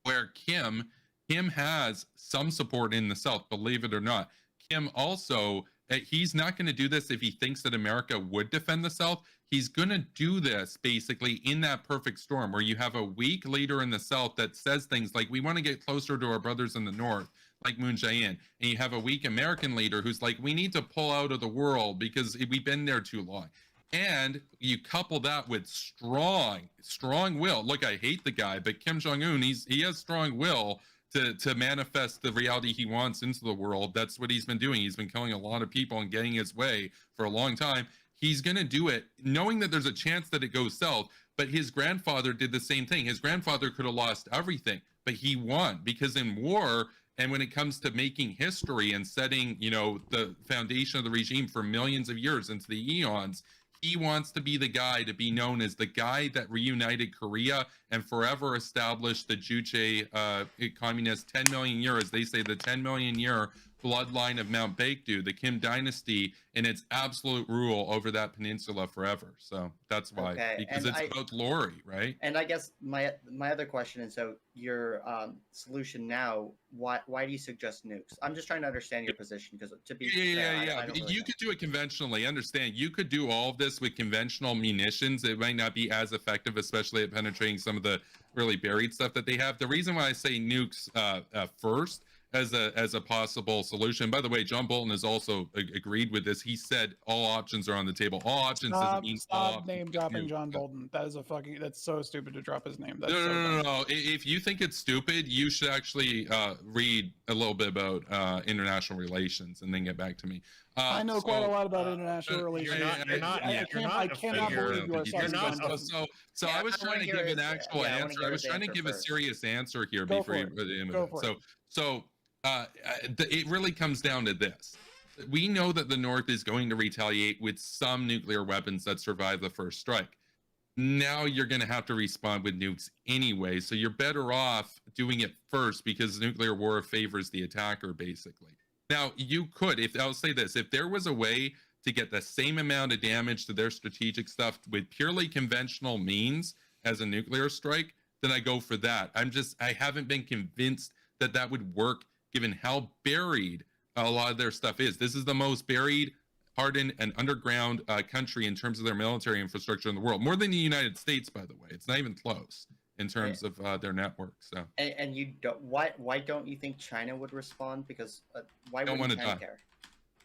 where Kim has some support in the South, believe it or not. Kim also, he's not going to do this if he thinks that America would defend the South. He's going to do this basically in that perfect storm where you have a weak leader in the South that says things like, we want to get closer to our brothers in the North, like Moon Jae-in. And you have a weak American leader who's like, we need to pull out of the world because we've been there too long. And you couple that with strong will. Look, I hate the guy, but Kim Jong-un, he has strong will to manifest the reality he wants into the world. That's what he's been doing. He's been killing a lot of people and getting his way for a long time. He's going to do it knowing that there's a chance that it goes south. But his grandfather did the same thing. His grandfather could have lost everything, but he won, because in war, and when it comes to making history and setting, the foundation of the regime for millions of years into the eons, he wants to be the guy to be known as the guy that reunited Korea and forever established the Juche communist 10 million year, as they say, the 10 million year bloodline of Mount Baekdu, the Kim dynasty, in its absolute rule over that peninsula forever. So that's why, because it's about glory, right? And I guess my other question is, so your solution now, why do you suggest nukes? I'm just trying to understand your position, because to be fair, I don't really you could do it conventionally. Understand, you could do all of this with conventional munitions. It might not be as effective, especially at penetrating some of the really buried stuff that they have. The reason why I say nukes first as a possible solution. By the way, John Bolton has also agreed with this. He said all options are on the table. All options doesn't mean stop name dropping John Bolton. That is that's so stupid to drop his name. That's no. If you think it's stupid, you should actually read a little bit about international relations and then get back to me. I know quite a lot about international relations. I cannot believe you are citing John Bolton. So I was trying to give an actual answer. I was trying to give a serious answer here before you put it in. So it really comes down to this. We know that the North is going to retaliate with some nuclear weapons that survive the first strike. Now you're going to have to respond with nukes anyway, so you're better off doing it first, because nuclear war favors the attacker, basically. Now, you could, I'll say this, if there was a way to get the same amount of damage to their strategic stuff with purely conventional means as a nuclear strike, then I go for that. I haven't been convinced that that would work, given how buried a lot of their stuff is. This is the most buried, hardened, and underground country in terms of their military infrastructure in the world. More than the United States, by the way. It's not even close in terms of their network. So. And you don't. Why don't you think China would respond? Because why wouldn't China care?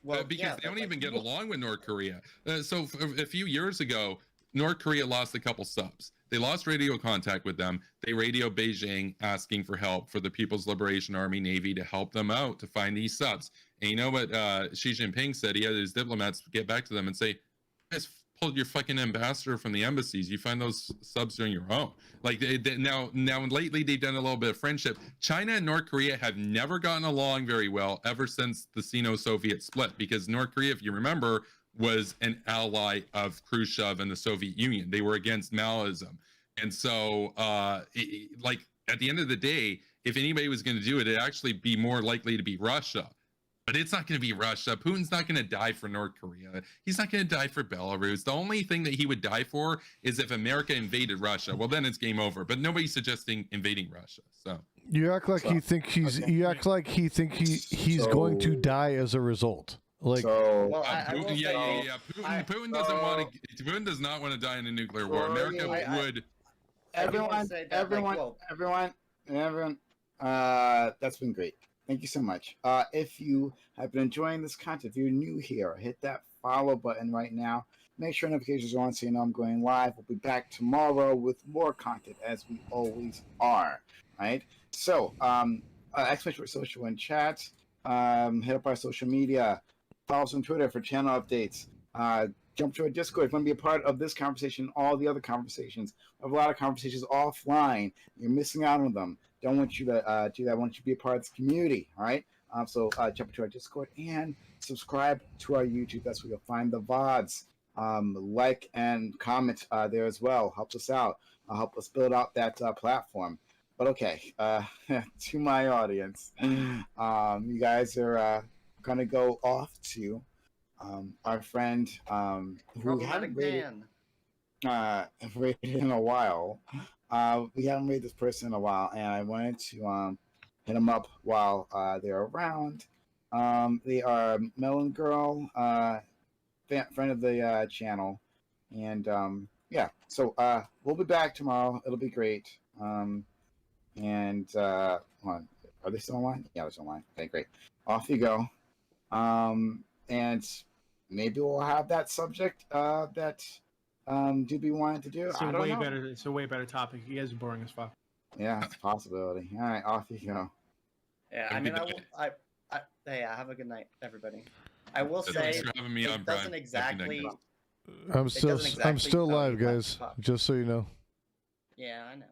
Well, because they don't even get along with North Korea. So a few years ago, North Korea lost a couple subs. They lost radio contact with them. They radioed Beijing asking for help for the People's Liberation Army Navy to help them out to find these subs. And you know what Xi Jinping said? He had his diplomats get back to them and say, "You guys pulled your fucking ambassador from the embassies. You find those subs on your own." Like now lately they've done a little bit of friendship. China and North Korea have never gotten along very well ever since the Sino-Soviet split, because North Korea, if you remember, was an ally of Khrushchev and the Soviet Union. They were against Maoism. And so, like, at the end of the day, if anybody was going to do it, it'd actually be more likely to be Russia. But it's not going to be Russia. Putin's not going to die for North Korea. He's not going to die for Belarus. The only thing that he would die for is if America invaded Russia. Well, then it's game over. But nobody's suggesting invading Russia. So you act like you think he's. Okay. You act like he's going to die as a result. Like, Putin doesn't want to. Putin does not want to die in a nuclear war. America would. Everyone. That's been great. Thank you so much. If you have been enjoying this content, if you're new here, hit that follow button right now. Make sure notifications are on so you know I'm going live. We'll be back tomorrow with more content, as we always are. Right. So, exclamation social in chat. Hit up our social media. Follow us on Twitter for channel updates. Jump to our Discord if you want to be a part of this conversation, all the other conversations. We have a lot of conversations offline. You're missing out on them. Don't want you to do that. I want you to be a part of this community, all right? So jump to our Discord and subscribe to our YouTube. That's where you'll find the VODs. Like and comment there as well. Helps us out. Help us build out that platform. But okay, to my audience, you guys are going to go off to our friend who hadn't rated in a while. We haven't rated this person in a while, and I wanted to hit them up while they're around. They are Melon Girl, friend of the channel, and yeah. So we'll be back tomorrow. It'll be great. And hold on. Are they still online? Yeah, they're still online. Okay, great. Off you go. And maybe we'll have that subject that Doobie wanted to do. It's I a don't way know. better. It's a way better topic. You guys are boring as fuck. Yeah, it's a possibility. All right, off you go. Yeah, I Have a mean, good I will. night. Yeah, have a good night, everybody. I will Thanks say for having me it on, Brian. doesn't exactly. I'm still exactly live, tell you guys. Just so you know. Yeah, I know.